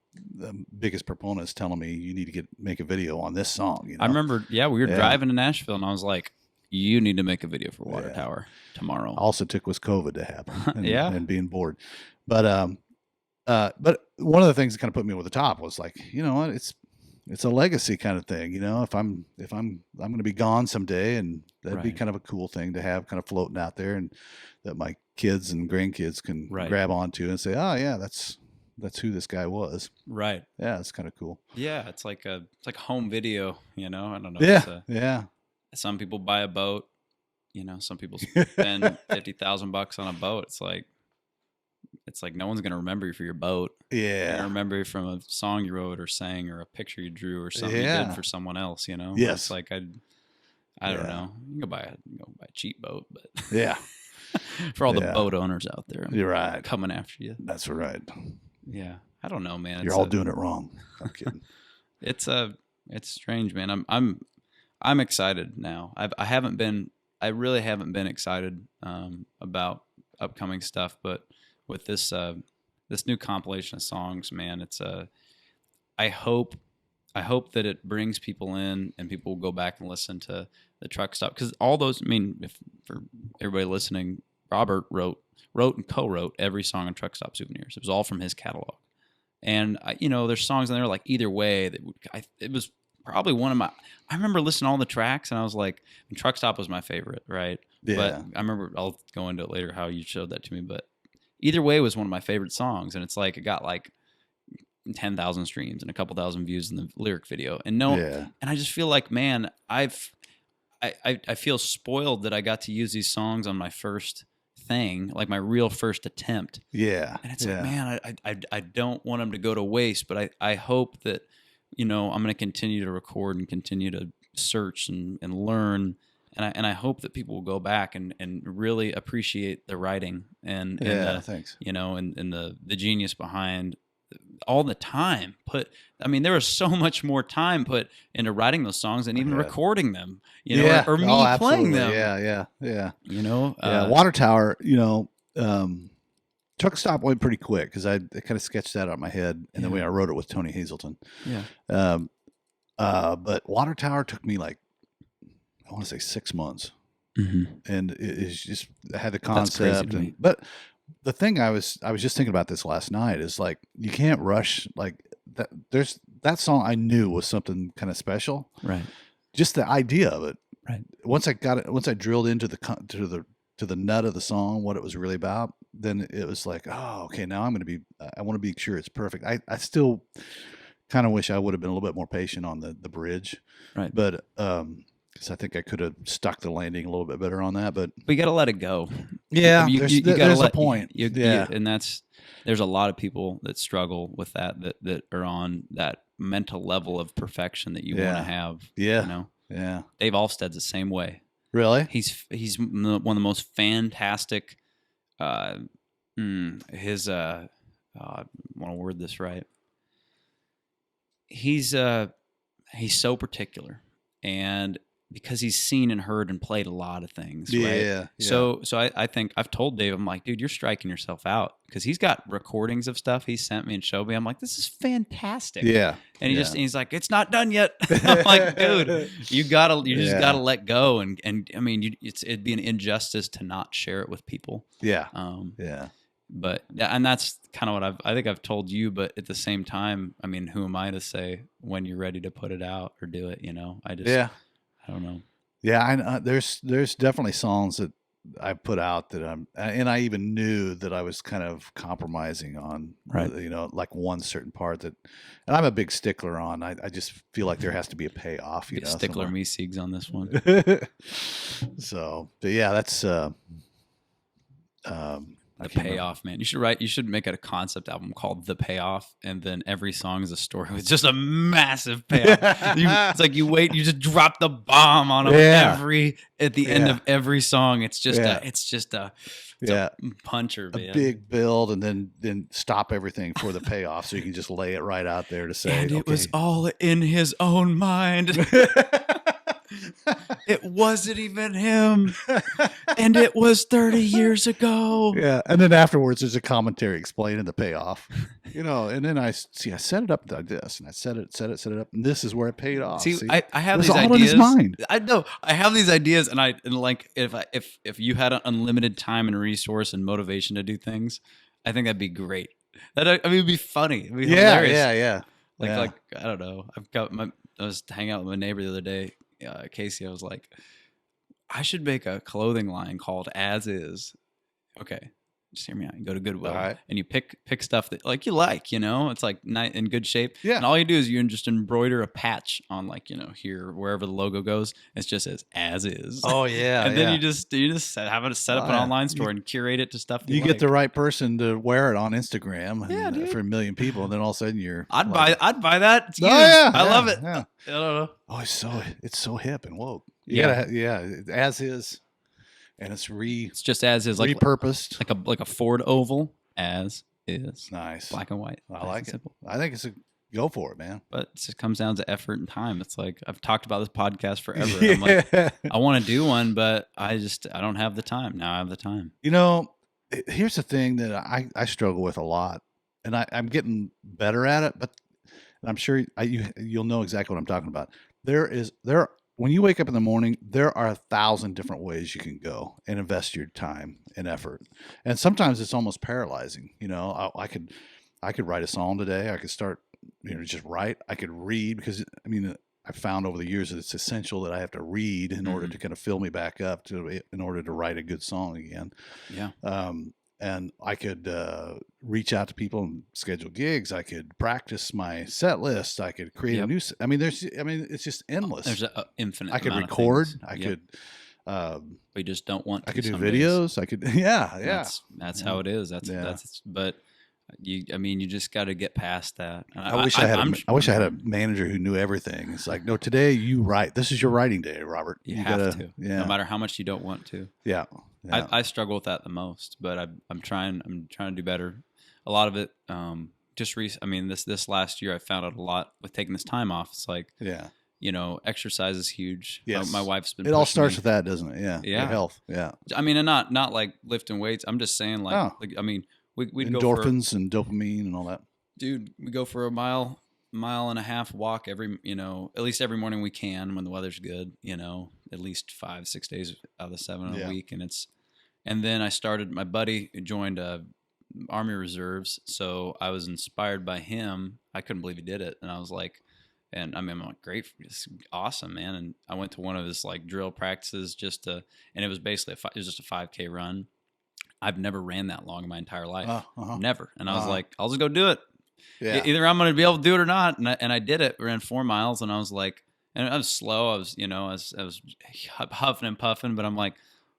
biggest proponents telling me you need to make a video on this song. I remember, we were driving to Nashville, and I was like, You need to make a video for Water Tower tomorrow. All it took was COVID to happen. And, and being bored. But one of the things that kind of put me over the top was like, you know what, it's a legacy kind of thing. You know, if I'm going to be gone someday, and that'd be kind of a cool thing to have kind of floating out there, and that my kids and grandkids can grab onto and say, oh yeah, that's who this guy was. Right. Yeah. It's kind of cool. Yeah. It's like home video, you know, I don't know. Yeah. Some people buy a boat, you know, some people spend $50,000 on a boat. It's like no one's going to remember you for your boat. Yeah. They're going to remember you from a song you wrote or sang or a picture you drew or something you did for someone else, you know? Yes. It's like, I don't know. You can go buy a cheap boat, but yeah. For all the boat owners out there. You're right. Coming after you. That's right. Yeah. I don't know, man. You're all doing it wrong. I'm kidding. It's strange, man. I'm excited now. I really haven't been excited about upcoming stuff, but with this new compilation of songs, man, I hope that it brings people in and people will go back and listen to the Truck Stop, because all those, I mean, if for everybody listening, Robert wrote and co-wrote every song on Truck Stop Souvenirs. It was all from his catalog, and there's songs in there like Either Way it was probably one of my. I remember listening to all the tracks, and I was like, Truck Stop was my favorite, right? Yeah. But I remember, I'll go into it later how you showed that to me, but Either Way was one of my favorite songs, and it's like it got like 10,000 streams and a couple thousand views in the lyric video, and I just feel like, man, I feel spoiled that I got to use these songs on my first thing, like my real first attempt. Yeah. And it's like, man, I don't want them to go to waste, but I hope that, I'm going to continue to record and continue to search and learn. And I hope that people will go back and really appreciate the writing and thanks. And the genius behind all the time there was so much more time put into writing those songs and even recording them, or me playing them. Yeah. Water Tower, Truck Stop went pretty quick because I kind of sketched that out in my head, and then I wrote it with Tony Hazelton. Yeah. But Water Tower took me like, I want to say 6 months, and it's just, I had the concept, but the thing I was just thinking about this last night is like, you can't rush like that. There's that song I knew was something kind of special, right? Just the idea of it, right? Once I drilled into the nut of the song, what it was really about, then it was like, oh, okay, now I want to be sure it's perfect. I still kind of wish I would have been a little bit more patient on the bridge, right? But because I think I could have stuck the landing a little bit better on that, but we got to let it go. Yeah, there's a point. And there's a lot of people that struggle with that are on that mental level of perfection that you want to have. Yeah, Dave Alstead's the same way. Really? He's one of the most fantastic. I want to word this right. He's so particular, and because he's seen and heard and played a lot of things, right? Yeah. So I think I've told Dave, I'm like, dude, you're striking yourself out, because he's got recordings of stuff he sent me and showed me. I'm like, this is fantastic. Yeah. And he's like, it's not done yet. I'm like, dude, you just gotta let go. And I mean, it'd be an injustice to not share it with people. Yeah. But that's kind of what I think I've told you, but at the same time, I mean, who am I to say when you're ready to put it out or do it? I don't know. Yeah, there's definitely songs that I put out that I even knew that I was kind of compromising on, right? Like one certain part that, and I'm a big stickler on. I just feel like there has to be a payoff. Stickler me Siegs on this one. So, but yeah, that's The Payoff, man. You should make it a concept album called The Payoff, and then every song is a story with just a massive payoff. It's like you just drop the bomb on them at the end of every song. It's just a puncher, man. A big build, and then stop everything for the payoff, so you can just lay it right out there to say, and it was all in his own mind. It wasn't even him. And it was 30 years ago. Yeah, and then afterwards, there's a commentary explaining the payoff. And then I set it up like this, and I set it up, and this is where it paid off. See? I have these all ideas. in his mind. I know I have these ideas, and like if you had an unlimited time and resource and motivation to do things, I think that'd be great. It'd be funny. It'd be hilarious. Yeah. Like I don't know. I was hanging out with my neighbor the other day, Casey. I was like, I should make a clothing line called As Is. Okay, just hear me out. You go to Goodwill, All right. and you pick stuff that you like. It's like in good shape. Yeah. And all you do is you just embroider a patch on here wherever the logo goes. It just says As Is. Oh yeah. And then you just have it set up an online store and curate it to stuff. You get the right person to wear it on Instagram dude. for 1 million people, and then all of a sudden you're. I'd buy that. It's used. I love it. Yeah. I don't know. Oh, it's so hip and woke. As is, and it's just As Is, like repurposed, like a Ford Oval. As Is. Nice, black and white. I like it. Simple. I think go for it, man. But it just comes down to effort and time. It's like I've talked about this podcast forever. I'm like, I want to do one, but I don't have the time. Now I have the time. Here's the thing that I struggle with a lot, and I'm getting better at it. But I'm sure you'll know exactly what I'm talking about. When you wake up in the morning, there are 1,000 different ways you can go and invest your time and effort. And sometimes it's almost paralyzing. I could write a song today. I could start, just write. I could read because, I found over the years that it's essential that I have to read in order to kind of fill me back up in order to write a good song again. Yeah. And I could reach out to people and schedule gigs. I could practice my set list. I could create a new. It's just endless. There's an infinite. I could record. I could. We just don't want. I could do videos. I could. Yeah. That's how it is. That's. But you just got to get past that. I wish I had a manager who knew everything. It's like, no, today you write. This is your writing day, Robert. You have to. Yeah. No matter how much you don't want to. Yeah. I struggle with that the most, but I'm trying to do better. A lot of it, this last year I found out a lot with taking this time off. It's like, exercise is huge. Yes. My wife's been. It all starts with that, doesn't it? Yeah. Your health. Yeah. And not like lifting weights. I'm just saying we'd endorphins and dopamine and all that. Dude, we go for a mile and a half walk every, at least every morning we can when the weather's good, at least 5-6 days out of the 7 a week. And then my buddy joined Army Reserves. So I was inspired by him. I couldn't believe he did it. And I was like, I'm like, great. It's awesome, man. And I went to one of his drill practices and it was basically, it was just a 5K run. I've never ran that long in my entire life. Never. And I was like, I'll just go do it. Yeah. Either I'm going to be able to do it or not. And I did it. Ran 4 miles, and I was like, and I was slow. I was huffing and puffing, but I'm like,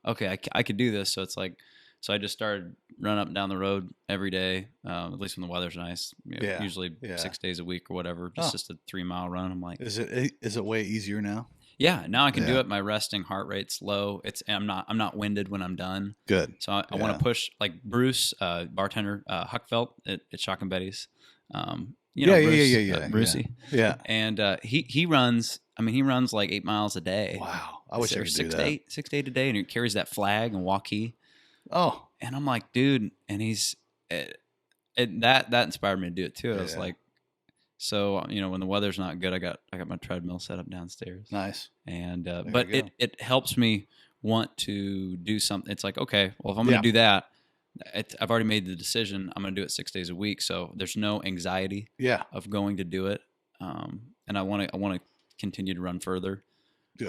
okay, I could do this. So it's like, so I just started running up and down the road every day, at least when the weather's nice. Usually 6 days a week or whatever. Just a 3 mile run. I'm like, is it way easier now? Yeah, now I can do it. My resting heart rate's low. I'm not winded when I'm done. Good. So I want to push, like Bruce, bartender Huckfelt at Shock and Betty's. Brucey. Yeah. And he runs. He runs like 8 miles a day. Wow. I wish I could do that. 6 to 8 a day, and he carries that flag and walkie. Oh. And I'm like, dude, and he's that inspired me to do it too. I was like, so when the weather's not good, I got my treadmill set up downstairs. Nice. And but it helps me want to do something. It's like, okay, well, if I'm going to do that, I've already made the decision. I'm going to do it 6 days a week, so there's no anxiety of going to do it. And I want to continue to run further. Good.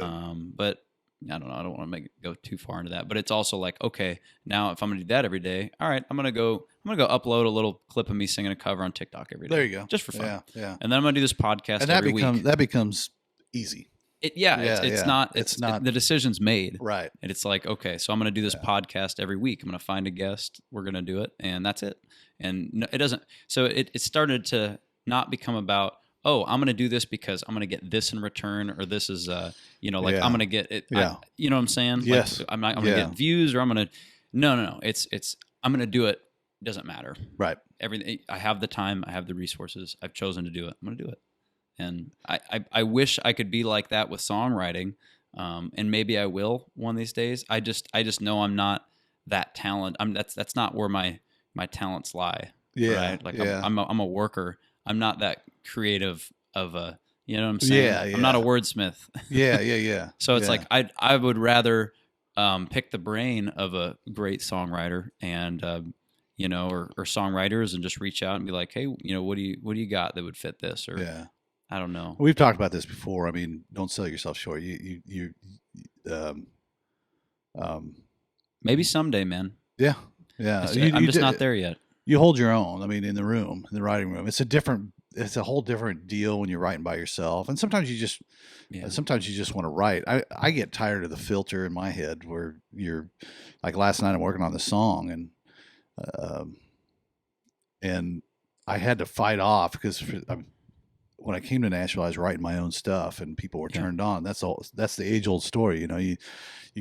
But I don't know. I don't want to go too far into that. But it's also like, okay, now if I'm going to do that every day, all right, I'm going to go upload a little clip of me singing a cover on TikTok every day. There you go. Just for fun. Yeah. And then I'm going to do this podcast every week. That becomes easy. It's not the decision's made. Right. And it's like, okay, so I'm going to do this podcast every week. I'm going to find a guest. We're going to do it. And that's it. And it doesn't. So it started to not become about, oh, I'm going to do this because I'm going to get this in return, or this is, I'm going to get it. Yeah. You know what I'm saying? Yes. Like, I'm going to get views, or I'm going to, no. It's, I'm going to do it. It doesn't matter. Right. Everything. I have the time. I have the resources. I've chosen to do it. I'm going to do it. And I wish I could be like that with songwriting. And maybe I will one of these days. I just know I'm not that talent. That's not where my talents lie. Yeah, right. Like yeah. I'm a worker. I'm not that creative of a. You know what I'm saying? Yeah, yeah. I'm not a wordsmith. Yeah. So it's yeah. like I would rather pick the brain of a great songwriter and you know, or songwriters, and just reach out and be like, hey, you know, what do you got that would fit this? Or Yeah. I don't know. We've talked about this before. I mean, don't sell yourself short. Maybe someday, man. Yeah. I'm just not there yet. You hold your own. I mean, in the writing room, it's a whole different deal when you're writing by yourself. And sometimes you just want to write. I get tired of the filter in my head where you're like, last night I'm working on the song and I had to fight off because when I came to Nashville, I was writing my own stuff and people were turned on. That's the age old story. You know, you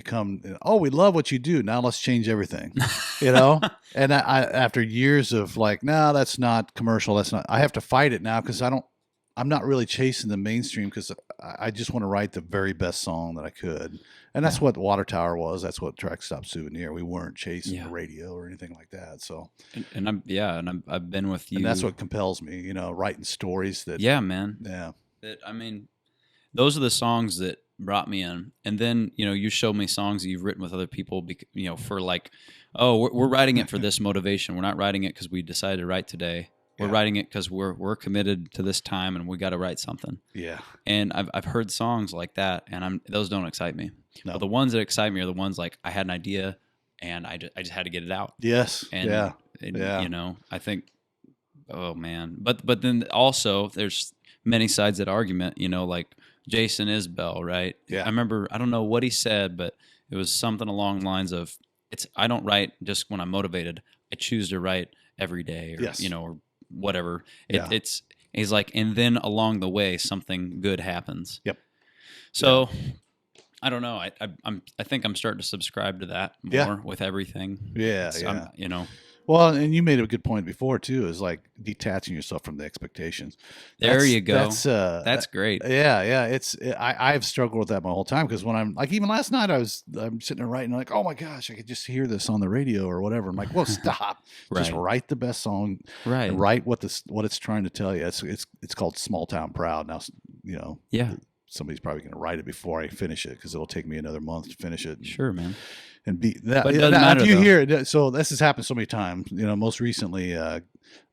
come, oh, we love what you do. Now let's change everything, you know? And I after years of like, no, that's not commercial. I have to fight it now because I'm not really chasing the mainstream because I just want to write the very best song that I could. And that's what Water Tower was. That's what Track Stop Souvenir. We weren't chasing the radio or anything like that. So, I've been with you. And that's what compels me, you know, writing stories that. Yeah, man. Yeah. I mean, those are the songs that brought me in. And then, you know, you showed me songs that you've written with other people, you know, for like, oh, we're writing it for this motivation. We're not writing it because we decided to write today. We're writing it because we're committed to this time and we got to write something. Yeah. And I've heard songs like that, and those don't excite me. No. But the ones that excite me are the ones like I had an idea and I just had to get it out. Yes. And, you know, I think, oh man. But then also there's many sides of that argument, you know, like Jason Isbell, right? Yeah. I remember, I don't know what he said, but it was something along the lines of, I don't write just when I'm motivated. I choose to write every day or, you know, or whatever. He's like, and then along the way, something good happens. Yep. So I don't know. I think I'm starting to subscribe to that more with everything. Yeah. You know. Well, and you made a good point before too, is like detaching yourself from the expectations. There you go. That's great. Yeah. I've struggled with that my whole time because when I'm like, even last night I'm sitting there writing like, oh my gosh, I could just hear this on the radio or whatever. I'm like, well, stop. Just write the best song. Right. And write what it's trying to tell you. It's called Small Town Proud. Now, you know. Yeah. Somebody's probably going to write it before I finish it because it'll take me another month to finish it. Sure, man. And be that. But it doesn't matter, if you hear it, so this has happened so many times. You know, most recently,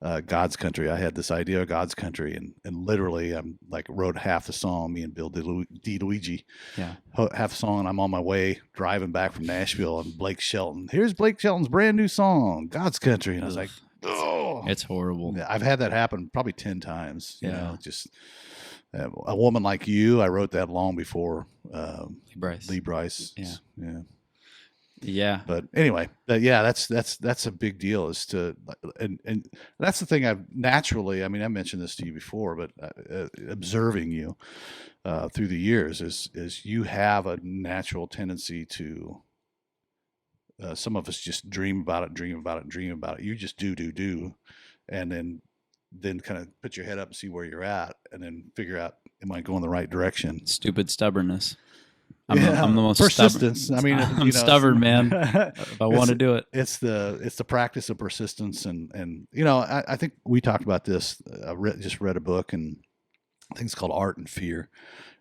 God's Country. I had this idea of God's Country, and literally, I'm like wrote half the song. Me and Bill DeLuigi. Yeah. Half the song, and I'm on my way driving back from Nashville, and Blake Shelton. Here's Blake Shelton's brand new song, God's Country, and I was like, oh, it's horrible. Yeah, I've had that happen probably 10 times. You know, just. A Woman Like You, I wrote that long before Lee Brice. Yeah. But anyway, that's a big deal. Is to and that's the thing. I mentioned this to you before, but observing you through the years is you have a natural tendency to. Some of us just dream about it. You just do, and then kind of put your head up and see where you're at and then figure out, am I going the right direction? Stupid stubbornness. I'm the most persistence. Stubborn. I mean, I'm stubborn, man. If I want to do it, it's the practice of persistence. And, you know, I think we talked about this. I just read a book, and I think it's called Art and Fear.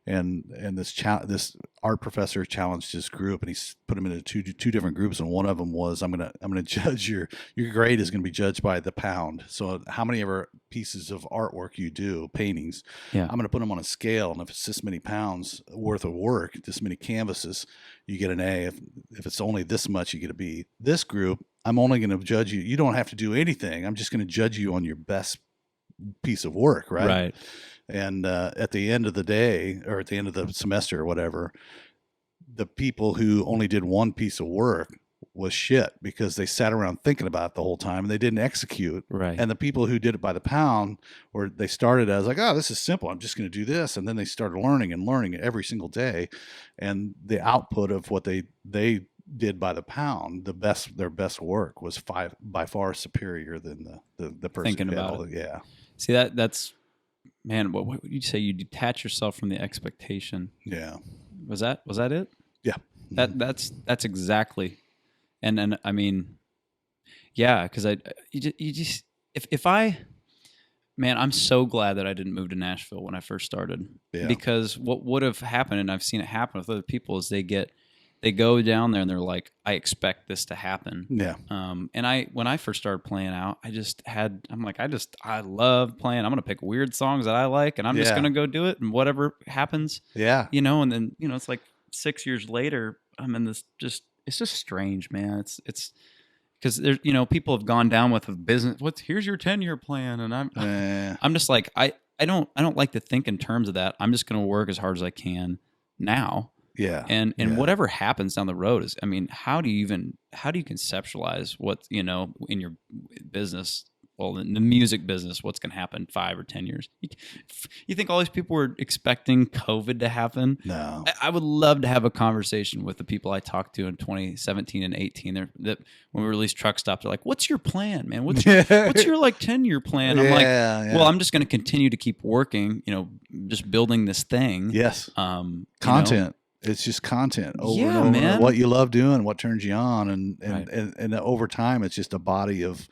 And this art professor challenged his group, and he put them into two different groups. And one of them was, I'm gonna judge your grade is gonna be judged by the pound. So how many ever pieces of artwork you do, paintings, I'm gonna put them on a scale, and if it's this many pounds worth of work, this many canvases, you get an A. If it's only this much, you get a B. This group, I'm only gonna judge you. You don't have to do anything. I'm just gonna judge you on your best piece of work, right? Right. And at the end of the day, or at the end of the semester or whatever, the people who only did one piece of work was shit because they sat around thinking about it the whole time and they didn't execute. Right. And the people who did it by the pound, or they started as like, oh, this is simple, I'm just going to do this. And then they started learning every single day. And the output of what they did by the pound, their best work was by far superior than the person thinking about it. Yeah. See, that's, man, what would you say? You detach yourself from the expectation. Yeah. Was that it? Yeah. That's exactly. And I mean, yeah, because you just if I, man, I'm so glad that I didn't move to Nashville when I first started. Yeah. Because what would have happened, and I've seen it happen with other people, is they go down there and they're like, I expect this to happen. Yeah. And when I first started playing out, I love playing. I'm gonna pick weird songs that I like, and I'm just gonna go do it, and whatever happens. Yeah. And then it's like 6 years later, I'm in this it's just strange, man. It's because there's people have gone down with a business. Here's your 10-year plan, and I'm just like I don't like to think in terms of that. I'm just going to work as hard as I can now. Yeah. And whatever happens down the road is, I mean, how do you conceptualize what in your business? Well, in the music business, what's going to happen 5 or 10 years? You think all these people were expecting COVID to happen? No. I would love to have a conversation with the people I talked to in 2017 and 18. That when we released Truck Stop, they're like, "What's your plan, man? What's your like 10-year plan?" I'm like, "Well, I'm just going to continue to keep working. Just building this thing." Yes. Content. It's just content over and over. Man. What you love doing, what turns you on, and over time, it's just a body of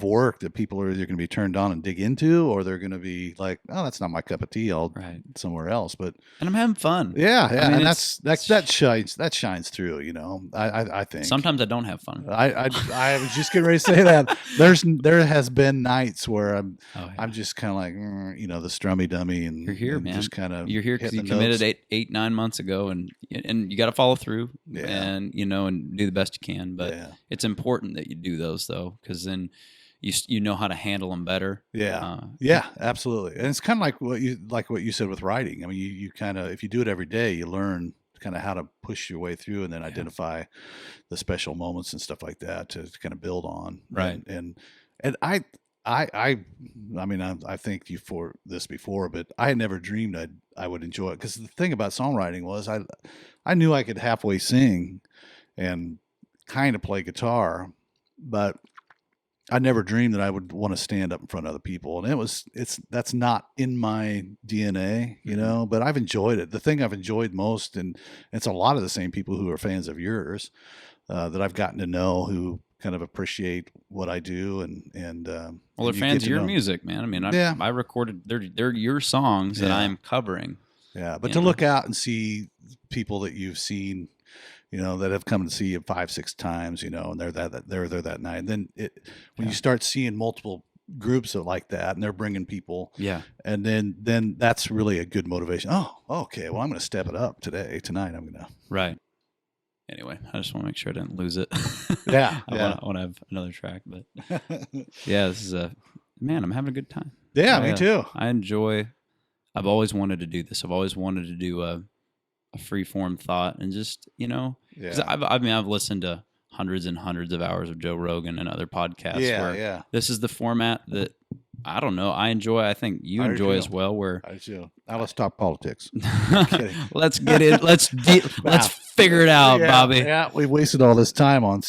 work that people are either going to be turned on and dig into, or they're going to be like, "Oh, that's not my cup of tea. I'll somewhere else." But I'm having fun. Yeah, I mean, and that shines through. I think sometimes I don't have fun. I was just getting ready to say that there has been nights where I'm just kind of like the strummy dummy, and you're here, man. Just kind of you're here because you committed 9 months ago, and you got to follow through, and and do the best you can. But it's important that you do those though, because then you know how to handle them better. Yeah, absolutely. And it's kind of like what you said with writing. I mean, you kind of, if you do it every day, you learn kind of how to push your way through, and then identify the special moments and stuff like that to kind of build on. Right. And I mean, I thanked you for this before, but I had never dreamed I would enjoy it, because the thing about songwriting was I knew I could halfway sing and kind of play guitar, but I never dreamed that I would want to stand up in front of other people. And that's not in my DNA, but I've enjoyed it. The thing I've enjoyed most, and it's a lot of the same people who are fans of yours that I've gotten to know, who kind of appreciate what I do, and they're fans of your music, man. I mean, I recorded they're your songs that I'm covering. Yeah, but to look out and see people that you've seen, that have come to see you 5-6 times, and they're there that night. And then when you start seeing multiple groups like that, and they're bringing people, and then that's really a good motivation. Oh, okay, well, I'm going to step it up tonight. I'm going to Anyway, I just want to make sure I didn't lose it. I want to have another track, but this is man, I'm having a good time. Yeah, me too. I've always wanted to do this. I've always wanted to do a free form thought, and just, because I've listened to hundreds and hundreds of hours of Joe Rogan and other podcasts. This is the format that, I don't know, I enjoy. I think you enjoy as well. Where I do. Now let's talk politics. Let's get it. Let's figure it out, Bobby. Yeah, we wasted all this time on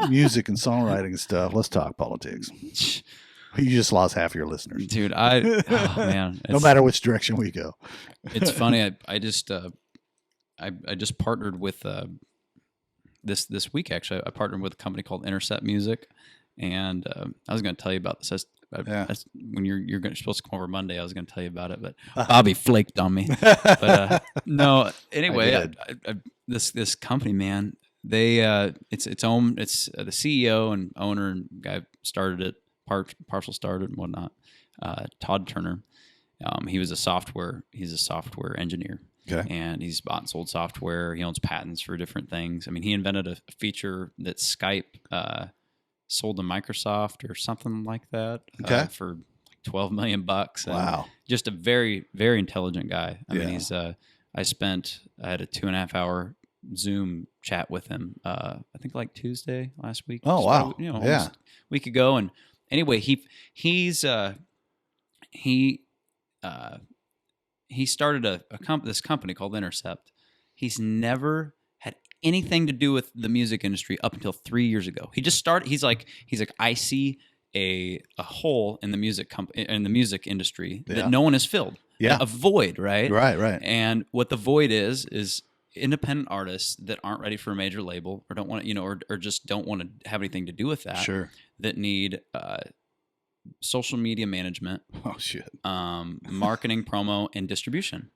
music and songwriting and stuff. Let's talk politics. You just lost half your listeners, dude. Man, no matter which direction we go. It's funny. I just partnered with this week. Actually, I partnered with a company called Intercept Music, and I was going to tell you about this. When you're supposed to come over Monday, I was going to tell you about it, but Bobby flaked on me. But no, anyway, this company, man, they it's the CEO and owner and guy started it, partial started and whatnot. Todd Turner, he's a software engineer. Okay. And he's bought and sold software. He owns patents for different things. I mean, he invented a feature that Skype sold to Microsoft or something like that for like $12 million. Wow. Just a very, very intelligent guy. I mean, he's I had a 2.5 hour Zoom chat with him, I think like Tuesday last week. Oh, wow. Almost a week ago. And anyway, he started this company called Intercept. He's never had anything to do with the music industry up until 3 years ago. He just started. He's like, I see a hole in the music industry that no one has filled. Yeah, a void, right? Right. And what the void is independent artists that aren't ready for a major label or don't want to, or just don't want to have anything to do with that. Sure. That need social media management. Oh shit. Marketing, promo, and distribution.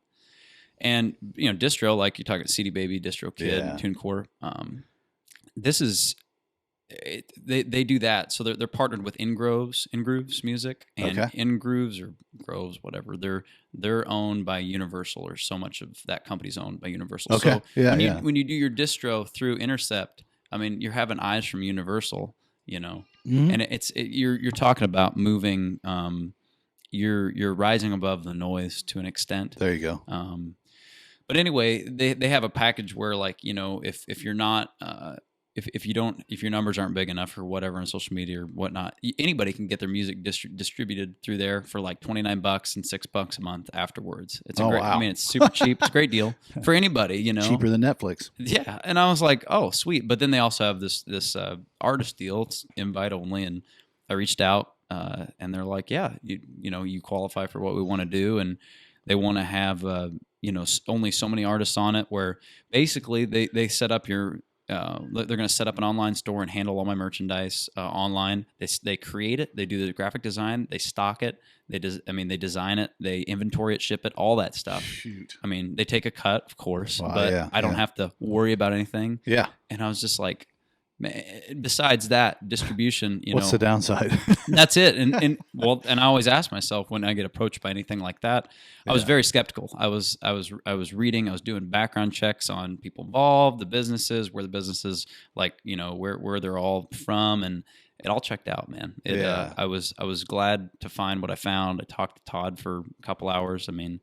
And distro, like you're talking CD Baby, DistroKid, TuneCore. This is. They do that, so they're partnered with Ingrooves Music, and Ingrooves or Groves, whatever. They're owned by Universal, or so much of that company's owned by Universal. Okay. So when you do your distro through Intercept, I mean, you're having eyes from Universal, and you're talking about moving. You're rising above the noise to an extent. There you go. But anyway, they have a package where, like, if you're not. If your numbers aren't big enough or whatever on social media or whatnot, anybody can get their music distributed through there for like $29 and $6 a month afterwards. It's wow. I mean, it's super cheap. It's a great deal for anybody, Cheaper than Netflix. Yeah. And I was like, oh, sweet. But then they also have this artist deal. It's invite only. And I reached out and they're like, yeah, you qualify for what we want to do. And they want to have, only so many artists on it, where basically they set up your, they're going to set up an online store and handle all my merchandise online. They create it, they do the graphic design, they stock it, they design it, they inventory it, ship it, all that stuff. Shoot. I mean, they take a cut, of course, but I don't have to worry about anything. Yeah. And I was just like, man, besides that, distribution, what's the downside? That's it. And I always ask myself when I get approached by anything like that, I was very skeptical. I was reading, I was doing background checks on people involved, the businesses, where the businesses, like, where they're all from, and it all checked out, man. I was glad to find what I found. I talked to Todd for a couple hours. I mean,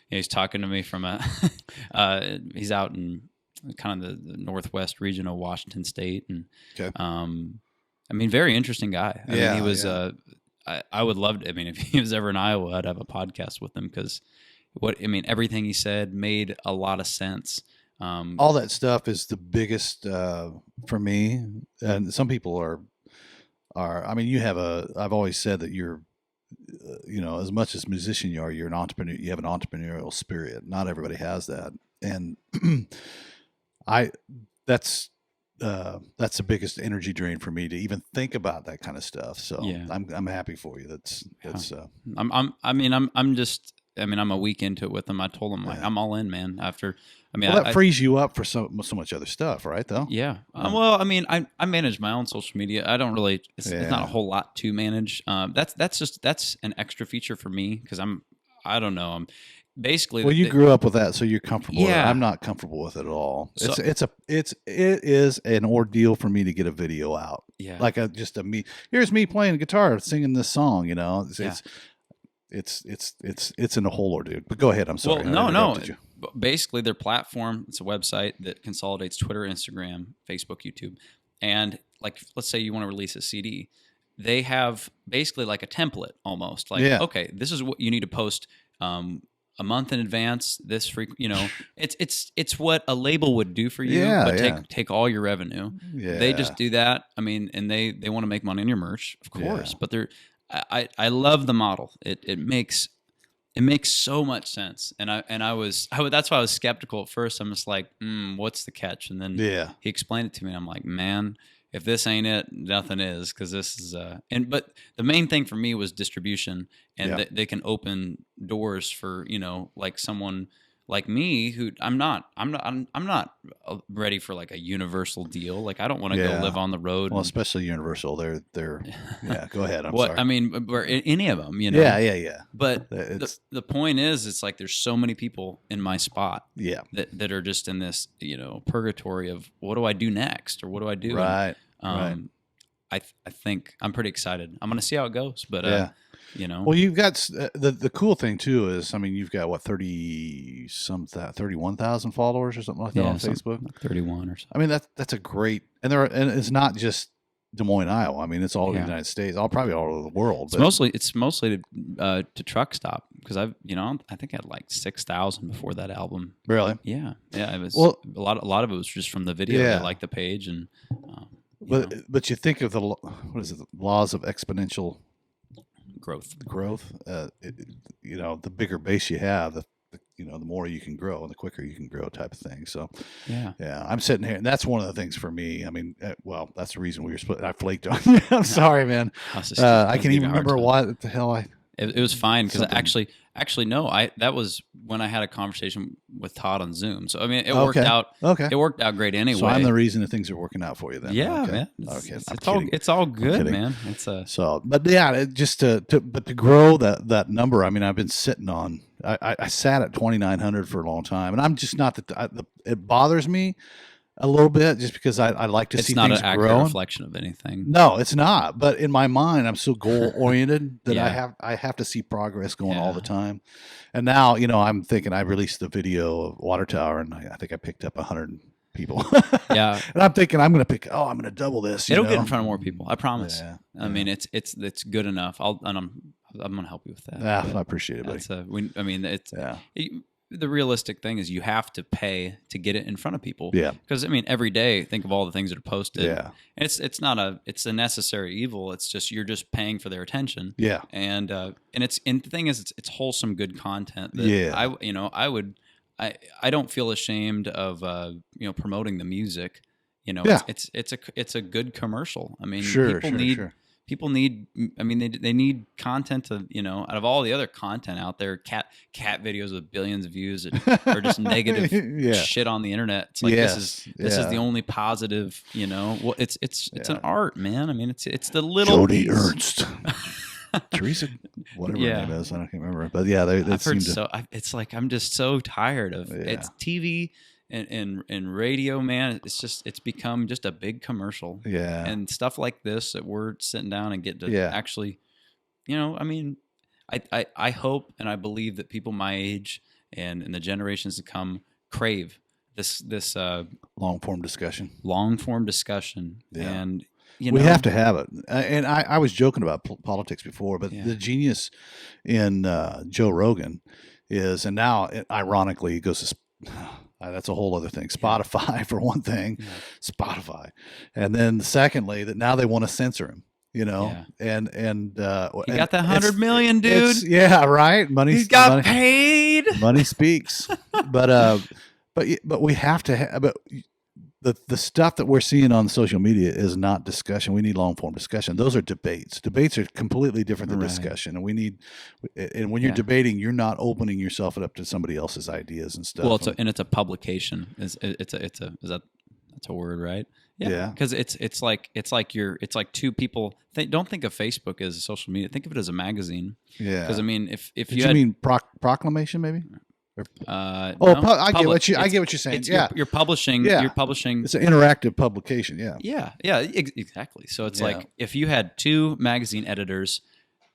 he's talking to me from he's out in kind of the northwest region of Washington State, and I mean, very interesting guy. I mean, he was. I would love to. I mean, if he was ever in Iowa, I'd have a podcast with him, because everything he said made a lot of sense. All that stuff is the biggest for me, and some people are. I mean, I've always said that you're. As much as musician you are, you're an entrepreneur. You have an entrepreneurial spirit. Not everybody has that, and that's the biggest energy drain for me to even think about that kind of stuff. So I'm happy for you. I'm a week into it with them. I told them, like, I'm all in, man. That frees you up for so much other stuff, right? Though. Yeah. Well, I mean, I manage my own social media. I don't really. It's not a whole lot to manage. That's an extra feature for me, because I don't know. Basically, well, you grew up with that, so you're comfortable with it. Yeah. I'm not comfortable with it at all. It is an ordeal for me to get a video out. Yeah. Like here's me playing guitar, singing this song, It's in a whole ordeal. But go ahead. I'm sorry. Well, no. Basically, their platform, it's a website that consolidates Twitter, Instagram, Facebook, YouTube. And, like, let's say you want to release a CD. They have basically like a template almost. Like, okay, this is what you need to post a month in advance. This it's what a label would do for you, but take all your revenue. Yeah. They just do that. I mean, and they want to make money on your merch, of course. But I love the model. It makes so much sense. And that's why I was skeptical at first. I'm just like, what's the catch? And then he explained it to me, and I'm like, man, if this ain't it, nothing is, because this is but the main thing for me was distribution, and they can open doors for, like someone like me, who I'm not ready for like a Universal deal. Like, I don't want to go live on the road. Well, especially Universal, they're go ahead. I'm sorry. I mean, or any of them, Yeah. But the point is, it's like there's so many people in my spot, that are just in this, purgatory of, what do I do next, or what do I do? Right. And, I think I'm pretty excited. I'm going to see how it goes, but Well, you've got the cool thing too is, I mean, you've got what 31,000 followers or something like that on Facebook. Like 31 or something. I mean, that's a great, and it's not just Des Moines, Iowa. I mean, it's all over the United States, probably all over the world. It's mostly to Truck Stop, because I think I had like 6,000 before that album. Really? Yeah. It was a lot of it was just from the video. I liked the page, and but you think of the laws of exponential growth. The bigger base you have, the the more you can grow and the quicker you can grow type of thing. So yeah, I'm sitting here, and that's one of the things for me. I mean, well, that's the reason we were split. I flaked on you. I'm sorry, man. I can't even remember what the hell It was fine because actually no, that was when I had a conversation with Todd on Zoom. So I mean, it worked out. Okay, it worked out great anyway. So I'm the reason that things are working out for you then. Yeah, okay. Man. It's all good, man. But yeah, just to grow that number. I mean, I've been sitting on. I sat at 2,900 for a long time, and I'm just not it bothers me a little bit just because I like to see things grow. It's not an accurate reflection of anything. No, it's not. But in my mind, I'm so goal oriented that I have to see progress going all the time. And now, I'm thinking I released the video of Water Tower, and I think I picked up 100 people. Yeah. And I'm thinking I'm going to double this. It'll get in front of more people. I promise. Yeah. I mean, it's good enough. I'm going to help you with that. Yeah, I appreciate it, buddy. The realistic thing is you have to pay to get it in front of people. Yeah. Because I mean, every day, think of all the things that are posted. Yeah. It's a necessary evil. It's just you're just paying for their attention. Yeah. And the thing is, it's wholesome, good content. That I don't feel ashamed of promoting the music. It's a good commercial. I mean, people need, I mean, they need content to, out of all the other content out there, cat videos with billions of views that are just negative shit on the internet. It's like, this is the only positive, well, it's an art, man. I mean, it's the little Jody Ernst. Teresa, whatever her name is, I don't remember. But yeah, I've heard it's like, I'm just so tired of it's TV. And radio, man, it's become just a big commercial. Yeah. And stuff like this that we're sitting down and get to actually, I mean, I hope and I believe that people my age and the generations to come crave this long form discussion. Yeah. And we have to have it. And I was joking about politics before, but the genius in Joe Rogan is, and now ironically it goes to that's a whole other thing. Spotify, for one thing, Spotify, and then secondly, that now they want to censor him. And he got that 100 million, dude. Right. He's got paid. Money speaks. But we have to have. But the stuff that we're seeing on social media is not discussion. We need long form discussion. Those are debates. Debates are completely different than discussion, and when you're debating, you're not opening yourself up to somebody else's ideas and stuff. Well, it's a publication. That's a word, right? Yeah. Because it's like two people. Don't think of Facebook as a social media. Think of it as a magazine. Yeah. Because I mean, if you mean proclamation, maybe. I get what you're saying. You're publishing. Yeah. You're publishing. It's an interactive publication. Yeah. Yeah. Exactly. So it's like if you had two magazine editors,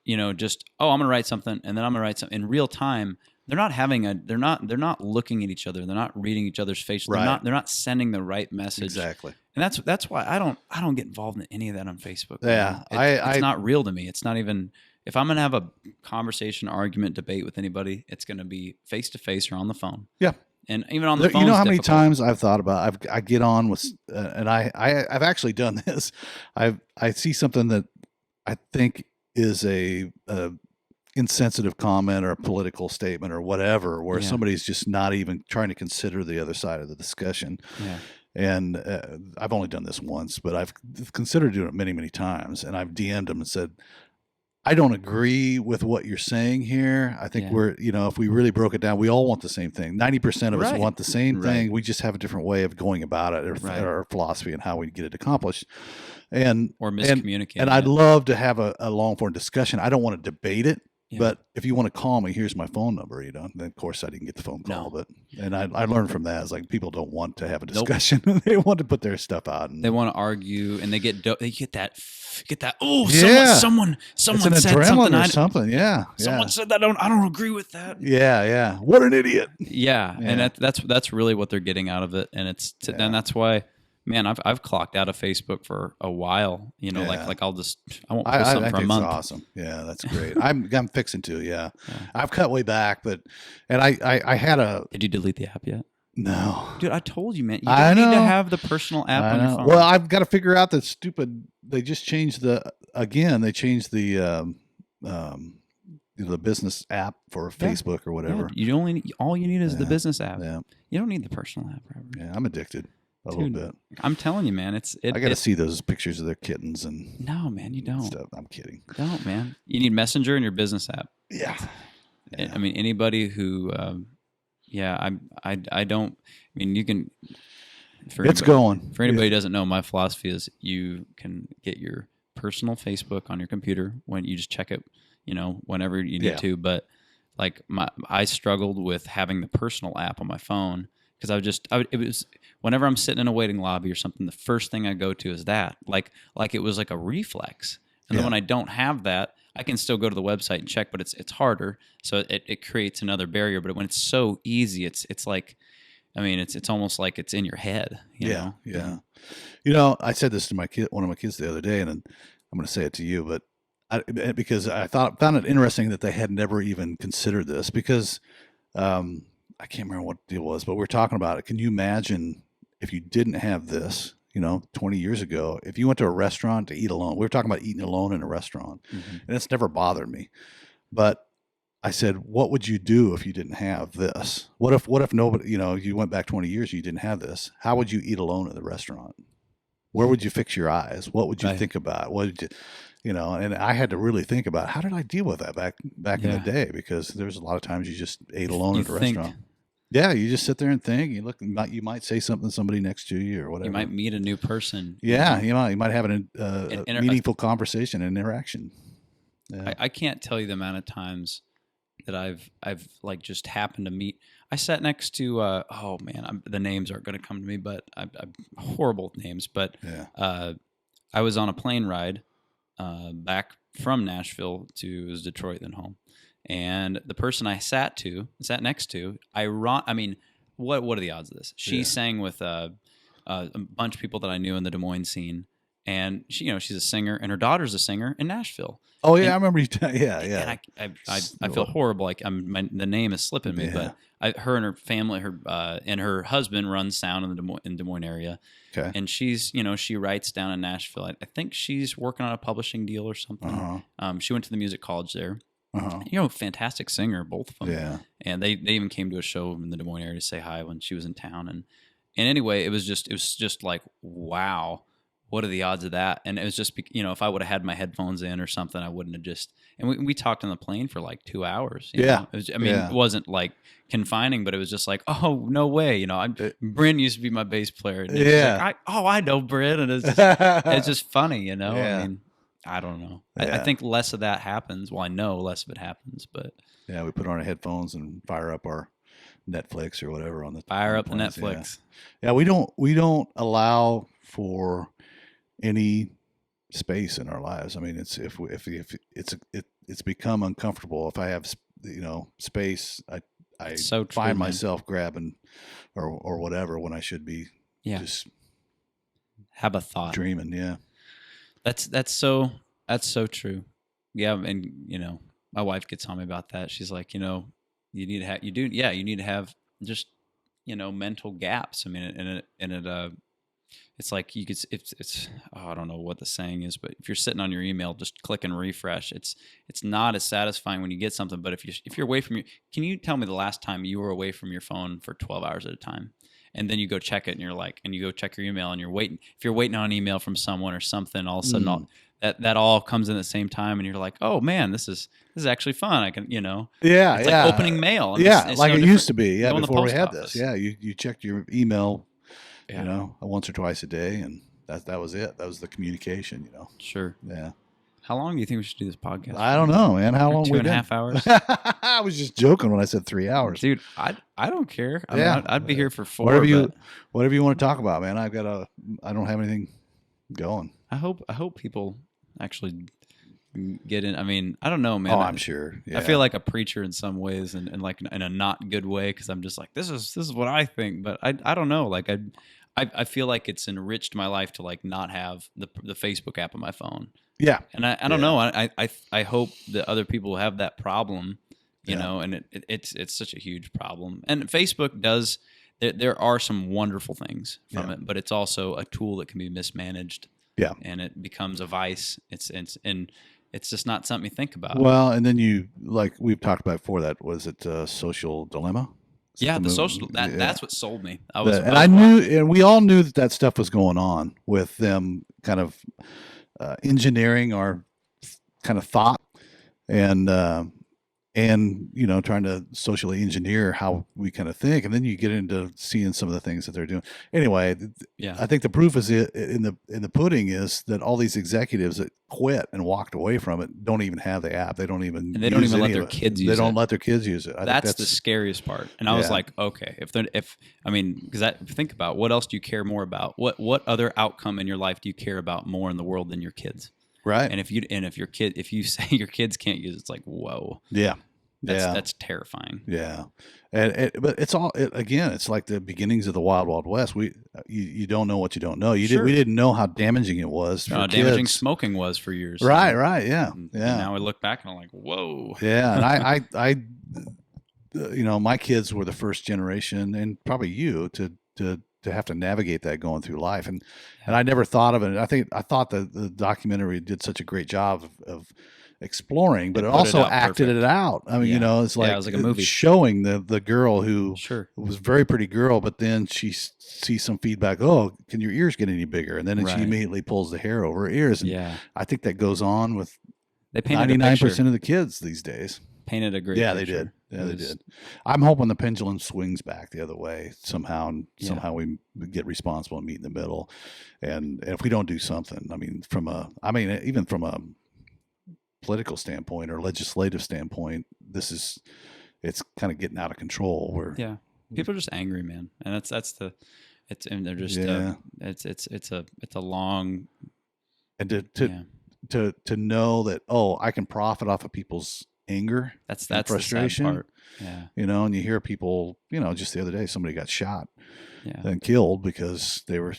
I'm going to write something, and then I'm going to write something in real time. They're not looking at each other. They're not reading each other's faces. Right. They're not sending the right message. Exactly. And that's why I don't get involved in any of that on Facebook. Yeah. It's not real to me. It's not even. If I'm going to have a conversation, argument, debate with anybody, it's going to be face to face or on the phone. Yeah. And even on the phone, you know how many times I've thought about, I get on with, and I've actually done this. I see something that I think is a insensitive comment or a political statement or whatever, where somebody's just not even trying to consider the other side of the discussion. Yeah. And I've only done this once, but I've considered doing it many, many times. And I've DM'd them and said, I don't agree with what you're saying here. I think we're, if we really broke it down, we all want the same thing. 90% of us want the same thing. We just have a different way of going about it, or our philosophy and how we get it accomplished. Or miscommunicate. And I'd love to have a long form discussion. I don't want to debate it. Yeah. But if you want to call me, here's my phone number. Then of course I didn't get the phone call. But I learned from that. It's like people don't want to have a discussion. Nope. They want to put their stuff out. And they want to argue, and they get that. Oh, someone said something. Someone said that. I don't agree with that. Yeah. What an idiot. Yeah. And that's really what they're getting out of it, and and that's why. Man, I've clocked out of Facebook for a while. Like I won't post something for a month. That's awesome. Yeah, that's great. I'm fixing to. Yeah. I've cut way back, and I had a. Did you delete the app yet? No, dude. I told you, man. You don't need to have the personal app on your phone. Well, I've got to figure out that stupid. They just changed They changed the the business app for Facebook or whatever. Yeah, all you need is the business app. Yeah. You don't need the personal app, Robert. Yeah, I'm addicted a little bit. I'm telling you, man. I got to see those pictures of their kittens and. No, man, you don't. Stuff. I'm kidding. Don't, man. You need Messenger in your business app. Yeah. I mean, anybody who, I don't. I mean, you can. For anybody who doesn't know, my philosophy is you can get your personal Facebook on your computer when you just check it, whenever you need to. But like I struggled with having the personal app on my phone because it was whenever I'm sitting in a waiting lobby or something, the first thing I go to is that, like it was like a reflex. And then when I don't have that, I can still go to the website and check, but it's harder. So it creates another barrier. But when it's so easy, it's like, I mean, it's almost like it's in your head. You know? Yeah. I said this to one of my kids the other day, and I'm going to say it to you, but because I found it interesting that they had never even considered this because I can't remember what the deal was, but we were talking about it. Can you imagine if you didn't have this? 20 years ago, if you went to a restaurant to eat alone, we were talking about eating alone in a restaurant, and it's never bothered me. But I said, what would you do if you didn't have this? What if nobody, you went back 20 years, you didn't have this? How would you eat alone at the restaurant? Where would you fix your eyes? What would you think about? What did you, and I had to really think about how did I deal with that back in the day? Because there's a lot of times you just ate alone at a restaurant. Yeah, you just sit there and think. You look. You might say something to somebody next to you or whatever. You might meet a new person. Yeah, you might have a meaningful conversation and interaction. Yeah. I can't tell you the amount of times that I've like just happened to meet. I sat next to. Oh man, the names aren't going to come to me, but I'm horrible names. But I was on a plane ride back from Nashville to Detroit, then home. And the person I sat next to, what are the odds of this? She sang with a bunch of people that I knew in the Des Moines scene, and she's a singer, and her daughter's a singer in Nashville. Oh yeah, I remember you. Yeah. And I feel horrible, like the name is slipping me, but her and her family, and her husband runs sound in the Des Moines area. Okay. And she's, she writes down in Nashville. I think she's working on a publishing deal or something. Uh-huh. She went to the music college there. Uh-huh. Fantastic singer, both of them. Yeah. And they even came to a show in the Des Moines area to say hi when she was in town. And anyway, it was just like, wow, what are the odds of that? And it was just, if I would have had my headphones in or something, I wouldn't have just, and we talked on the plane for like 2 hours. Yeah. It wasn't like confining, but it was just like, oh, no way. Bryn used to be my bass player. And like, I know Bryn. And it's just funny, Yeah. I mean, I don't know. Yeah. I think less of that happens. Well, I know less of it happens, but yeah, we put on our headphones and fire up our Netflix or whatever on the Netflix. Yeah, we don't allow for any space in our lives. I mean, it's if it's become uncomfortable. If I have space, I find myself grabbing or whatever when I should be just have a thought, dreaming. Yeah. That's so true. Yeah, and my wife gets on me about that. She's like, you need to have just mental gaps. I mean, it's like you could. It's I don't know what the saying is, but if you're sitting on your email, just click and refresh. It's not as satisfying when you get something. But if you're away from can you tell me the last time you were away from your phone for 12 hours at a time? And then you go check it, and you go check your email, and you're waiting. If you're waiting on an email from someone or something, all of a sudden, that all comes in at the same time, and you're like, "Oh man, this is actually fun." I can, it's like opening mail. It's like it used to be. Yeah, before we had this. Yeah, you checked your email, once or twice a day, and that was it. That was the communication. Sure. Yeah. How long do you think we should do this podcast? I don't know, man. How long? 2.5 hours. I was just joking when I said 3 hours, dude. I don't care. I'd be here for 4. Whatever you want to talk about, man. I don't have anything going. I hope people actually get in. I mean, I don't know, man. Oh, I'm sure. Yeah. I feel like a preacher in some ways, and like in a not good way, because I'm just like, this is what I think, but I don't know. Like I feel like it's enriched my life to like not have the Facebook app on my phone. Yeah. And I don't know. I hope that other people have that problem, you know, and it's such a huge problem. And Facebook does, there are some wonderful things from it, but it's also a tool that can be mismanaged. Yeah. And it becomes a vice. And it's just not something you think about. Well, and then you, like we've talked about before, that was it Social Dilemma? Yeah, the social that's what sold me. I knew, and we all knew that stuff was going on with them, kind of engineering our kind of thought, and trying to socially engineer how we kind of think, and then you get into seeing some of the things that they're doing. Anyway, I think the proof is in the pudding is that all these executives that quit and walked away from it don't even have the app. They don't even let their kids use it. They don't let their kids use it. That's the scariest part. And I was like, okay, think about what else do you care more about? What other outcome in your life do you care about more in the world than your kids? Right. And if you say your kids can't use it, it's like, whoa. Yeah. That's terrifying. Yeah. But it's all, again, it's like the beginnings of the Wild Wild West. You don't know what you don't know. We didn't know how damaging it was for how kids. Damaging smoking was for years. Right. Yeah. And now I look back and I'm like, whoa. Yeah. And I my kids were the first generation, and probably you, to have to navigate that going through life. And I never thought of it. I thought that the documentary did such a great job of exploring, but it also acted it out. I mean, it's like, it was like a movie showing the girl who was a very pretty girl, but then she sees some feedback. Oh, can your ears get any bigger? And then she immediately pulls the hair over her ears. And I think that goes on with 99% of the kids these days. Painted a great picture. They did. Yeah, they did. I'm hoping the pendulum swings back the other way somehow, and somehow we get responsible and meet in the middle. And if we don't do something, even from a political standpoint or legislative standpoint, it's kind of getting out of control. Where people are just angry, man, and they're just it's a long, and to know that I can profit off of people's anger, that's frustration. The sad part. Yeah, and you hear people, just the other day somebody got shot and killed because they were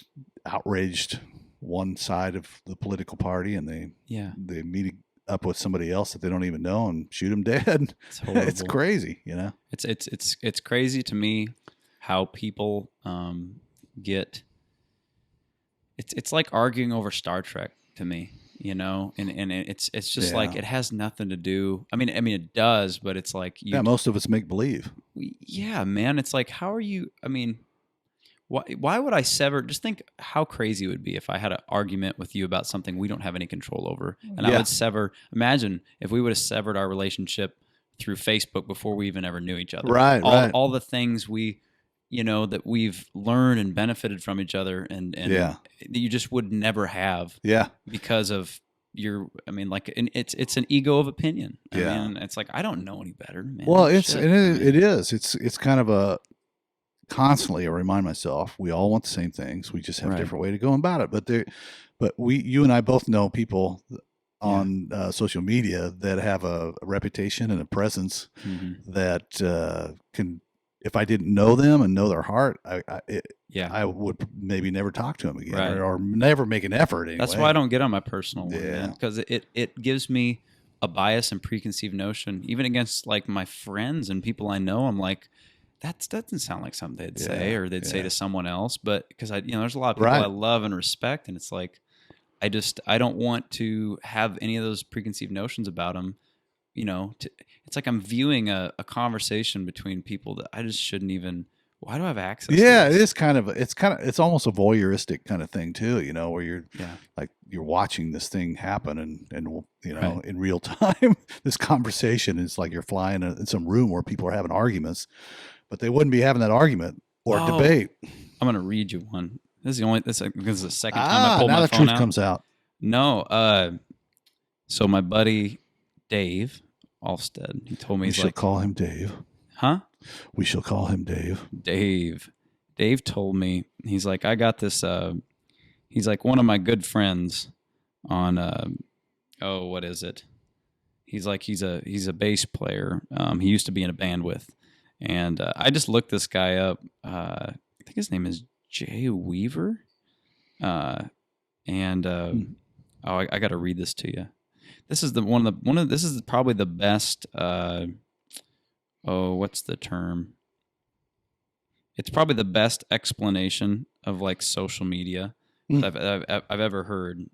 outraged one side of the political party, and they meet up with somebody else that they don't even know and shoot them dead. It's crazy, It's crazy to me how people get. It's like arguing over Star Trek to me, and it's just like it has nothing to do. I mean it does, but it's like most of it's make believe. Yeah, man. It's like, how are you? I mean, why would I sever? Just think how crazy it would be if I had an argument with you about something we don't have any control over, and I would sever. Imagine if we would have severed our relationship through Facebook before we even ever knew each other. Right. All the things we, that we've learned and benefited from each other, and you just would never have. Yeah. Because of it's an ego of opinion. I mean, it's like, I don't know any better, man. Well, it is. It's kind of a. Constantly, I remind myself, we all want the same things. We just have a different way to go about it. But you and I both know people on social media that have a reputation and a presence that can. If I didn't know them and know their heart, I would maybe never talk to them again, or never make an effort. Anyway. That's why I don't get on my personal one, man, because it gives me a bias and preconceived notion, even against like my friends and people I know. I'm like, that doesn't sound like something they'd say or they'd say to someone else. But because there's a lot of people I love and respect, and it's like, I don't want to have any of those preconceived notions about them. It's like I'm viewing a conversation between people that I just shouldn't even. Why do I have access? Yeah, it is it's almost a voyeuristic kind of thing too. Where you're like you're watching this thing happen and in real time. This conversation is like you're flying in some room where people are having arguments. But they wouldn't be having that argument or debate. I'm going to read you one. This is the second time I pulled my phone out. Now the truth comes out. No. So my buddy Dave Alstead, he told me we shall call him Dave. Huh? We shall call him Dave. Dave told me, he's like, I got this. He's like one of my good friends on. What is it? He's like he's a bass player. He used to be in a band with. And I just looked this guy up. I think his name is Jay Weaver. I got to read this to you. This is this is probably the best. What's the term? It's probably the best explanation of like social media I've ever heard.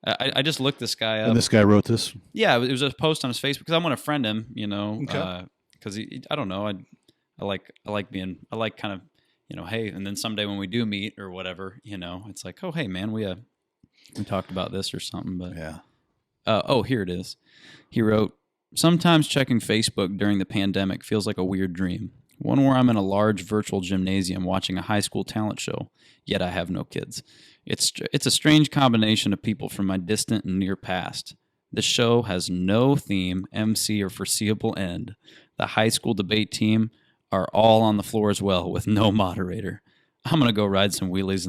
I just looked this guy up. And this guy wrote this? Yeah, it was a post on his Facebook because I want to friend him, you know, Okay. because I don't know, I like kind of, you know, hey, and then someday when we do meet or whatever, you know, it's like, oh, hey, man, we talked about this or something, but Yeah. oh, here it is. He wrote, sometimes checking Facebook during the pandemic feels like a weird dream. One where I'm in a large virtual gymnasium watching a high school talent show, yet I have no kids. It's a strange combination of people from my distant and near past. The show has no theme, MC, or foreseeable end. The high school debate team are all on the floor as well, with no moderator. I'm gonna go ride some wheelies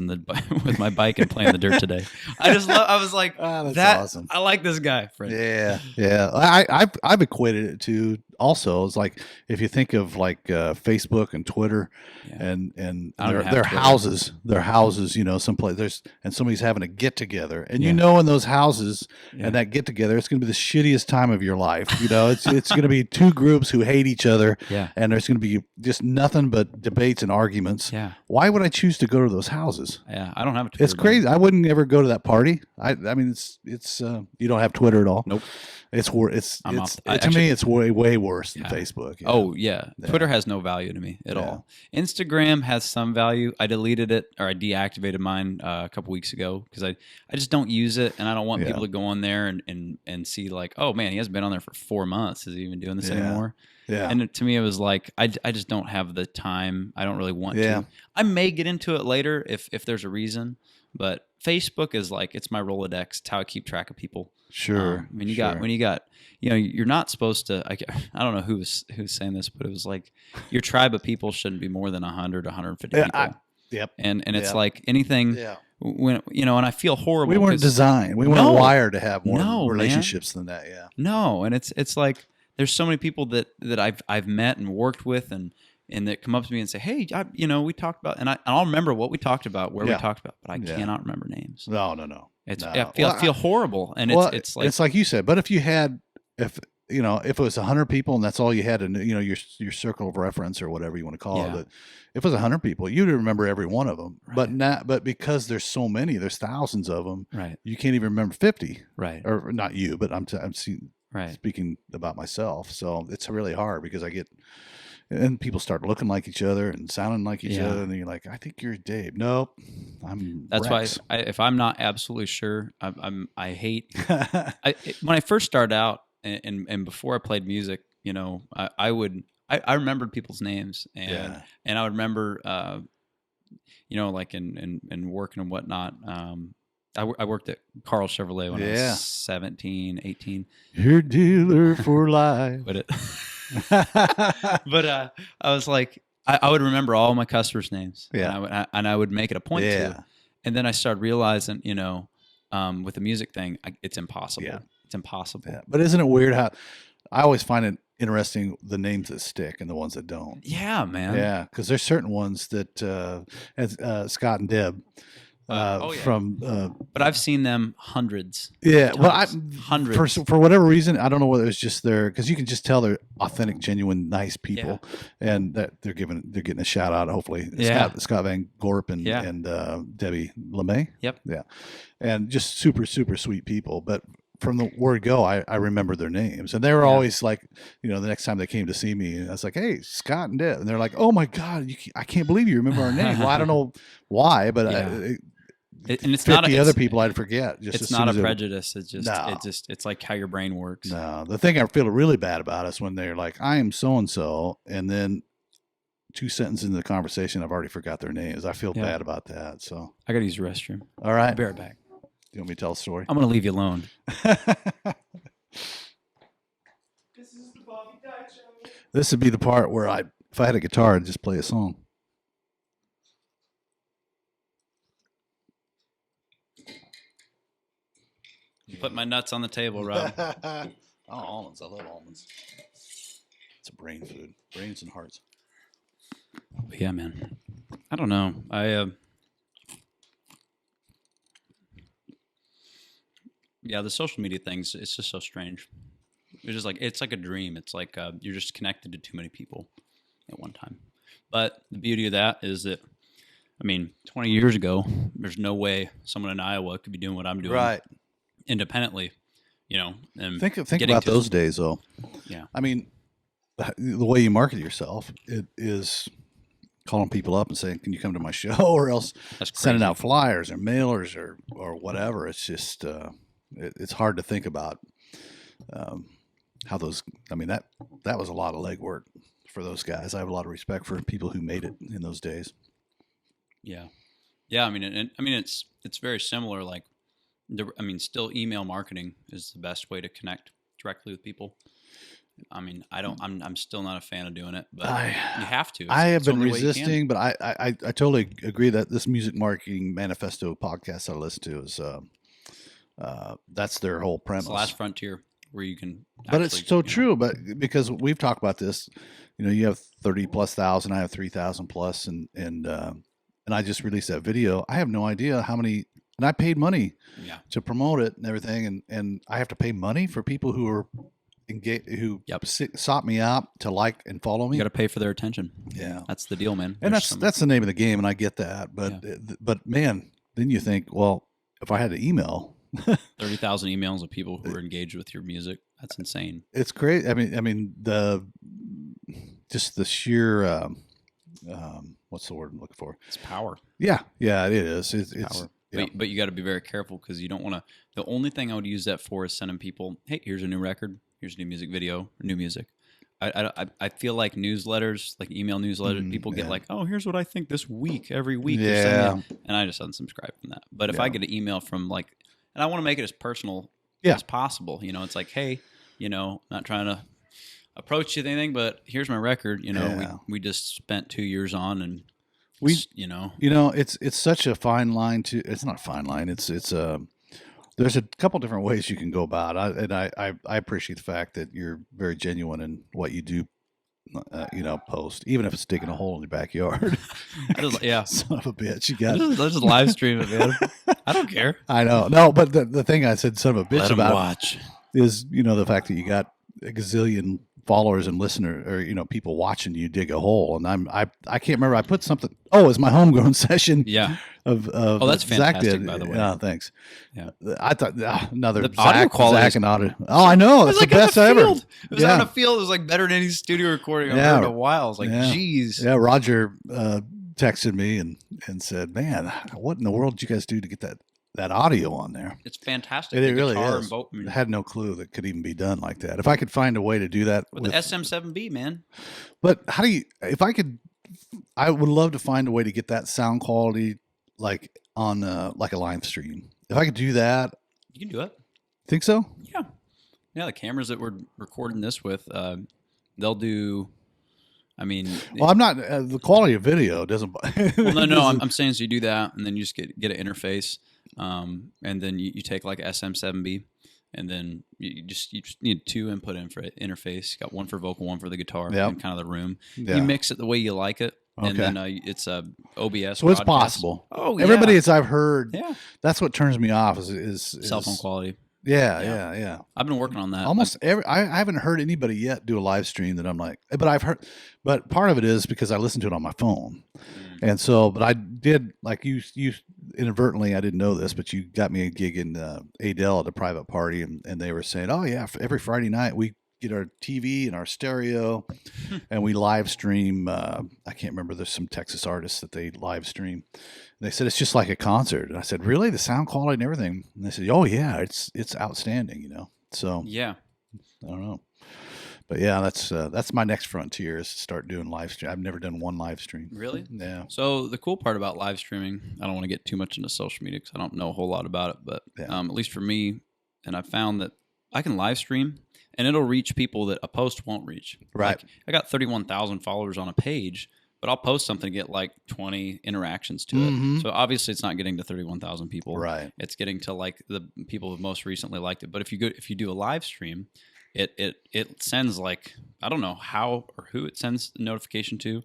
with my bike and play in the dirt today. I was like, that's awesome. I like this guy, Fred. Yeah. I've equated it to also. It's like if you think of like Facebook and Twitter, and their houses, you know, someplace and somebody's having a get together, and you know, in those houses and that get together, it's going to be the shittiest time of your life. You know, it's going to be two groups who hate each other, and there's going to be just nothing but debates and arguments. Yeah. Why would I choose to go to those houses? Yeah, I don't have a Twitter. It's crazy. I wouldn't ever go to that party. I mean, it's you don't have Twitter at all. Nope. To me, it's way worse than Facebook. Yeah. Oh yeah. Twitter has no value to me at all. Instagram has some value. I deleted it, or I deactivated mine a couple weeks ago because I just don't use it, and I don't want people to go on there and see like, oh man, he hasn't been on there for 4 months. Is he even doing this anymore? Yeah. And to me, it was like I just don't have the time. I don't really want to. I may get into it later if there's a reason, but Facebook is like, it's my Rolodex. It's how I keep track of people. Sure. When you got, you know, you're not supposed to. I don't know who's saying this, but it was like your tribe of people shouldn't be more than 100, 150 people. Yep. And it's like anything. Yeah. When you know, and I feel horrible. We weren't designed. We weren't wired to have more relationships than that. Yeah. No, and it's like there's so many people that I've met and worked with and that come up to me and say, hey, you know, we talked about, and I'll remember what we talked about, where we talked about, but I cannot remember names. No. I feel horrible, and it's like you said. But if it was 100 people and that's all you had, and you know, your circle of reference or whatever you want to call it. But if it was 100 people, you'd remember every one of them. Right. But because there's so many, there's thousands of them. Right. You can't even remember 50. Right. Or not you, but I'm speaking about myself. So it's really hard because and people start looking like each other and sounding like each other, and then you're like, I think you're Dave. Nope, I'm. That's Rex. why if I'm not absolutely sure, I hate. When I first started out and before I played music, you know, I remembered people's names and I would remember, you know, like in working and whatnot. I worked at Carl Chevrolet when I was 17, 18. Your dealer for life. But I was like, I would remember all my customers' names. Yeah. And I would make it a point to. And then I started realizing, you know, with the music thing, it's impossible. Yeah. It's impossible. Yeah. But isn't it weird how I always find it interesting, the names that stick and the ones that don't. Yeah, man. Yeah. Because there's certain ones that, as Scott and Deb, but I've seen them hundreds. Yeah, well, hundreds for whatever reason, I don't know whether it's just because you can just tell they're authentic, genuine, nice people, and that they're getting a shout out. Hopefully, Scott Van Gorp and Debbie LeMay. Yep. Yeah, and just super sweet people. But from the word go, I remember their names, and they were always like, you know, the next time they came to see me, I was like, hey, Scott and Deb, and they're like, oh my God, I can't believe you remember our name. Well, I don't know why, but. And it's 50 not other people I'd forget. It's not a prejudice. It's just it's like how your brain works. No, the thing I feel really bad about is when they're like, I am so and so, and then 2 sentences into the conversation, I've already forgot their names. I feel bad about that. So I got to use the restroom. All right, I'll be right back. You want me to tell a story? I'm going to leave you alone. This would be the part where if I had a guitar, I'd just play a song. You put my nuts on the table, Rob. Almonds. I love almonds. It's a brain food. Brains and hearts. But yeah, man. I don't know. The social media things, it's just so strange. It's like a dream. It's like you're just connected to too many people at one time. But the beauty of that is that, I mean, 20 years ago, there's no way someone in Iowa could be doing what I'm doing. Right. independently, and think about those days though. Yeah. I mean, the way you market yourself, it is calling people up and saying, "Can you come to my show?" or else sending out flyers or mailers or whatever. It's just it's hard to think about how those. I mean, that was a lot of legwork for those guys. I have a lot of respect for people who made it in those days. Yeah, yeah. I mean, it's very similar. Like, still email marketing is the best way to connect directly with people. I mean, I'm still not a fan of doing it, but you have to. I have been resisting, but I totally agree that this Music Marketing Manifesto podcast I listen to is that's their whole premise. It's the last frontier where you can. But it's so true. But because we've talked about this, you have 30,000+, I have 3,000+, and I just released that video. I have no idea how many, and I paid money to promote it and everything, and I have to pay money for people who are. Sought me out to like and follow me. You got to pay for their attention. Yeah, that's the deal, man. And that's the name of the game, and I get that. But man, then you think, well, if I had to email 30,000 emails of people who are engaged with your music, that's insane. It's great. I mean the sheer what's the word I'm looking for? It's power. Yeah, it is. It's power. But you got to be very careful because you don't want to. The only thing I would use that for is sending people, hey, here's a new record. Here's a new music video, or new music. I feel like newsletters, like email newsletters, people get like, oh, here's what I think this week, every week. Yeah. And I just unsubscribe from that. But if I get an email from and I want to make it as personal as possible, it's like, hey, not trying to approach you with anything, but here's my record. We just spent 2 years on, and it's such a fine line to. It's not a fine line. It's there's a couple different ways you can go about it. I appreciate the fact that you're very genuine in what you do, post, even if it's digging a hole in your backyard. Son of a bitch, you got it. Let's just live stream it, man. I don't care. I know. No, but the thing I said, son of a bitch, about watch is, the fact that you got a gazillion followers and listeners, or people watching you dig a hole, and I can't remember. I put something. Oh, it's my homegrown session. Yeah. Of that's fantastic. Zach did. By the way. Yeah, thanks. Yeah. I thought another the audio quality. Zach and audio. Oh, I know. That's the best ever. It was out in a field. It was like better than any studio recording I've heard in a while. I was like, geez. Yeah. Roger texted me and said, "Man, what in the world did you guys do to get that audio on there?" It's fantastic. It really is. I had no clue that could even be done like that. If I could find a way to do that with the SM7B, man. But I would love to find a way to get that sound quality like on like a live stream. If I could do that, you can do it. Think so? Yeah. The cameras that we're recording this with, they'll do. I'm not. The quality of video doesn't. Well, no. I'm saying so you do that, and then you just get an interface, and then you take like SM7B, and then you just need 2 input interface. You got one for vocal, one for the guitar, and kind of the room. You mix it the way you like it. Okay. And then it's a OBS. So it's possible. Oh, everybody as I've heard, that's what turns me off is cell phone quality. Yeah. I've been working on that. Almost I haven't heard anybody yet do a live stream that I'm like, but part of it is because I listen to it on my phone. And so, but I did, like you inadvertently, I didn't know this, but you got me a gig in Adele at a private party, and they were saying, oh yeah, every Friday night we get our TV and our stereo and we live stream. I can't remember, there's some Texas artists that they live stream. And they said, it's just like a concert. And I said, really? The sound quality and everything? And they said, oh yeah, it's outstanding, So yeah, I don't know. But yeah, that's my next frontier is to start doing live stream. I've never done one live stream. Really? Yeah. So the cool part about live streaming, I don't want to get too much into social media because I don't know a whole lot about it, but at least for me, and I found that I can live stream and it'll reach people that a post won't reach. Right. Like, I got 31,000 followers on a page, but I'll post something to get like 20 interactions to it. So obviously it's not getting to 31,000 people. Right. It's getting to like the people who most recently liked it. But if you do a live stream, it sends like, I don't know how or who it sends the notification to,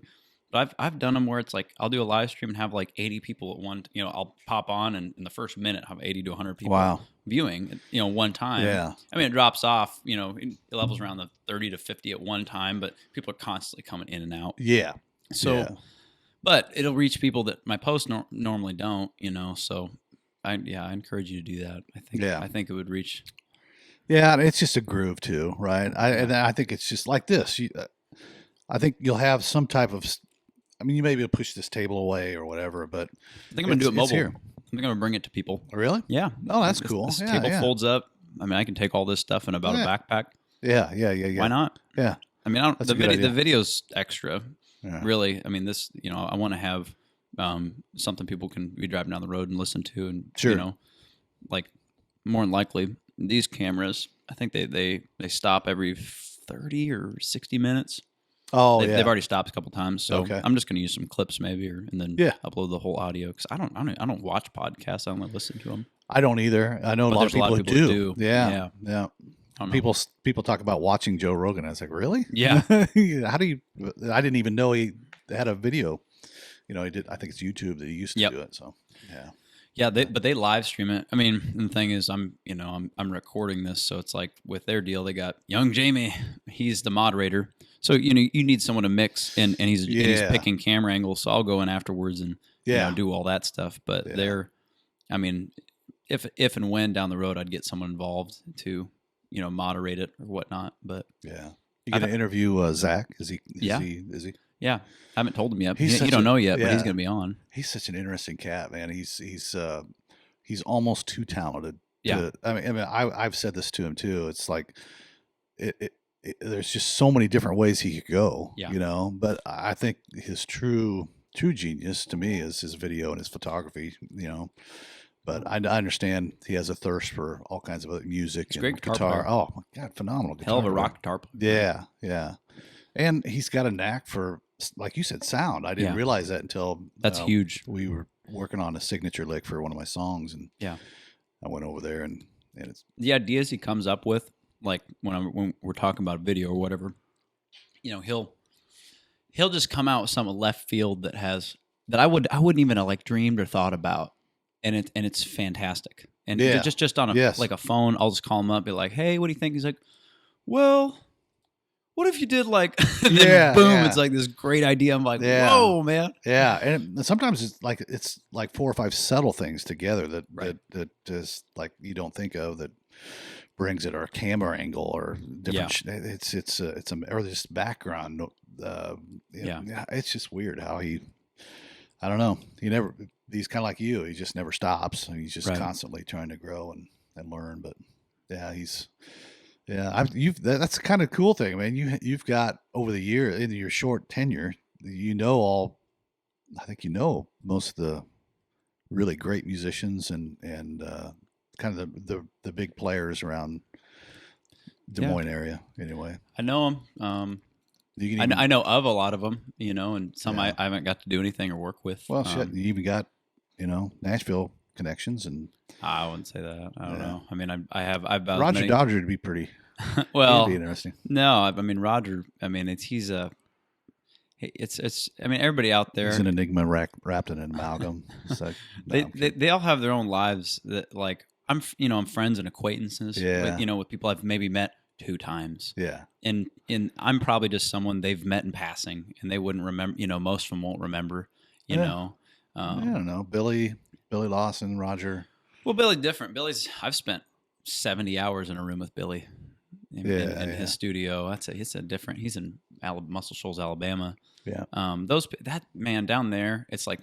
but I've done them where it's like I'll do a live stream and have like 80 people at one. I'll pop on and in the first minute have 80 to 100 people viewing. One time. Yeah. I mean, it drops off. It levels around the 30 to 50 at one time, but people are constantly coming in and out. Yeah. So, but it'll reach people that my posts normally don't. So I encourage you to do that. I think it would reach. Yeah, and it's just a groove too, right? And I think it's just like this. I think you'll have some type of. I mean, you may be able to push this table away or whatever, but I think I'm gonna do it mobile. Here. I'm gonna bring it to people. Really? Yeah. Oh, that's cool. This table folds up. I mean, I can take all this stuff in about a backpack. Yeah. Why not? Yeah. I mean, the video's extra. Yeah. Really, I mean, this. I want to have something people can be driving down the road and listen to, and like more than likely these cameras. I think they stop every 30 or 60 minutes. Oh, they've already stopped a couple times, so I'm just going to use some clips maybe, and then upload the whole audio because I don't watch podcasts. I only listen to them. I don't either. I know a lot of people who do. Yeah. People talk about watching Joe Rogan. I was like, really? Yeah. How do you? I didn't even know he had a video. He did. I think it's YouTube that he used to do it. So yeah. But they live stream it. I mean, the thing is, I'm recording this, so it's like with their deal, they got Young Jamie. He's the moderator. So you need someone to mix, and he's picking camera angles. So I'll go in afterwards and do all that stuff. But I mean, if and when down the road I'd get someone involved to moderate it or whatnot. But you gonna interview Zach? Is he? Yeah, I haven't told him yet. You don't know yet, but he's gonna be on. He's such an interesting cat, man. He's almost too talented. I mean, I've said this to him too. It's like there's just so many different ways he could go, but I think his true genius to me is his video and his photography, but I understand he has a thirst for all kinds of other music. It's and great guitar. Oh my God, phenomenal guitar. Hell of a rock guitar. Yeah. And he's got a knack for, like you said, sound. I didn't realize that until that's huge. We were working on a signature lick for one of my songs, and I went over there and it's the ideas he comes up with. Like when we're talking about video or whatever, he'll just come out with some left field that I wouldn't even have like dreamed or thought about, and it's fantastic. And just on like a phone, I'll just call him up, be like, "Hey, what do you think?" He's like, "Well, what if you did like?" And then boom, it's like this great idea. I'm like, "Whoa, man!" Yeah, and sometimes it's like 4 or 5 subtle things together that just like you don't think of that brings it, or a camera angle or different. It's or this background. It's just weird how I don't know. He's kind of like you. He just never stops. He's just constantly trying to grow and learn. But that's the kind of cool thing, man. You've got over the year in your short tenure, I think most of the really great musicians and kind of the big players around Des Moines area. Anyway, I know them. I know of a lot of them, and some I haven't got to do anything or work with. Well, shit, you even got Nashville connections, and I wouldn't say that. I don't know. I mean, I've Roger Dodger would be pretty. Well, be interesting. No, I mean Roger. I mean it's I mean everybody out there. He's an enigma wrapped in an amalgam. So, they all have their own lives that like I'm friends and acquaintances with people I've maybe met 2 times. Yeah. And I'm probably just someone they've met in passing and they wouldn't remember, most of them won't remember, I don't know. Billy Lawson, Roger. Well, Billy different. I've spent 70 hours in a room with Billy in his studio. He's he's in Muscle Shoals, Alabama. Yeah. That man down there, it's like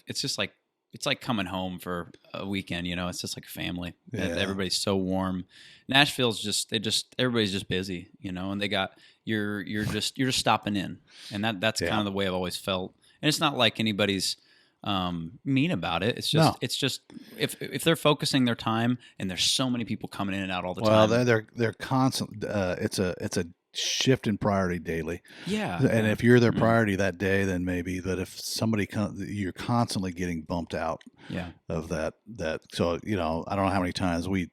coming home for a weekend, it's just like a family. Yeah. Everybody's so warm. Nashville's everybody's just busy, and they got, you're just stopping in. And that's kind of the way I've always felt. And it's not like anybody's mean about it. It's just if they're focusing their time, and there's so many people coming in and out all the time. Well, they're constant. It's a shift in priority daily. Yeah. And if you're their priority that day, then maybe. But if somebody you're constantly getting bumped out. Of that. So I don't know how many times we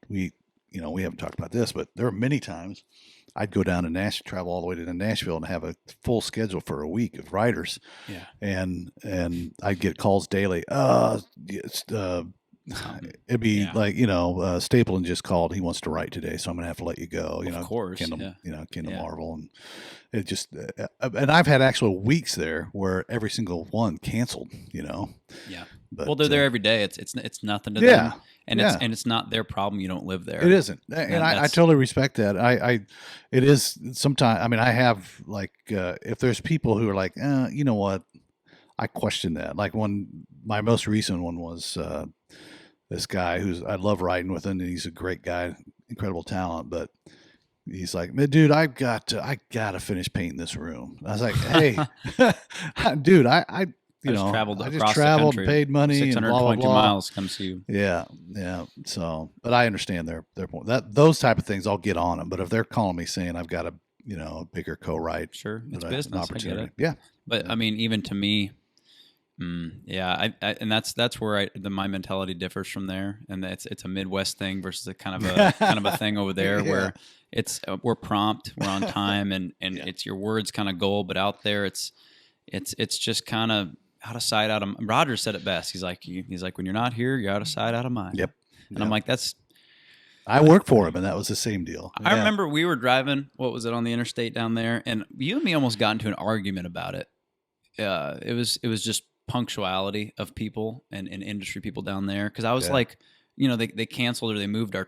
haven't talked about this, but there are many times I'd go down to Nashville, travel all the way to Nashville, and have a full schedule for a week of writers. Yeah. And I'd get calls daily. It'd be like, Stapleton just called. He wants to write today, so I'm gonna have to let you go. Of course, Kendall Marvel, and it just. And I've had actual weeks there where every single one canceled. Yeah. But, well, they're there every day. It's nothing to them. and it's not their problem. You don't live there. It isn't, and I totally respect that. It is sometimes. I mean, I have like if there's people who are like, you know what, I question that. Like my most recent one was this guy I love riding with him, and he's a great guy, incredible talent, but he's like, man, dude, I gotta finish painting this room. I was like, hey, dude, I just traveled I across just traveled, the country, paid money, 620 and blah, blah, blah. miles. Come see you. Yeah. So, but I understand their point. Those type of things, I'll get on them. But if they're calling me saying I've got a bigger co-write, sure, it's an business. opportunity. I get it. Yeah. But I mean, even to me, yeah, and that's where my mentality differs from there, and it's a Midwest thing versus a kind of a thing over there where it's we're prompt, we're on time, and it's your words kind of goal, but out there it's just kind of out of sight, out of. Roger said it best. He's like when you're not here, you're out of sight, out of mind. Yep. And I'm like, that's. I worked for him, and that was the same deal. I remember we were driving. What was it on the interstate down there? And you and me almost got into an argument about it. It was just punctuality of people and industry people down there, because I was like, they canceled or they moved our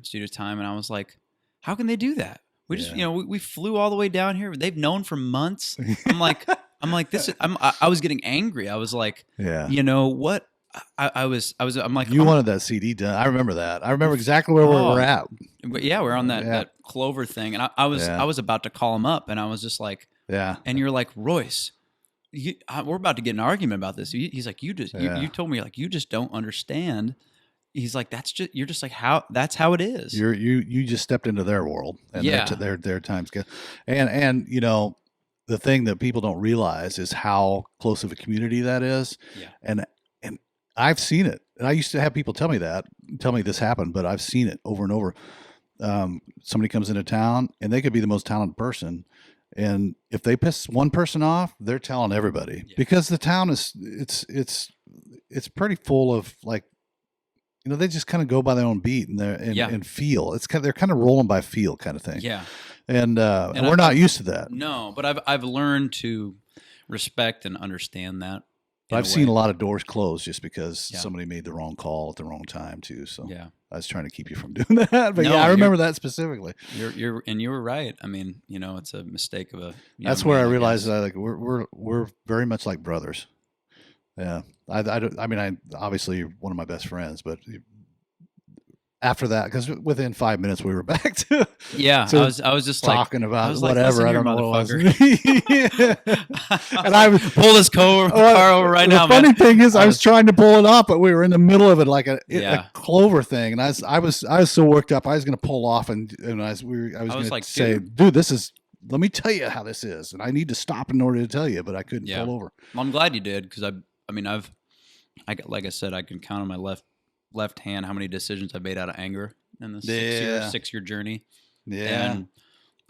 studio time, and I was like, how can they do that? We just we flew all the way down here. They've known for months. I'm like this is, I was getting angry. I was like, you know what? I'm like, you wanted that CD done. I remember that. I remember exactly where we were at. Yeah, we're on that Clover thing, and I was about to call him up, and I was just like, and you're like, Royce, we're about to get an argument about this. He's like, you told me, like, you just don't understand. He's like, you're just like, that's how it is. You just stepped into their world, and their time scale, and the thing that people don't realize is how close of a community that is. Yeah. And I've seen it. And I used to have people tell me this happened, but I've seen it over and over. Somebody comes into town, and they could be the most talented person, and if they piss one person off, they're telling everybody, because the town it's pretty full of, like, they just kind of go by their own beat and feel. They're kind of rolling by feel kind of thing. Yeah. And we're not used to that. No, but I've learned to respect and understand that. I've seen a lot of doors close just because somebody made the wrong call at the wrong time too. So I was trying to keep you from doing that. But I remember that specifically. You were right. I mean, it's a mistake of a. That's where I realized that we're very much like brothers. Yeah. I mean, obviously you're one of my best friends, but after that, because within 5 minutes we were back to I was just talking about whatever. Like, I don't know what it was. And I pull this car over right now. The funny thing is, I was trying to pull it off, but we were in the middle of it, like a Clover thing, and I was so worked up. I was going to pull off, and I was going to say, dude, this is. Let me tell you how this is, and I need to stop in order to tell you, but I couldn't pull over. Well, I'm glad you did, because like I said, I can count on my left hand how many decisions I made out of anger in this 6-year journey. Yeah. And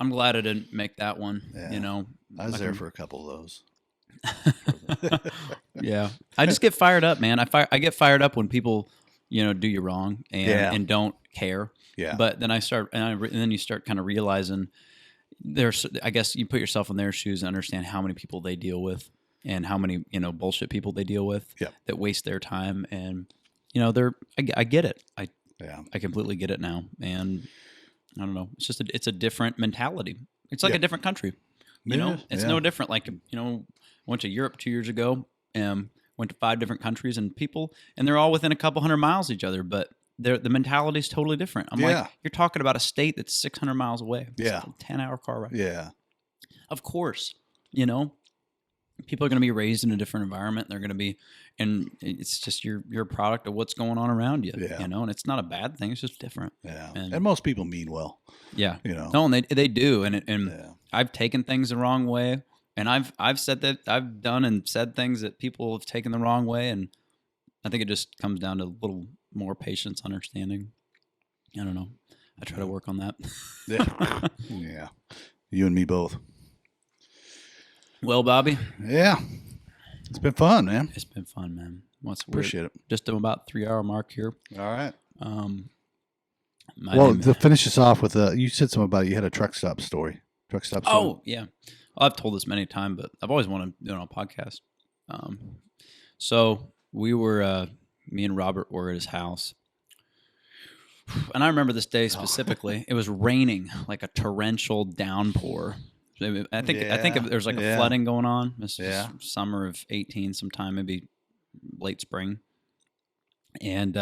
I'm glad I didn't make that one. Yeah. I was there for a couple of those. Yeah. I just get fired up, man. I get fired up when people, do you wrong and don't care. Yeah. But then then you start kind of realizing I guess you put yourself in their shoes and understand how many people they deal with and how many, bullshit people they deal with that waste their time. And, I get it. I completely get it now. And I don't know. It's just it's a different mentality. It's like a different country. It's no different. Like, went to Europe 2 years ago and went to 5 different countries, and they're all within a couple hundred miles of each other, but the mentality is totally different. I'm like, you're talking about a state that's 600 miles away. It's a 10-hour car ride. Yeah. Of course, people are going to be raised in a different environment. They're going to be, and it's just you're a product of what's going on around you, and it's not a bad thing. It's just different. Yeah. And most people mean well. Yeah. No, and they do. And I've taken things the wrong way, and I've said that I've done and said things that people have taken the wrong way. And I think it just comes down to a little more patience, understanding. I don't know. I try to work on that. Yeah. You and me both. Well, Bobby. Yeah. It's been fun, man. It's been fun, man. Appreciate it. Just about 3-hour mark here. All right. To finish this off with you said something about you had a truck stop story. Oh, yeah. I've told this many times, but I've always wanted to do it on a podcast. So we were, me and Robert were at his house, And I remember this day specifically. It was raining like a torrential downpour. I think there's like a flooding going on. This is summer of 18 sometime, maybe late spring. And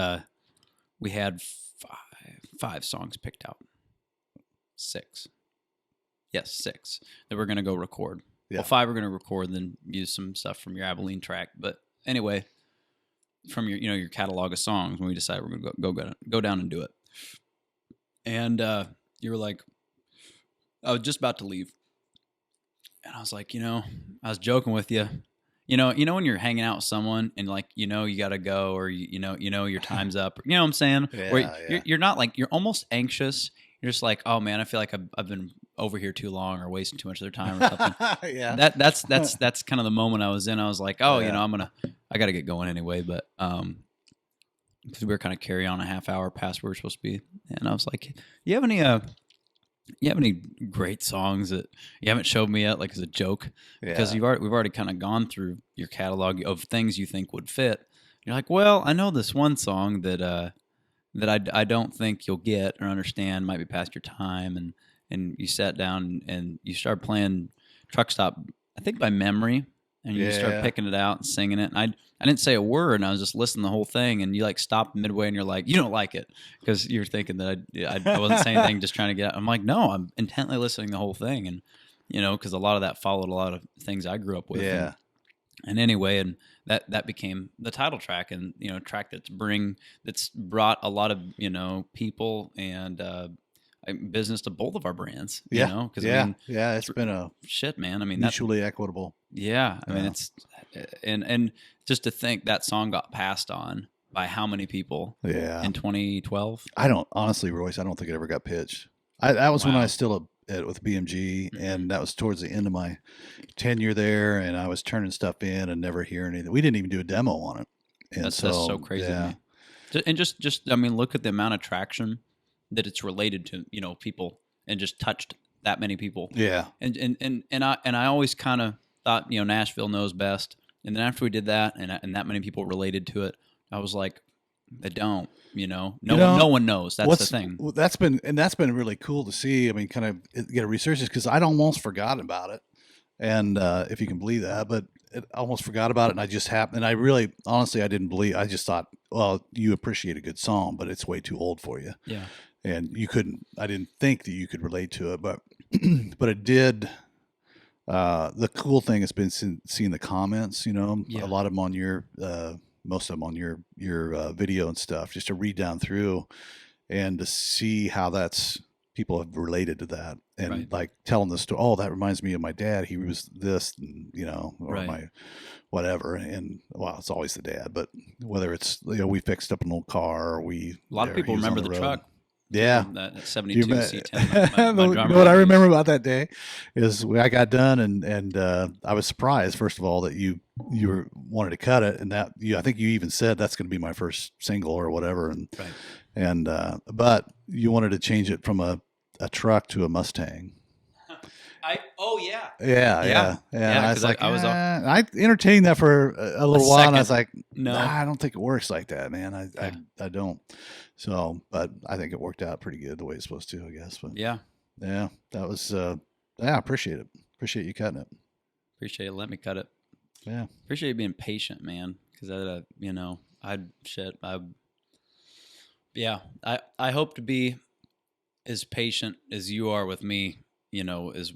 we had five songs picked out. Six that we're going to go record. Yeah. Well, 5 we're going to record and then use some stuff from your Abilene track. But anyway, from your catalog of songs, when we decided we're going to go down and do it. And you were like, I was just about to leave. And I was like, I was joking with you. You know when you're hanging out with someone and like, you got to go, or you know your time's up. You know what I'm saying? You're not like, you're almost anxious. You're just like, oh man, I feel like I've been over here too long or wasting too much of their time or something. Yeah. That's kind of the moment I was in. I was like, oh, I got to get going anyway. But because we were kind of carry on a half hour past where we're supposed to be, and I was like, you have any great songs that you haven't showed me yet, like as a joke? Because we've already kind of gone through your catalog of things you think would fit. You're like, well, I know this one song that I don't think you'll get or understand, might be past your time, and you sat down and you started playing Truck Stop, I think by memory, and you started picking it out and singing it. And I didn't say a word, and I was just listening to the whole thing, and you like stopped midway, and you're like, you don't like it, because you're thinking that I wasn't saying anything, just trying to get out. I'm like, no, I'm intently listening to the whole thing, and because a lot of that followed a lot of things I grew up with. Yeah. And anyway, and that became the title track, and track that's brought a lot of people and business to both of our brands. Because it's been a shit, man. I mean, mutually equitable. Yeah, I mean, it's and just to think that song got passed on by how many people? Yeah, in 2012. I don't honestly, Royce. I don't think it ever got pitched. That was when I was still with BMG, and that was towards the end of my tenure there, and I was turning stuff in and never hearing anything. We didn't even do a demo on it. And that's so crazy to me. And just I mean, look at the amount of traction that it's related to, people, and just touched that many people. Yeah. And I always kind of thought, Nashville knows best. And then after we did that, and that many people related to it, I was like, they don't, no one knows. That's the thing. That's been really cool to see. I mean, kind of get a resurgence, because I'd almost forgot about it. And if you can believe that, but I almost forgot about it, and I just happened. And I really, honestly, I didn't believe. I just thought, well, you appreciate a good song, but it's way too old for you. Yeah. And you couldn't. I didn't think that you could relate to it, but it did. The cool thing has been seeing the comments. A lot of them on your, most of them on your video and stuff. Just to read down through, and to see how people have related to that, and like telling the story. Oh, that reminds me of my dad. He was this, or my whatever. And well, it's always the dad, but whether it's we fixed up an old car, or a lot of people remember the truck. Yeah, that 72 C10. You know what I remember about that day is I got done, and I was surprised, first of all, that you wanted to cut it, and that I think you even said that's going to be my first single or whatever, and but you wanted to change it from a truck to a Mustang. Yeah. I was like, I entertained that for a little while, and I was like, no, I don't think it works like that, man. I don't. So, but I think it worked out pretty good the way it's supposed to, I guess. But yeah, that was, I appreciate it. Appreciate you cutting it. Appreciate it. Let me cut it. Yeah. Appreciate you being patient, man. Because I hope to be as patient as you are with me, as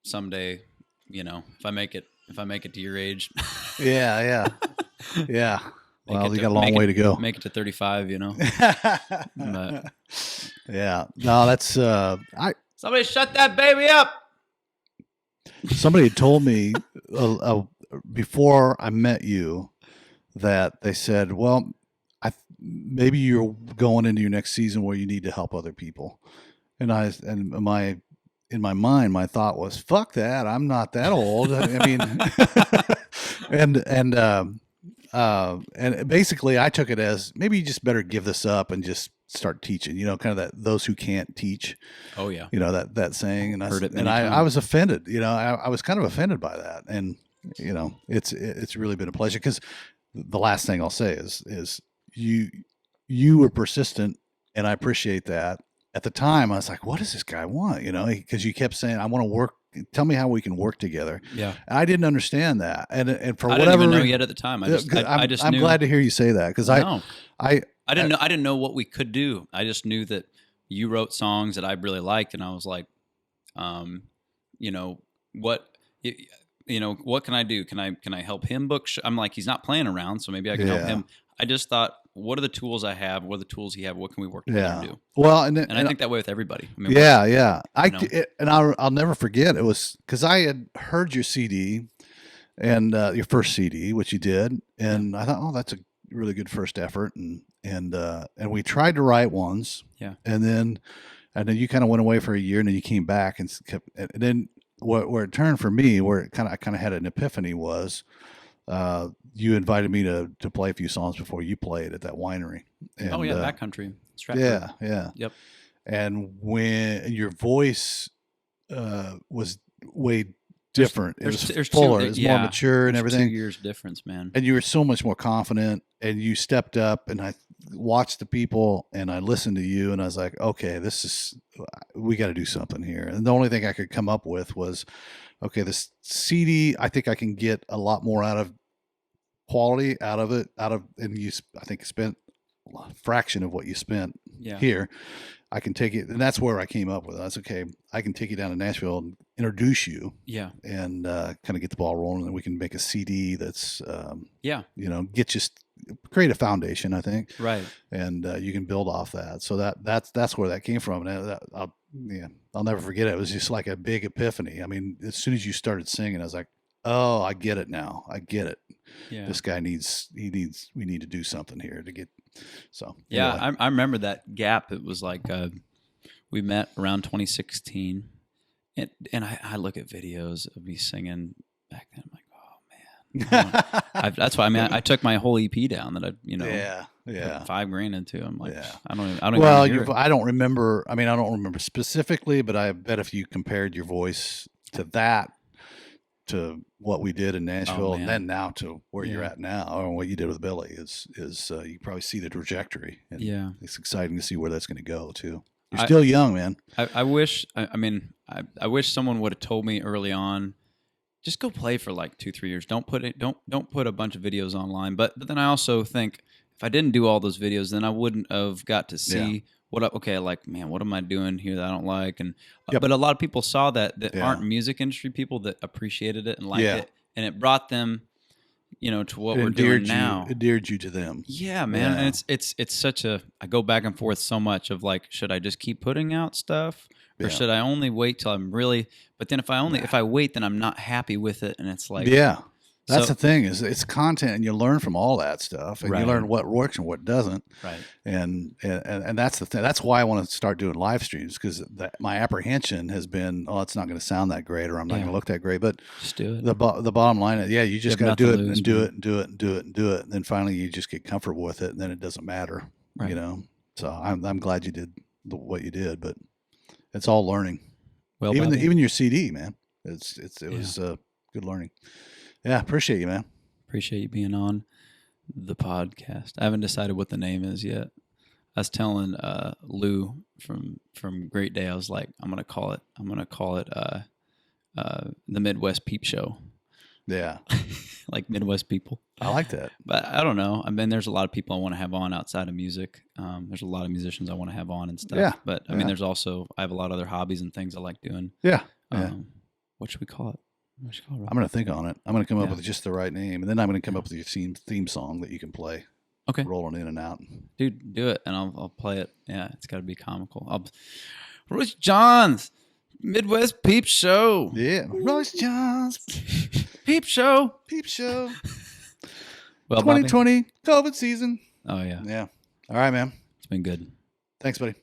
someday, if I make it to your age. Yeah. Well, you got a long way to go. Make it to 35, But, yeah. No, that's somebody shut that baby up. Somebody told me before I met you that they said, well, maybe you're going into your next season where you need to help other people. And in my mind, my thought was, fuck that. I'm not that old. I mean, and basically I took it as maybe you just better give this up and just start teaching, kind of those who can't teach. Oh yeah. That saying, and I was offended, I was kind of offended by that. And, it's really been a pleasure, because the last thing I'll say is you were persistent and I appreciate that. At the time, I was like, "What does this guy want?" You know, because you kept saying, "I want to work. Tell me how we can work together." Yeah, and I didn't understand that, and for I whatever didn't even know yet at the time. I'm knew. glad to hear you say that because I didn't know what we could do. I just knew that you wrote songs that I really liked, and I was like, you know, what can I do? Can I help him book? I'm like, he's not playing around, so maybe I can help him. I just thought, what are the tools I have? What are the tools he have? What can we work together and do? Well, and I think that way with everybody. I mean, I'll never forget. It was because I had heard your CD and your first CD, which you did, and I thought, oh, that's a really good first effort, and we tried to write ones, and then you kind of went away for a year, and then you came back and kept, and then where it turned for me, where I kind of had an epiphany was. You invited me to play a few songs before you played at that winery. And, Backcountry. Yeah. Yep. And when your voice was way different, it was fuller, it was more mature and everything. 2 years difference, man. And you were so much more confident, and you stepped up. And I watched the people, and I listened to you, and I was like, okay, we got to do something here. And the only thing I could come up with was, okay, this CD, I think I can get a lot more quality out of it, and I think you spent a fraction of what you spent here. I can take it, and that's where I came up with it. That's okay. I can take you down to Nashville and introduce you, and kind of get the ball rolling, and we can make a CD that's, create a foundation, I think, right, and you can build off that. So that's where that came from, and I'll never forget it. It was just like a big epiphany. I mean, as soon as you started singing, I was like, oh, I get it now. I get it. Yeah. This guy we need to do something here to get, so. Yeah. Anyway. I remember that gap. It was like, we met around 2016 and I look at videos of me singing back then. I'm like, oh man. That's why, I took my whole EP down that put $5,000 into. I'm like, I don't remember. I don't remember specifically, but I bet if you compared your voice to that, to what we did in Nashville, and then now to where you're at now, or what you did with Billy, is you probably see the trajectory. And it's exciting to see where that's going to go too. You're still young, man. I wish. I wish someone would have told me early on, just go play for like 2-3 years. Don't put a bunch of videos online. But then I also think if I didn't do all those videos, then I wouldn't have got to see what am I doing here that I don't like? And but a lot of people saw that aren't music industry people that appreciated it and liked it, and it brought them, to what we're doing now. It endeared you to them. Yeah, man. Yeah. And it's such a, I go back and forth so much of like, should I just keep putting out stuff? Or should I only wait till I'm really? But then if I wait, then I'm not happy with it, and it's like that's the thing is it's content, and you learn from all that stuff, and you learn what works and what doesn't. Right. And that's the thing. That's why I want to start doing live streams, because my apprehension has been, it's not going to sound that great, or I'm not going to look that great. But just do it. The bottom line is, you just got to do it and do it and do it and do it and do it, and then finally you just get comfortable with it, and then it doesn't matter. Right. So I'm glad you did what you did, but it's all learning. Well, even your CD, man, it was good learning. Yeah, appreciate you, man. Appreciate you being on the podcast. I haven't decided what the name is yet. I was telling Lou from Great Day, I was like, I'm gonna call it the Midwest Peep Show. Yeah. Like Midwest people. I like that. But I don't know. There's a lot of people I want to have on outside of music. There's a lot of musicians I want to have on and stuff. Yeah. But there's also, I have a lot of other hobbies and things I like doing. Yeah. What should we call it? I'm going to think on it. I'm going to come up with just the right name, and then I'm going to come up with your theme song that you can play. Okay. Rolling in and out. Dude, do it, and I'll play it. Yeah, it's got to be comical. Royce Johns, Midwest Peep Show. Yeah, Royce Johns, Peep Show. Peep Show. Well, 2020 COVID season. Oh yeah. Yeah. All right, man. It's been good. Thanks, buddy.